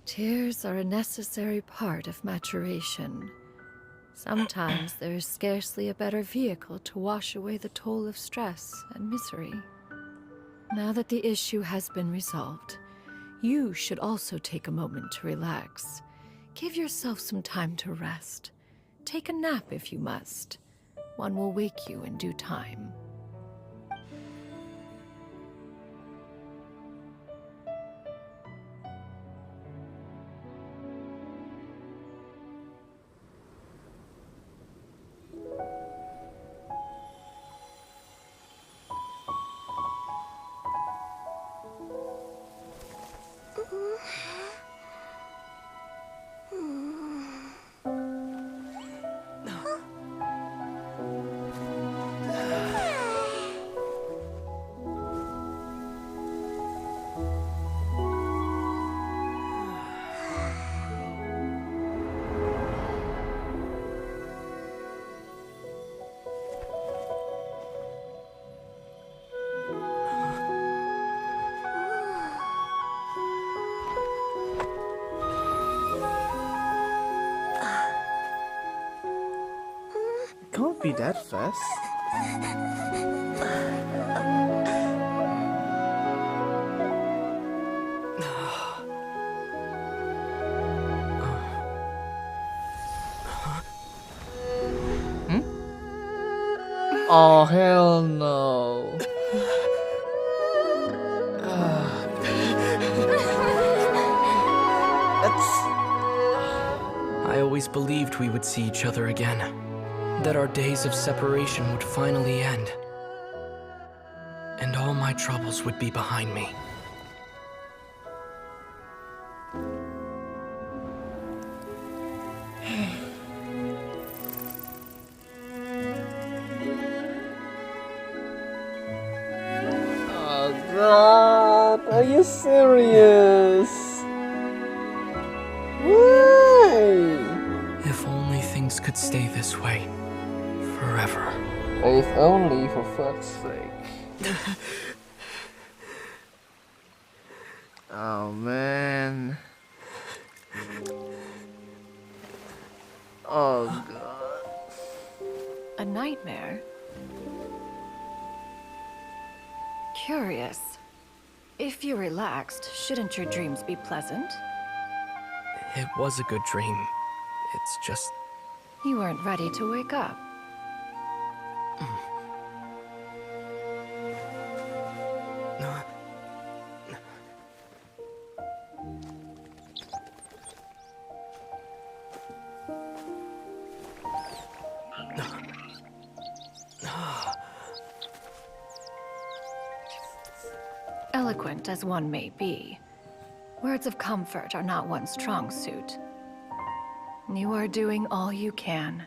Tears are a necessary part of maturation. Sometimes there is scarcely a better vehicle to wash away the toll of stress and misery. Now that the issue has been resolved, you should also take a moment to relax. Give yourself some time to rest. Take a nap if you must. One will wake you in due time. Can't be that fast. Oh, hell no. I always believed we would see each other again. That our days of separation would finally end. And all my troubles would be behind me. Oh God, are you serious? Why? If only things could stay this way. Forever. If only, for fuck's sake. Oh man. Oh God. A nightmare? Curious. If you're relaxed, shouldn't your dreams be pleasant? It was a good dream. It's just... You weren't ready to wake up. Eloquent as one may be, words of comfort are not one's strong suit. You are doing all you can.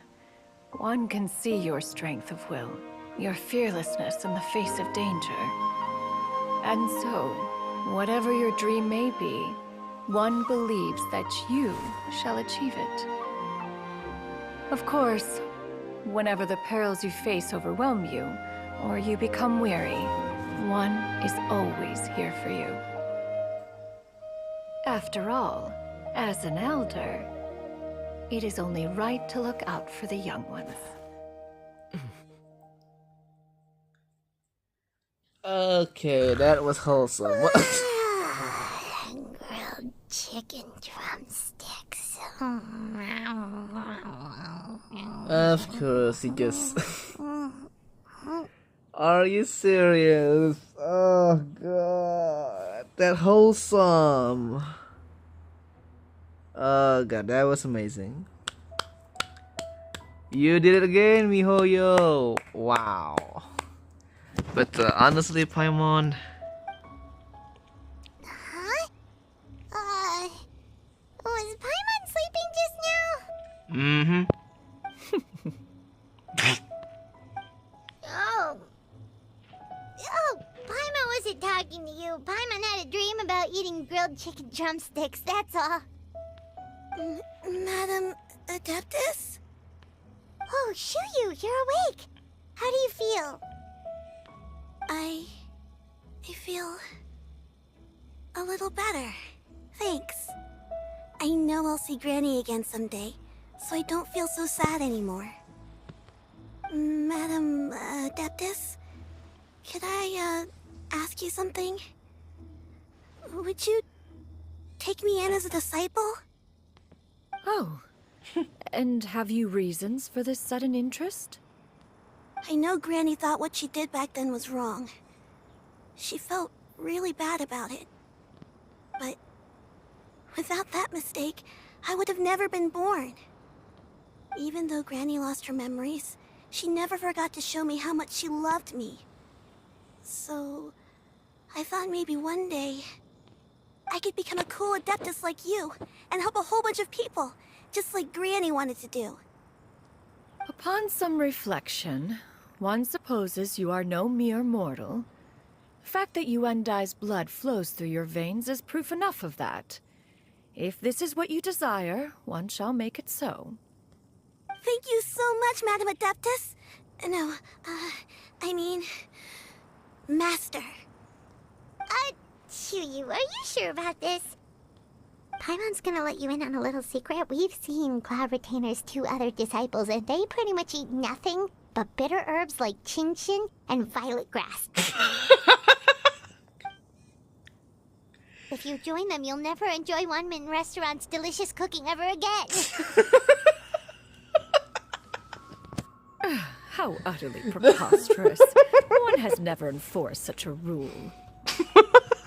One can see your strength of will, your fearlessness in the face of danger. And so, whatever your dream may be, one believes that you shall achieve it. Of course, whenever the perils you face overwhelm you, or you become weary, one is always here for you. After all, as an elder, it is only right to look out for the young ones. Okay, that was wholesome. Grilled chicken drumsticks. Of course, he just... Are you serious? Oh God, that wholesome. Oh God, that was amazing. You did it again, MiHoYo. Wow. But honestly, Paimon. Huh? Was Paimon sleeping just now? Mm-hmm. Oh, Paimon wasn't talking to you. Paimon had a dream about eating grilled chicken drumsticks, that's all. Madam Adeptus? Oh, Shuyu, you're awake. How do you feel? I feel a little better. Thanks. I know I'll see Granny again someday, so I don't feel so sad anymore. Madam Adeptus? Could I, ask you something? Would you take me in as a disciple? Oh, and have you reasons for this sudden interest? I know Granny thought what she did back then was wrong. She felt really bad about it. But without that mistake, I would have never been born. Even though Granny lost her memories, she never forgot to show me how much she loved me. So, I thought maybe one day I could become a cool Adeptus like you and help a whole bunch of people, just like Granny wanted to do. Upon some reflection, one supposes you are no mere mortal. The fact that Yuendai's blood flows through your veins is proof enough of that. If this is what you desire, one shall make it so. Thank you so much, Madam Adeptus. No, I mean... Master. Shuyu, are you sure about this? Paimon's gonna let you in on a little secret. We've seen Cloud Retainer's 2 other disciples, and they pretty much eat nothing but bitter herbs like Genshin and violet grass. If you join them, you'll never enjoy One-Min Restaurant's delicious cooking ever again. How utterly preposterous. One has never enforced such a rule.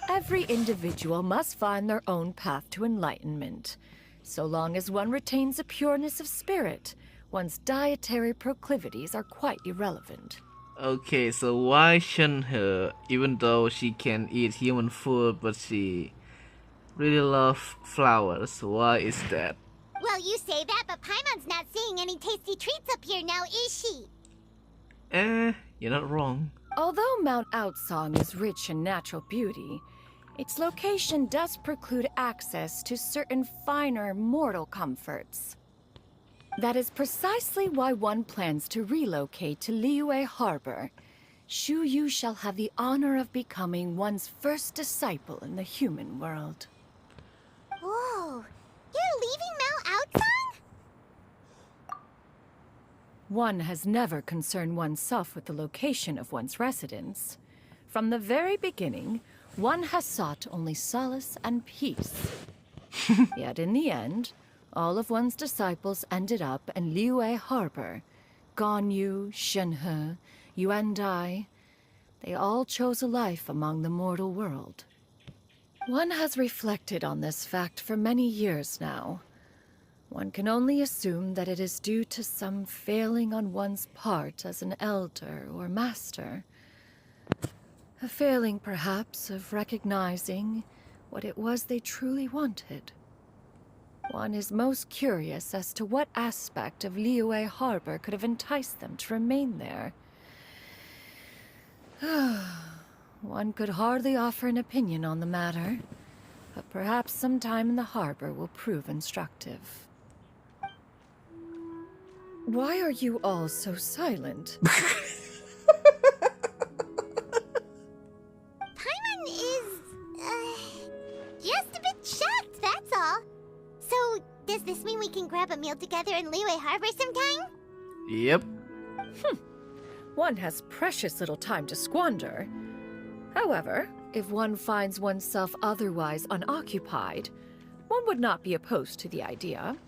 Every individual must find their own path to enlightenment. So long as one retains a pureness of spirit, one's dietary proclivities are quite irrelevant. Okay, so why Shenhe, even though she can eat human food, but she really loves flowers? Why is that? Well, you say that, but Paimon's not seeing any tasty treats up here now, is she? You're not wrong. Although Mount Outsong is rich in natural beauty, its location does preclude access to certain finer mortal comforts. That is precisely why one plans to relocate to Liyue Harbor. Shu Yu shall have the honor of becoming one's first disciple in the human world. Whoa, you're leaving Mount Outsong? One has never concerned oneself with the location of one's residence. From the very beginning, one has sought only solace and peace. Yet in the end, all of one's disciples ended up in Liyue Harbor. Ganyu, Shenhe, Yuan Dai. They all chose a life among the mortal world. One has reflected on this fact for many years now. One can only assume that it is due to some failing on one's part as an elder or master. A failing, perhaps, of recognizing what it was they truly wanted. One is most curious as to what aspect of Liyue Harbor could have enticed them to remain there. One could hardly offer an opinion on the matter, but perhaps some time in the harbor will prove instructive. Why are you all so silent? Paimon is, just a bit shocked, that's all. So, does this mean we can grab a meal together in Liyue Harbor sometime? Yep. One has precious little time to squander. However, if one finds oneself otherwise unoccupied, one would not be opposed to the idea.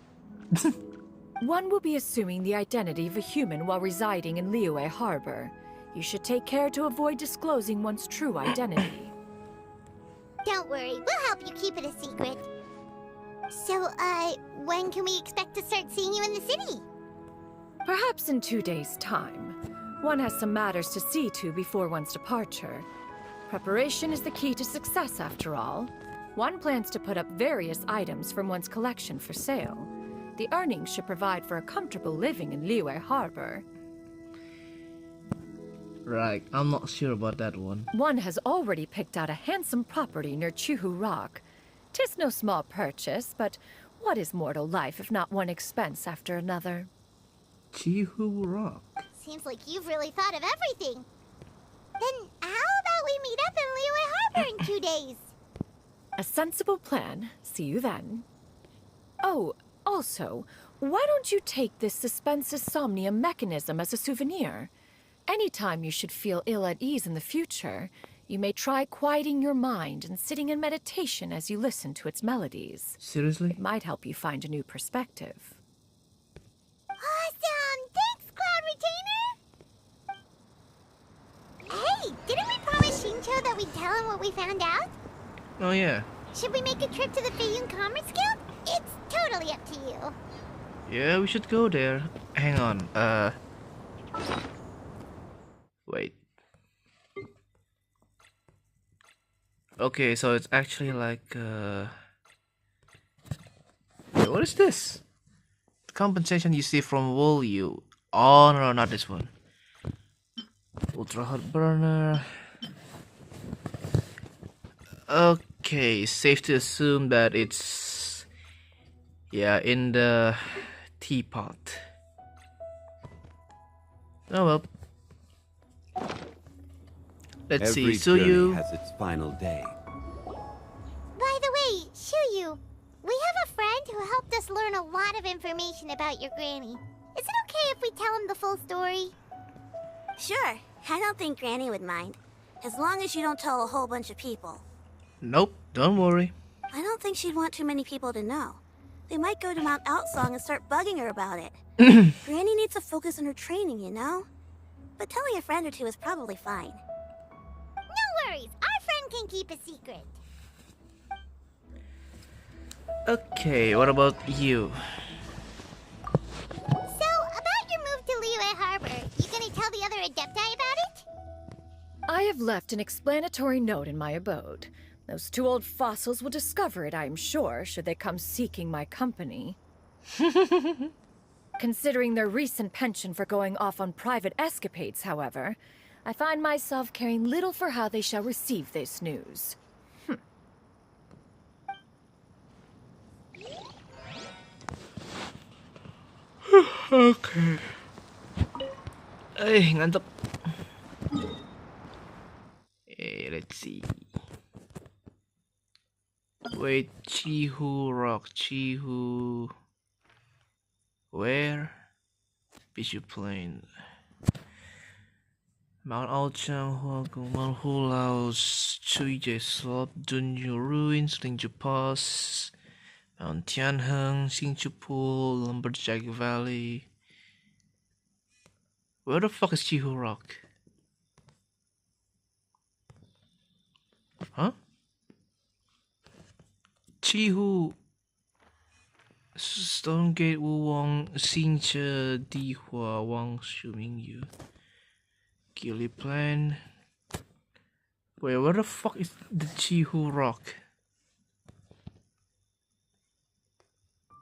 One will be assuming the identity of a human while residing in Liyue Harbor. You should take care to avoid disclosing one's true identity. Don't worry, we'll help you keep it a secret. So, when can we expect to start seeing you in the city? Perhaps in 2 days' time. One has some matters to see to before one's departure. Preparation is the key to success, after all. One plans to put up various items from one's collection for sale. The earnings should provide for a comfortable living in Liyue Harbor. Right, I'm not sure about that one. One has already picked out a handsome property near Chuhu Rock. 'Tis no small purchase, but what is mortal life if not one expense after another? Chuhu Rock. Seems like you've really thought of everything. Then how about we meet up in Liyue Harbor in 2 days? A sensible plan. See you then. Oh, also, why don't you take this suspensus somnium mechanism as a souvenir? Anytime you should feel ill at ease in the future, you may try quieting your mind and sitting in meditation as you listen to its melodies. Seriously? It might help you find a new perspective. Awesome! Thanks, Cloud Retainer! Hey, didn't we promise Shincho that we'd tell him what we found out? Oh yeah. Should we make a trip to the Feiyun Commerce Guild? It's totally up to you. Yeah, we should go there. Hang on, wait. Okay, so it's actually like, wait, what is this? The compensation you see from Wolyu. Oh, no, not this one. Ultra Hot Burner. Okay, safe to assume that it's, yeah, in the teapot. Oh well. Let's see, Every Suyu. journey has its final day. By the way, Shuyu, we have a friend who helped us learn a lot of information about your granny. Is it okay if we tell him the full story? Sure, I don't think Granny would mind. As long as you don't tell a whole bunch of people. Nope, don't worry. I don't think she'd want too many people to know. They might go to Mount Outsong and start bugging her about it. Granny needs to focus on her training, you know? but telling a friend or two is probably fine. No worries, our friend can keep a secret. Okay, what about you? So, about your move to Liyue Harbor, you gonna tell the other Adepti about it? I have left an explanatory note in my abode. Those two old fossils will discover it, I am sure, should they come seeking my company. Considering their recent penchant for going off on private escapades, however, I find myself caring little for how they shall receive this news. Okay. Ngantuk. Let's see. Wait, Chihu Rock, Chihu. Where? Bishu Plain. Mount Alchang, Huagung, Mount Hulaos, Chuije Slope, Dunyu Ruins, Lingju Pass, Mount Tianheng, Xingchu Pool, Lumberjack Valley. Where the fuck is Chihu Rock? Huh? Chihu Stone Gate Wu Wang Xingche Di Hua Wang Shu Ming Yu Gilly Plan. Wait, where the fuck is the Chihu Rock?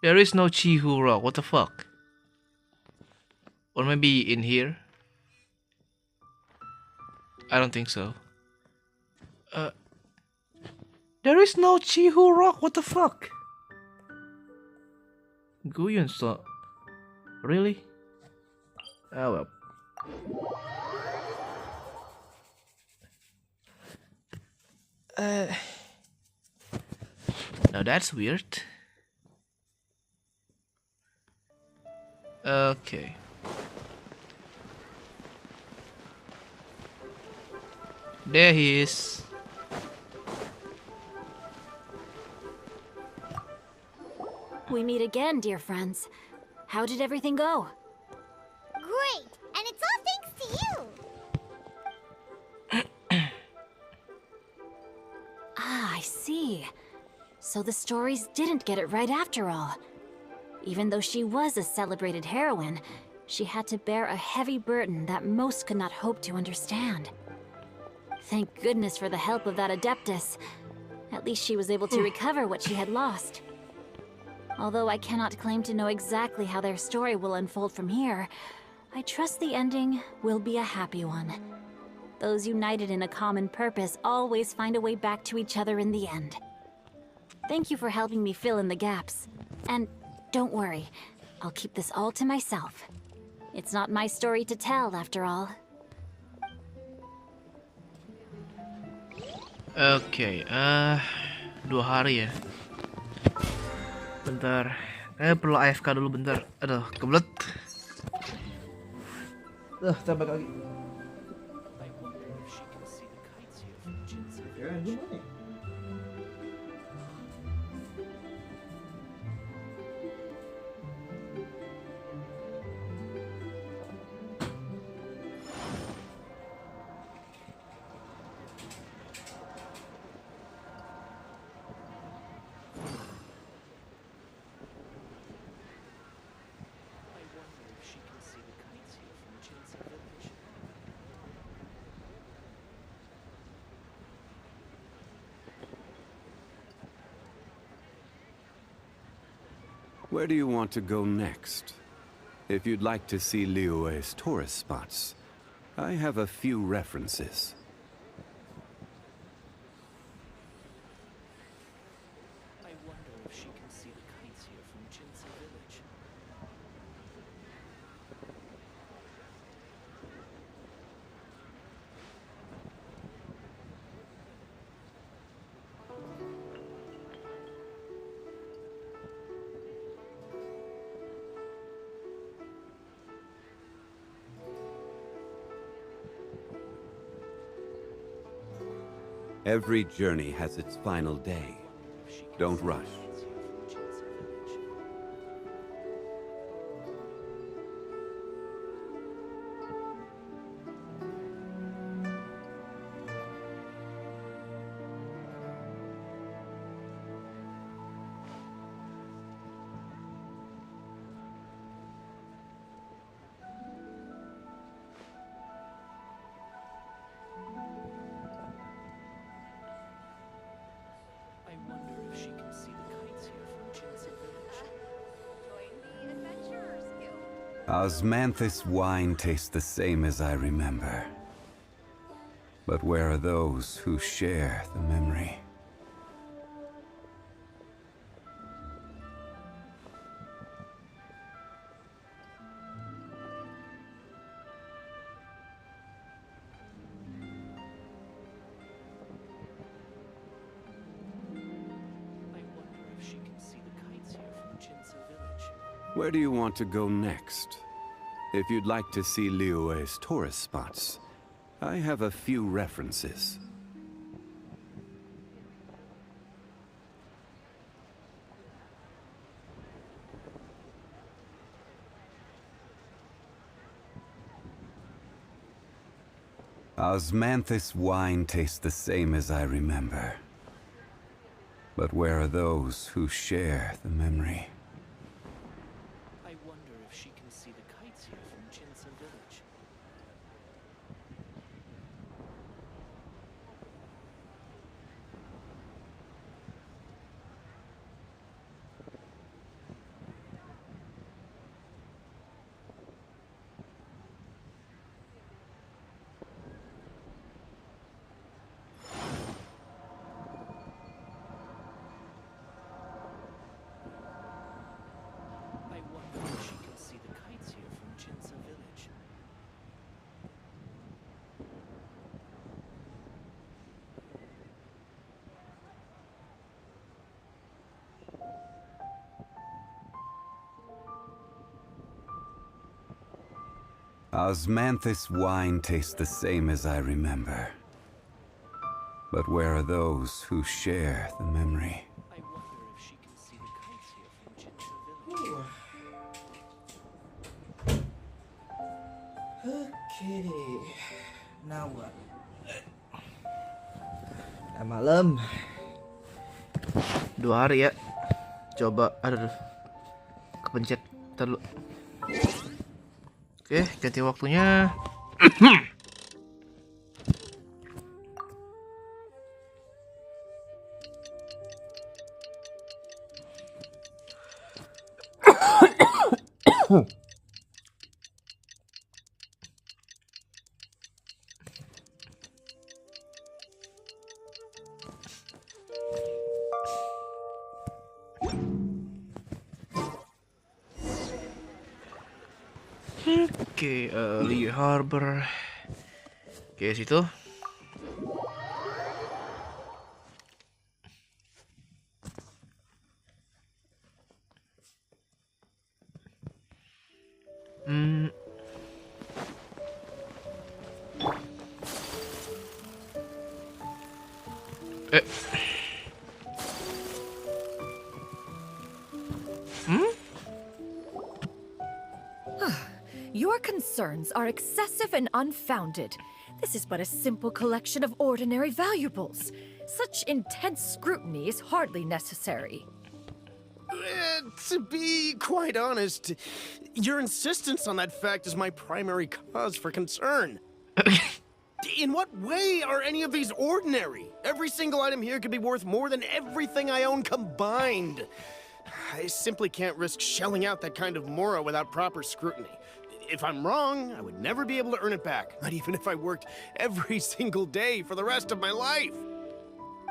There is no Chihu Rock, what the fuck? Or maybe in here? I don't think so. There is no Chihu Rock, what the fuck? Guyun so really? Oh well. Now that's weird. Okay. There he is. We meet again, dear friends. How did everything go? Great, and it's all thanks to you. Ah, I see. So the stories didn't get it right after all. Even though she was a celebrated heroine, she had to bear a heavy burden that most could not hope to understand. Thank goodness for the help of that Adeptus. At least she was able to recover what she had lost. Although I cannot claim to know exactly how their story will unfold from here, I trust the ending will be a happy one. Those united in a common purpose always find a way back to each other in the end. Thank you for helping me fill in the gaps. And don't worry, I'll keep this all to myself. It's not my story to tell, after all. Okay, 2 hari ya. Bentar, perlu AFK dulu bentar. Aduh, kebelet. Kita balik lagi. Where do you want to go next? If you'd like to see Liyue's tourist spots, I have a few references. I wonder if she can see the kites here from Jinsei Village. Every journey has its final day. Don't rush. Osmanthus wine tastes the same as I remember. But where are those who share the memory? Where do you want to go next? If you'd like to see Liyue's tourist spots, I have a few references. Osmanthus wine tastes the same as I remember. But where are those who share the memory? I wonder if she can see the kites here from Jinsa village. I wonder if she can see the kites here from Jinsa village. Osmanthus wine tastes the same as I remember. But where are those who share the memory? I wonder if she can see the kites here from Jinsa village. Okay, now what? Udah malam. 2 hari ya. Coba, aduh, kepencet terlalu. Oke, ganti waktunya. Oke, Lee Harbor. Oke, situ. Hmm. Your concerns are excessive and unfounded. This is but a simple collection of ordinary valuables. Such intense scrutiny is hardly necessary. To be quite honest, your insistence on that fact is my primary cause for concern. In what way are any of these ordinary? Every single item here could be worth more than everything I own combined. I simply can't risk shelling out that kind of mora without proper scrutiny. If I'm wrong, I would never be able to earn it back, not even if I worked every single day for the rest of my life.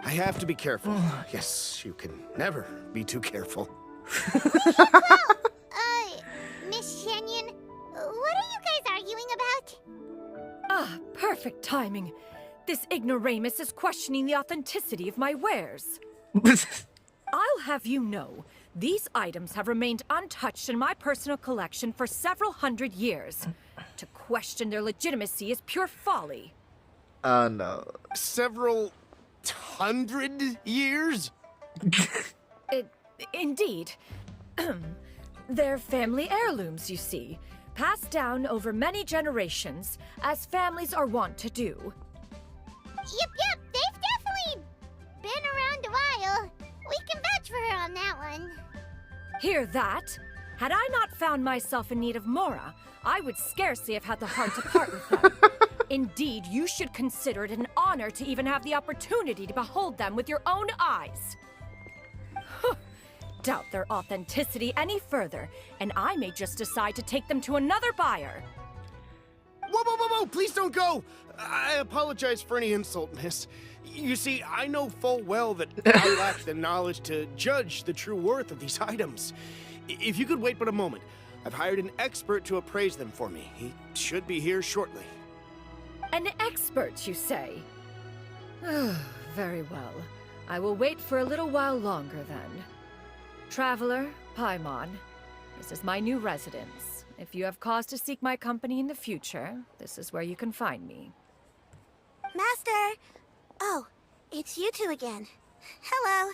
I have to be careful. Yes, you can never be too careful. Miss Shenyan, what are you guys arguing about? Ah, perfect timing. This ignoramus is questioning the authenticity of my wares. I'll have you know, these items have remained untouched in my personal collection for several hundred years. To question their legitimacy is pure folly. No. Several hundred years? Indeed. They're family heirlooms, you see. Passed down over many generations, as families are wont to do. Yep, they've definitely been around a while. We can vouch for her on that one. Hear that? Had I not found myself in need of mora, I would scarcely have had the heart to part with them. Indeed, you should consider it an honor to even have the opportunity to behold them with your own eyes. doubt their authenticity any further, and I may just decide to take them to another buyer. Whoa, whoa, whoa, whoa! Please don't go! I apologize for any insult, miss. You see, I know full well that I lack the knowledge to judge the true worth of these items. If you could wait but a moment, I've hired an expert to appraise them for me. He should be here shortly. An expert, you say? Very well. I will wait for a little while longer then. Traveler, Paimon, this is my new residence. If you have cause to seek my company in the future, this is where you can find me. Master! Oh, it's you two again. Hello.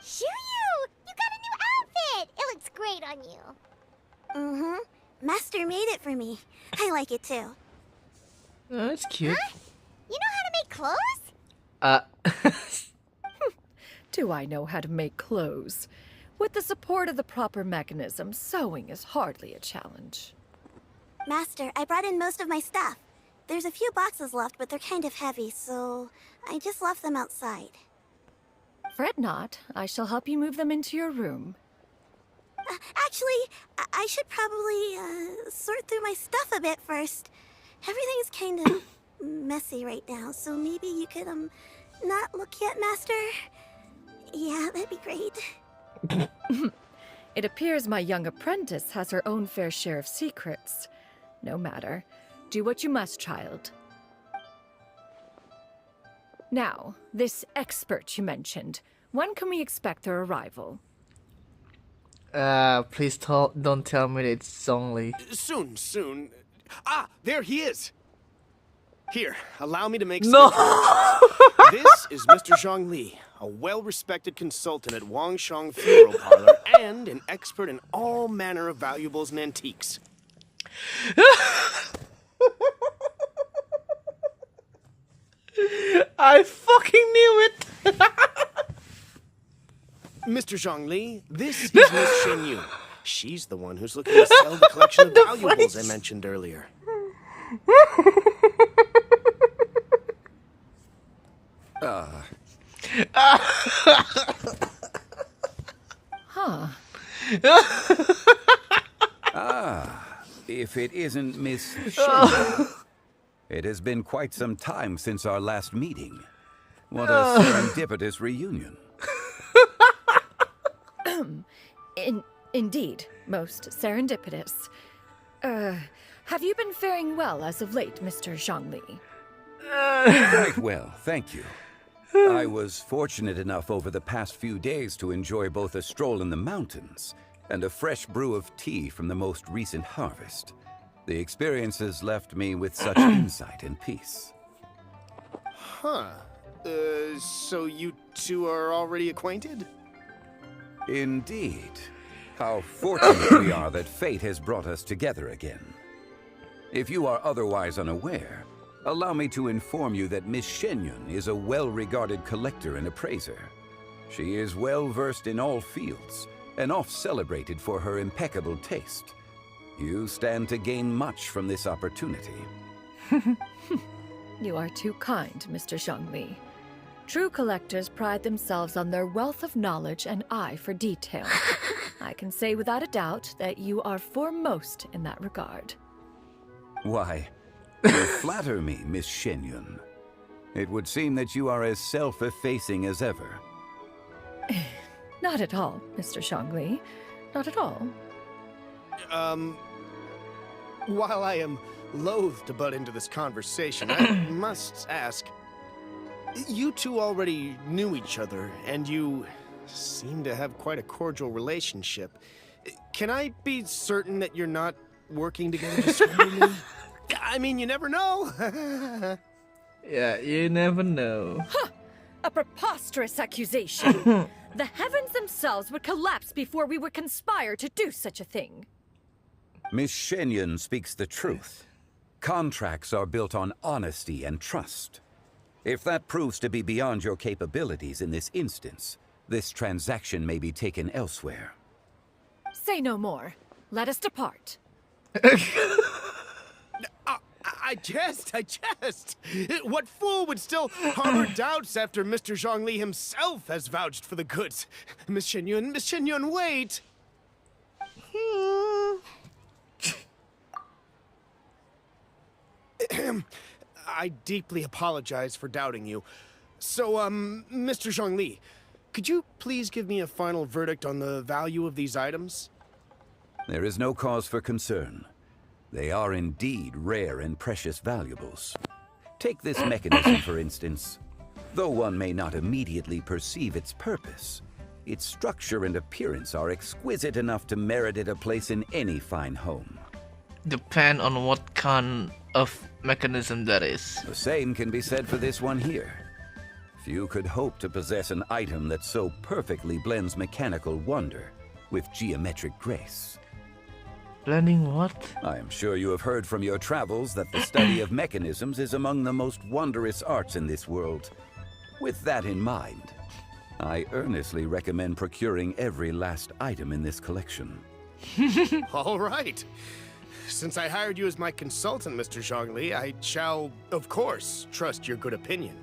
Shiryu! You got a new outfit! It looks great on you. Mm-hmm. Master made it for me. I like it too. Oh, that's cute. Huh? You know how to make clothes? Do I know how to make clothes? With the support of the proper mechanism, sewing is hardly a challenge. Master, I brought in most of my stuff. There's a few boxes left, but they're kind of heavy, so I just left them outside. Fret not. I shall help you move them into your room. Actually, I should probably sort through my stuff a bit first. Everything's kind of messy right now, so maybe you could, not look yet, Master? Yeah, that'd be great. It appears my young apprentice has her own fair share of secrets. No matter. Do what you must, child. Now, this expert you mentioned. When can we expect their arrival? Please don't tell me it's Zhongli. Soon. Ah, there he is. Here, allow me to make No. This is Mr. Zhang Li, a well-respected consultant at Wangshang Funeral Parlor and an expert in all manner of valuables and antiques. I fucking knew it. Mr. Zhang Li, this is Miss Shen Yu. She's the one who's looking to sell the collection of valuables I mentioned earlier. Huh. If it isn't Miss Shen. It has been quite some time since our last meeting. What a serendipitous reunion. Indeed, most serendipitous. Have you been faring well as of late, Mr. Zhongli? Quite well, thank you. I was fortunate enough over the past few days to enjoy both a stroll in the mountains and a fresh brew of tea from the most recent harvest. The experiences left me with such insight and peace. Huh. So you two are already acquainted? Indeed. How fortunate we are that fate has brought us together again. If you are otherwise unaware, allow me to inform you that Miss Shenyun is a well-regarded collector and appraiser. She is well-versed in all fields, and oft-celebrated for her impeccable taste. You stand to gain much from this opportunity. You are too kind, Mr. Zhongli. True collectors pride themselves on their wealth of knowledge and eye for detail. I can say without a doubt that you are foremost in that regard. Why, you flatter me, Miss Shenyun. It would seem that you are as self-effacing as ever. Not at all, Mr. Zhongli. Not at all. While I am loath to butt into this conversation, I must ask, you two already knew each other, and you seem to have quite a cordial relationship. Can I be certain that you're not working together to swindle me? I mean, you never know. Yeah, you never know. Huh! A preposterous accusation. The heavens themselves would collapse before we would conspire to do such a thing. Miss Shenyun speaks the truth. Contracts are built on honesty and trust. If that proves to be beyond your capabilities in this instance, this transaction may be taken elsewhere. Say no more. Let us depart. I I jest. What fool would still harbor doubts after Mr. Zhongli himself has vouched for the goods? Miss Shenyun, wait! I deeply apologize for doubting you. So, Mr. Zhongli, could you please give me a final verdict on the value of these items? There is no cause for concern. They are indeed rare and precious valuables. Take this mechanism, for instance. Though one may not immediately perceive its purpose, its structure and appearance are exquisite enough to merit it a place in any fine home. Depend on what kind of mechanism that is. The same can be said for this one here. Few could hope to possess an item that so perfectly blends mechanical wonder with geometric grace. Blending what? I am sure you have heard from your travels that the study of mechanisms is among the most wondrous arts in this world. With that in mind, I earnestly recommend procuring every last item in this collection. All right. Since I hired you as my consultant, Mr. Zhongli, I shall, of course, trust your good opinion.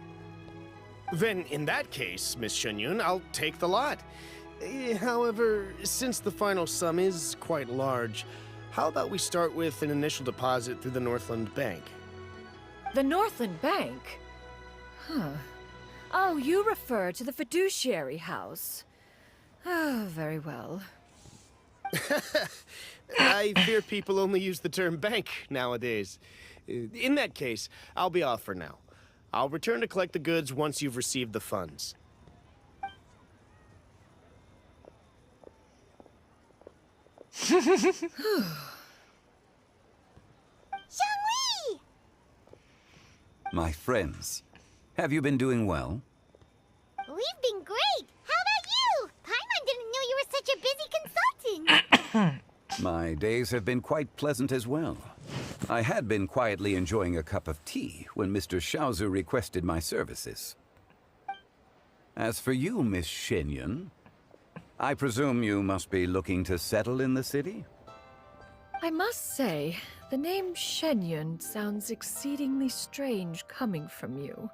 Then, in that case, Miss Shenyun, I'll take the lot. However, since the final sum is quite large, how about we start with an initial deposit through the Northland Bank? The Northland Bank? Huh. Oh, you refer to the fiduciary house. Oh, very well. I fear people only use the term bank nowadays. In that case, I'll be off for now. I'll return to collect the goods once you've received the funds. Zhongli! My friends, have you been doing well? We've been great! How about you? Paimon didn't know you were such a busy consultant! My days have been quite pleasant as well. I had been quietly enjoying a cup of tea when Mr. Xiaozu requested my services. As for you, Miss Shenyun, I presume you must be looking to settle in the city? I must say, the name Shenyun sounds exceedingly strange coming from you.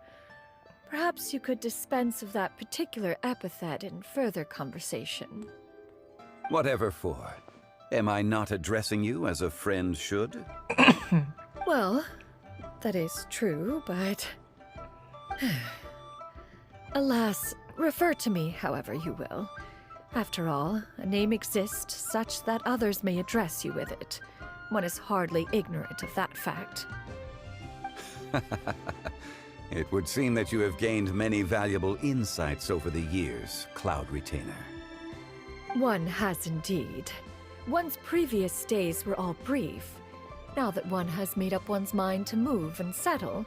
Perhaps you could dispense of that particular epithet in further conversation. Whatever for. Am I not addressing you as a friend should? Well, that is true, but... Alas, refer to me however you will. After all, a name exists such that others may address you with it. One is hardly ignorant of that fact. It would seem that you have gained many valuable insights over the years, Cloud Retainer. One has indeed. One's previous stays were all brief. Now that one has made up one's mind to move and settle,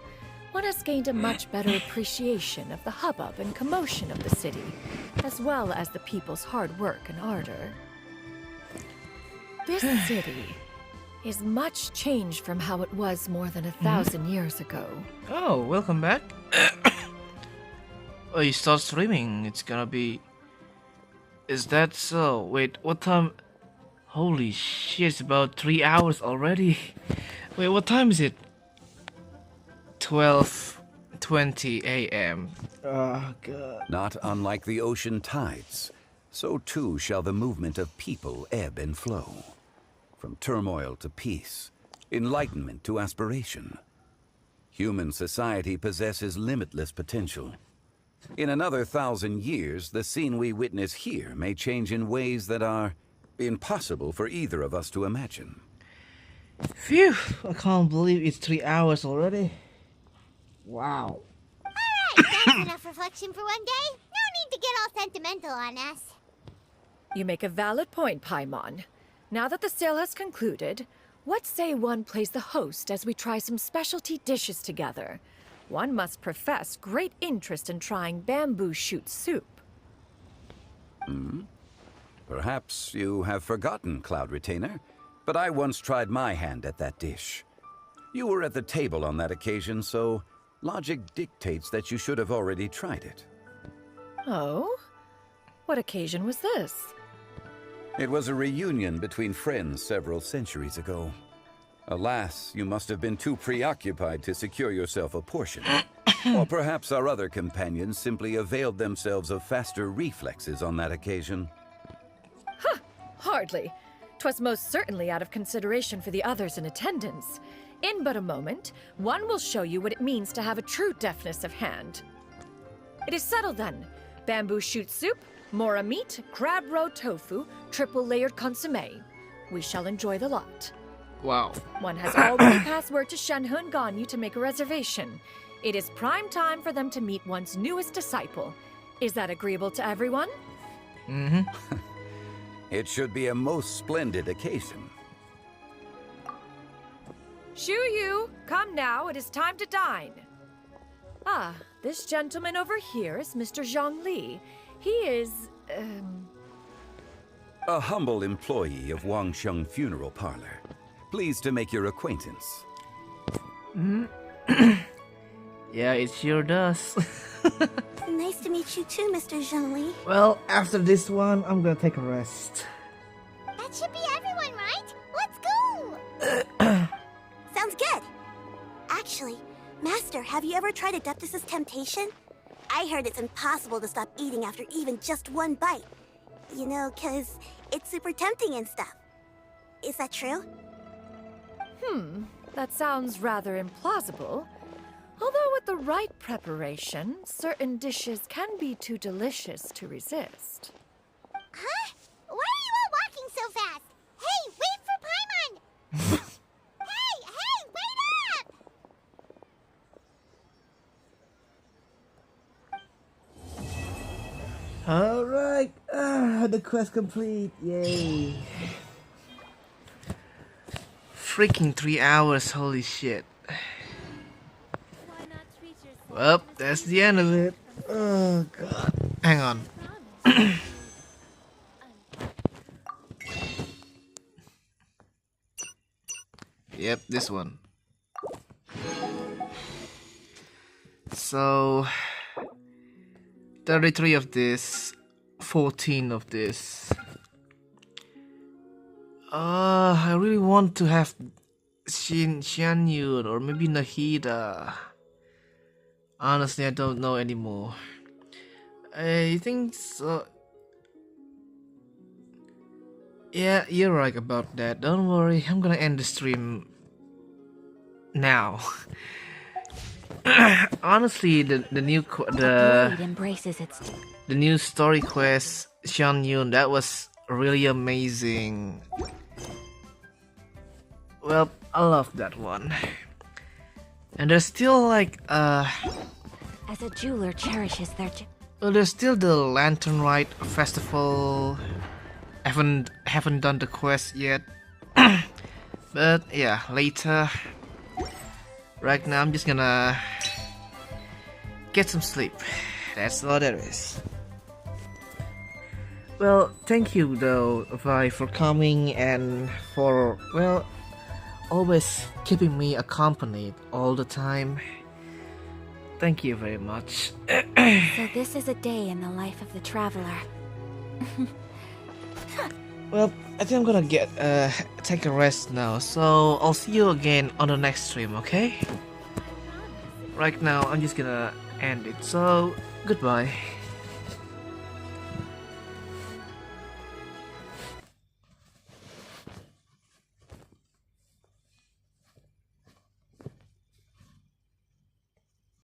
one has gained a much better appreciation of the hubbub and commotion of the city, as well as the people's hard work and ardor. This city is much changed from how it was more than 1,000 years ago. Oh, welcome back. Oh, you start streaming. It's gonna be... Is that so? Wait, what time? Holy shit, it's about 3 hours already. Wait, what time is it? 12:20 a.m. Oh, God. Not unlike the ocean tides, so too shall the movement of people ebb and flow. From turmoil to peace, enlightenment to aspiration. Human society possesses limitless potential. In another 1,000 years, the scene we witness here may change in ways that are impossible for either of us to imagine. Phew, I can't believe it's 3 hours already. Wow. Alright, that's enough reflection for one day. No need to get all sentimental on us. You make a valid point, Paimon. Now that the sale has concluded, what say one plays the host as we try some specialty dishes together? One must profess great interest in trying bamboo shoot soup. Perhaps you have forgotten, Cloud Retainer, but I once tried my hand at that dish. You were at the table on that occasion, so logic dictates that you should have already tried it. Oh? What occasion was this? It was a reunion between friends several centuries ago. Alas, you must have been too preoccupied to secure yourself a portion. Or perhaps our other companions simply availed themselves of faster reflexes on that occasion. Huh, hardly. 'Twas most certainly out of consideration for the others in attendance. In but a moment, one will show you what it means to have a true deftness of hand. It is settled then. Bamboo shoot soup, mora meat, crab roe tofu, triple layered consommé. We shall enjoy the lot. Wow. One has already passed word to Shenhe and Ganyu to make a reservation. It is prime time for them to meet one's newest disciple. Is that agreeable to everyone? Mm-hmm. It should be a most splendid occasion. Shu Yu, come now, it is time to dine. Ah, this gentleman over here is Mr. Zhang Li. He is, A humble employee of Wangsheng Funeral Parlor. Pleased to make your acquaintance. Yeah, it sure does. Nice to meet you too, Mr. Zhongli. Well, after this one, I'm gonna take a rest. That should be everyone, right? Let's go! Sounds good. Actually, Master, have you ever tried Adeptus' temptation? I heard it's impossible to stop eating after even just one bite. You know, 'cause it's super tempting and stuff. Is that true? That sounds rather implausible. Although with the right preparation, certain dishes can be too delicious to resist. Huh? Why are you all walking so fast? Hey, wait for Paimon! hey, wait up! Alright, the quest complete, yay. Freaking 3 hours, holy shit. Well, that's the end of it. Oh god. Hang on. Yep, this one. So 33 of this, 14 of this. I really want to have Xianyun or maybe Nahida. Honestly, I don't know anymore. I think so. Yeah, you're right about that. Don't worry, I'm gonna end the stream now. Honestly, the blade embraces its the new story quest Xianyun, that was really amazing. Well, I love that one. And there's still like as a jeweler cherishes their well, there's still the Lantern Rite festival. Haven't done the quest yet. But yeah, later. Right now I'm just gonna get some sleep. That's all there is. Well, thank you though, Vi, for coming and for, well, always keeping me accompanied all the time. Thank you very much. So this is a day in the life of the traveler. Well, I think I'm gonna take a rest now, so I'll see you again on the next stream, okay? Right now, I'm just gonna end it, so goodbye.